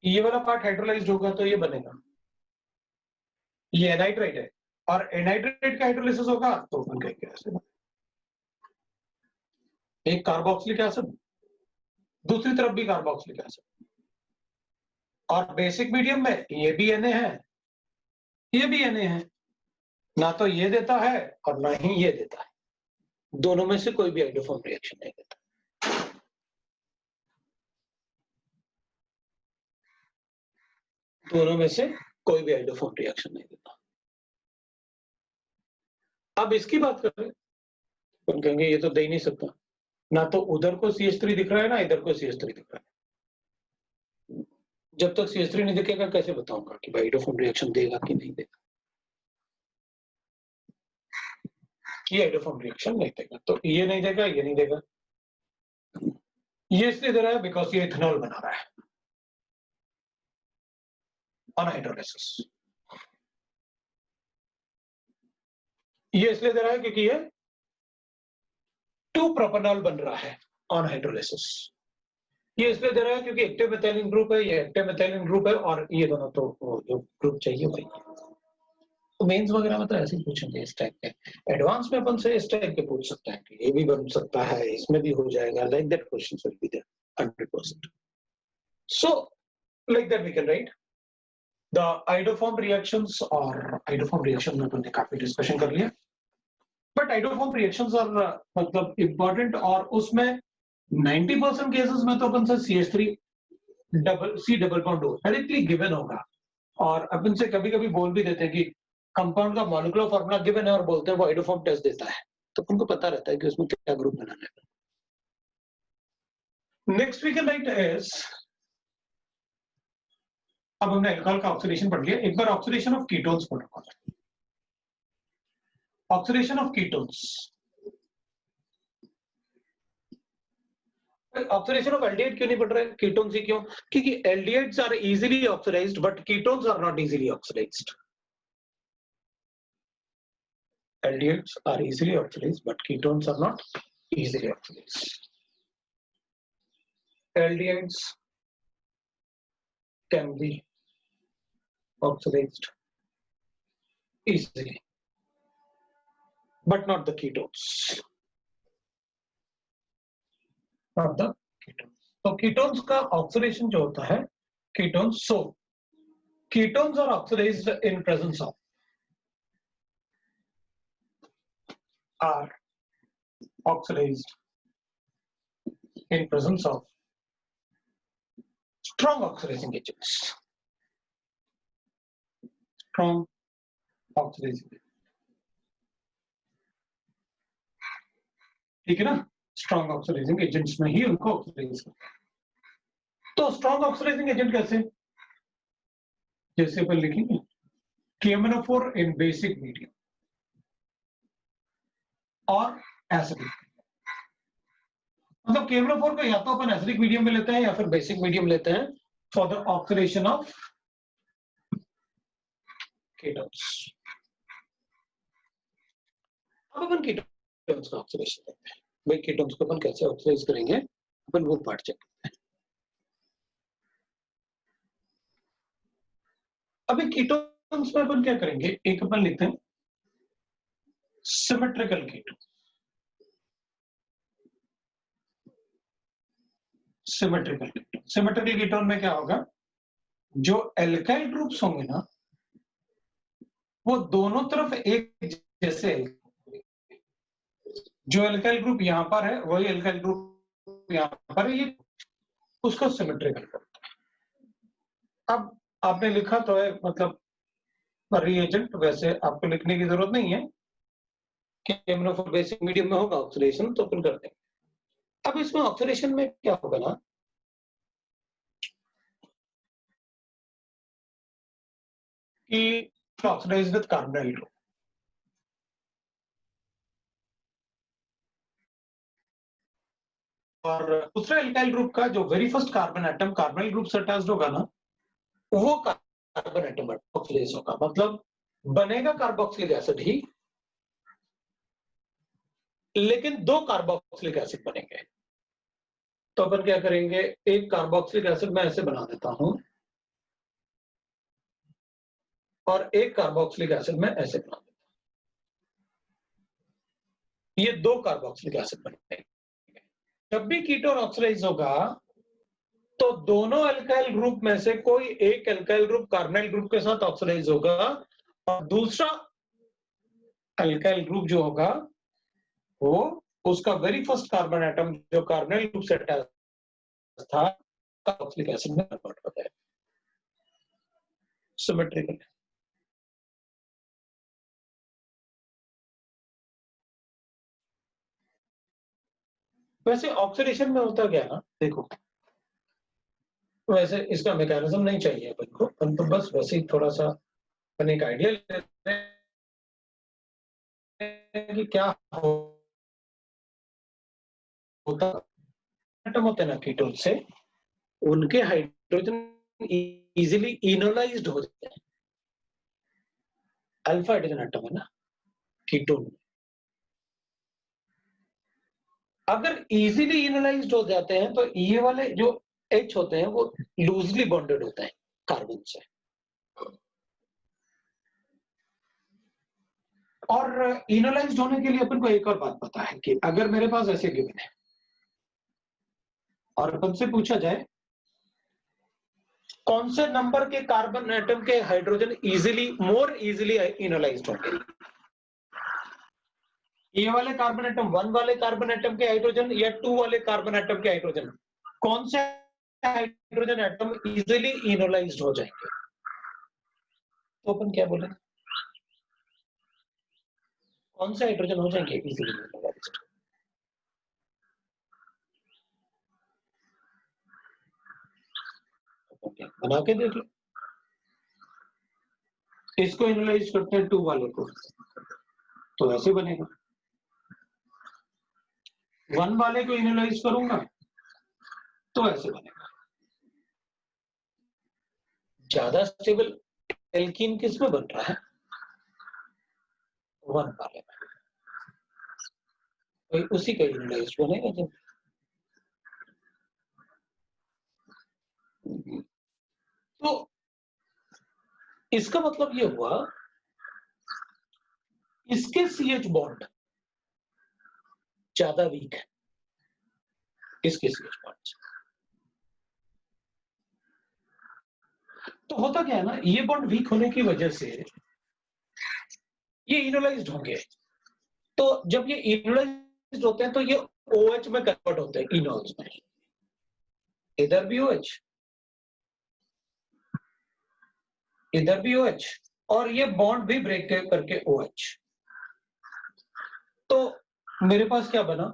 ये वाला पार्ट हाइड्रोलाइज्ड होगा तो ये बनेगा, ये एनाइड्राइड है, और एनाइड्राइड का हाइड्रोलिसिस होगा तो अपन कहेंगे ऐसे, एक कार्बोक्सिलिक एसिड, दूसरी तरफ भी कार्बोक्सिलिक एसिड, और बेसिक मीडियम में ये भी Na है, ये भी Na है। ना तो ये देता है और ना ही ये देता है, दोनों में से कोई भी हाइड्रोफॉर्म रिएक्शन नहीं देता। दोनों में से कोई भी हाइड्रोफॉर्म रिएक्शन नहीं देता। अब इसकी बात करें तो कहेंगे ये तो दे ही नहीं सकता, ना तो उधर को CH3 दिख रहा है ना इधर को CH3 दिख रहा है। जब तक CH3 नहीं दिखेगा कैसे बताऊंगा कि हाइड्रोफॉर्म रिएक्शन देगा कि नहीं देगा? ये हाइड्रोफॉर्म रिएक्शन नहीं देगा, तो ये नहीं देगा, ये नहीं देगा। ये इसलिए दे रहा है बिकॉज ये इथेनॉल बना रहा है ऑन हाइड्रोलिसिस। ये इसलिए दे रहा है क्योंकि ये 2 प्रोपेनॉल बन रहा है ऑन हाइड्रोलिसिस। ये इसलिए दे रहा है क्योंकि एक्टिव मेथाइलिन ग्रुप है, ये एक्टिव मेथाइलिन ग्रुप है, और ये दोनों तो जो ग्रुप चाहिए भाई। तो मेंस वगैरह में तो ऐसे ही पूछेंगे इस टाइप के। एडवांस में अपन से इस टाइप के पूछ सकते हैं कि ये भी बन सकता है, इसमें भी हो जाएगा, like that questions will be there 100%। So like that we can write the iodoform reactions, और आइडोफॉर्म रिएक्शन में अपन ने काफी डिस्कशन कर लिया, बट आइडोफॉर्म रिएक्शंस आर मतलब इंपॉर्टेंट, और उसमें 90% केसेस में तो अपन से CH3 double bond directly given होगा, और अपन से कभी कभी बोल भी देते हैं कि कंपाउंड का मॉलिक्यूलर फॉर्मूला गिवन है और बोलते हैं वो आइडोफॉर्म टेस्ट देता है, तो उनको पता रहता है कि उसमें क्या ग्रुप बनाना है। Next we can write is, अब हमने अल्कोहल का ऑक्सीडेशन पढ़ लिया, एक बार ऑक्सीडेशन ऑफ कीटोन्स पढ़ो। Oxidation of ketones, oxidation of aldehyde क्यों नहीं पढ़ रहे, कीटोन्स ही क्यों? क्योंकि aldehydes are easily oxidised but ketones are not easily oxidised. Aldehydes are easily oxidized, but ketones are not easily oxidized. Aldehydes can be oxidized easily, but not the ketones. Not the ketones. So ketones का oxidation जो होता है, ketones. So ketones are oxidized in presence of, are oxidized in presence of strong oxidizing agents. Strong oxidizing agents. ठीक है ना? स्ट्रॉन्ग ऑक्सीडाइजिंग एजेंट्स में ही उनको ऑक्सीडाइज करते हैं। तो स्ट्रॉन्ग ऑक्सीडाइजिंग एजेंट कैसे? जैसे अपन लिखेंगे KMnO4 इन बेसिक मीडियम और एसिडिक, मतलब KMnO4 को या तो अपन एसिडिक मीडियम में लेते हैं या फिर बेसिक मीडियम लेते हैं for the oxidation of ketones. अब अपन कीटोन्स का ऑक्सीडेशन देखते हैं, भाई कीटोन्स को अपन कैसे ऑक्सीडाइज करेंगे, अपन वो पार्ट चेक करते हैं। अभी कीटोन्स में अपन क्या करेंगे, एक अपन लिखते हैं symmetrical ketone. Symmetrical ketone, symmetrical ketone में क्या होगा, जो एल्काइल ग्रुप्स होंगे ना वो दोनों तरफ एक जैसे, जो एल्काइल ग्रुप यहां पर है वही एल्काइल ग्रुप यहां पर है, ये उसको सिमेट्रिकल करता है। अब आपने लिखा तो है मतलब रिएजेंट, वैसे आपको लिखने की जरूरत नहीं है कि KMnO4 बेसिक मीडियम में होगा ऑक्सीडेशन, तो अपन कर देंगे। अब इसमें ऑक्सीडेशन में क्या होगा ना कि ऑक्सीडाइज्ड विद कार्बोनाइल ग्रुप, और दूसरा एल्काइल ग्रुप का जो very first carbon atom carbonyl group से अटैच्ड होगा ना वो कार्बन एटम ऑक्सीडाइज होगा, मतलब बनेगा कार्बोक्सिलिक एसिड ही, लेकिन दो कार्बोक्सिलिक एसिड बनेंगे। तो अपन क्या करेंगे, एक कार्बोक्सिलिक एसिड मैं ऐसे बना देता हूं और एक कार्बोक्सिलिक एसिड मैं ऐसे बना देता हूं, ये दो कार्बोक्सिलिक एसिड बनेंगे। जब भी कीटोन ऑक्सीडाइज होगा तो दोनों अल्काइल ग्रुप में से कोई एक अल्काइल ग्रुप कार्बोनाइल ग्रुप के साथ ऑक्सीडाइज होगा, और दूसरा अल्काइल ग्रुप जो होगा वो उसका वेरी फर्स्ट कार्बन एटम जो कार्बोनाइल ग्रुप से अटैच था कार्बोक्सिलिक एसिड में कन्वर्ट हो जाएगा, सिमेट्रिकल। वैसे ऑक्सीडेशन में होता क्या है ना, देखो वैसे इसका मैकेनिज्म नहीं चाहिए अपन को, अपन तो बस वैसे ही थोड़ा सा अपन एक आइडिया लेते हैं कि क्या होता एटम होते हैं ना कीटोन से, उनके हाइड्रोजन इजीली इनोलाइज्ड हो जाते हैं। अल्फा हाइड्रोजन एटम है ना कीटोन, अगर इजीली इनोलाइज्ड हो जाते हैं तो ये वाले जो H होते हैं वो लूजली बॉन्डेड होते हैं कार्बन से, और इनलाइज्ड होने के लिए अपन को एक और बात पता है कि अगर मेरे पास ऐसे गिवन है और अपन से पूछा जाए कौन से नंबर के कार्बन एटम के हाइड्रोजन मोर इजीली इनलाइज्ड होंगे, ये वाले कार्बन एटम 1 वाले कार्बन एटम के हाइड्रोजन या 2 वाले कार्बन एटम के हाइड्रोजन, कौन से हाइड्रोजन एटम इजीली इनलाइज्ड हो जाएंगे? तो अपन क्या बोलेंगे, कौन से हाइड्रोजन हो जाएंगे इजीली इनलाइज्ड? बना के देख लो, इसको इनलाइज करते हैं 2 वाले को, तो ऐसे बनेगा। 1 वाले को इनलाइज करूंगा तो ऐसे बनेगा। ज्यादा स्टेबल एल्कीन किस में बन रहा है? 1 वाले में, तो उसी का इनलाइज बनेगा जब। तो इसका मतलब ये हुआ इसके CH बॉन्ड ज्यादा वीक है इसके CH बॉन्ड। तो होता क्या है ना, ये बॉन्ड वीक होने की वजह से ये इनलाइज्ड होंगे। तो जब ये इनलाइज्ड होते हैं तो ये OH में कन्वर्ट होते हैं, इनोल्स में, इधर भी OH इधर भी OH, और ये बॉन्ड भी ब्रेक करके OH। तो मेरे पास क्या बना,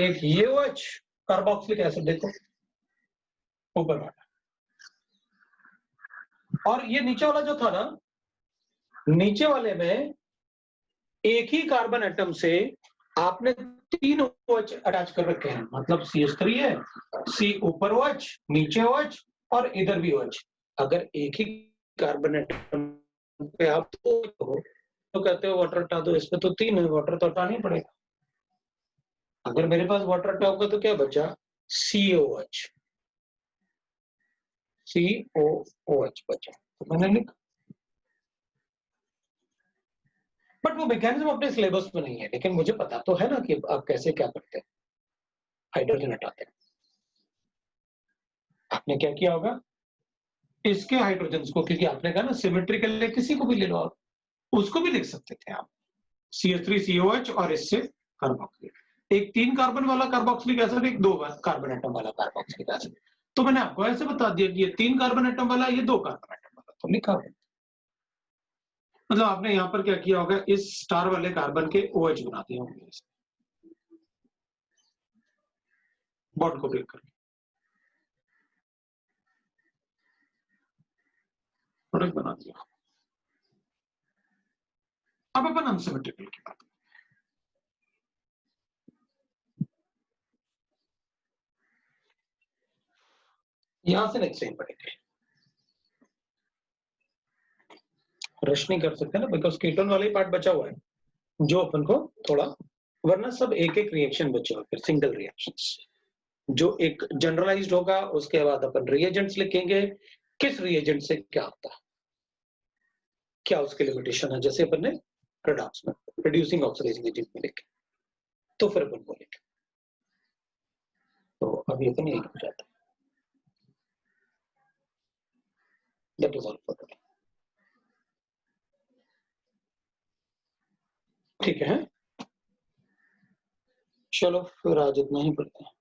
एक ये OH कार्बोक्सिलिक एसिड, देखो ऊपर वाला, और ये नीचे वाला जो था ना, नीचे वाले में एक ही कार्बन एटम से आपने 3 OH अटैच कर रखे हैं, मतलब CH3 है, C ऊपर OH, नीचे OH और इधर भी OH। अगर एक ही कार्बन एटम पे आप तो कहते हो वाटर हटा दो, इसमें तो 3 है, वाटर तो हटाना ही पड़ेगा। अगर मेरे पास वाटर हटा होगा तो क्या बचा, COH, COOH बचा, तो मैंने लिखा। बट वो मैकेनिज्म अपने सिलेबस में नहीं है, लेकिन मुझे पता तो है ना कि आप कैसे क्या करते हैं, हाइड्रोजन हटाते हैं। आपने क्या किया होगा, इसके हाइड्रोजन को, क्योंकि आपने कहा ना सिमेट्रिकल है, किसी को भी ले लो आप, उसको भी लिख सकते थे आप, CH3 COH और इससे कार्बोक्सिलिक, एक 3 कार्बन वाला कार्बोक्सिलिक एसिड, एक 2 कार्बन एटम वाला कार्बोक्सिलिक एसिड। तो मैंने आपको ऐसे बता दिया कि ये 3 कार्बन एटम वाला, ये 2 कार्बन एटम वाला, तो लिखा है। मतलब आपने यहाँ पर क्या किया होगा, इस स्टार वाले कार्बन के OH बना दिए होंगे, बॉन्ड को ब्रेक करके प्रोडक्ट बना दिया। अब अपन अनसिमेट्रिकल की बात, यहां से नेक्स्ट टाइम पढ़ेंगे, रश नहीं कर सकते ना, बिकॉज कीटोन वाला ही पार्ट बचा हुआ है जो अपन को थोड़ा, वरना सब एक एक रिएक्शन बचे हुए, फिर सिंगल रिएक्शंस जो एक जनरलाइज्ड होगा। उसके बाद अपन रिएजेंट्स लिखेंगे, किस रिएजेंट से क्या होता है, क्या उसके लिमिटेशन है, जैसे अपन ने रेडॉक्स में रिड्यूसिंग ऑक्सीडाइजिंग एजेंट में लिखे, तो फिर अपन बोलेंगे। तो अभी अपन यही हो जाता है। That is all for today. ठीक है, चलो फिर आज इतना ही पढ़ते हैं।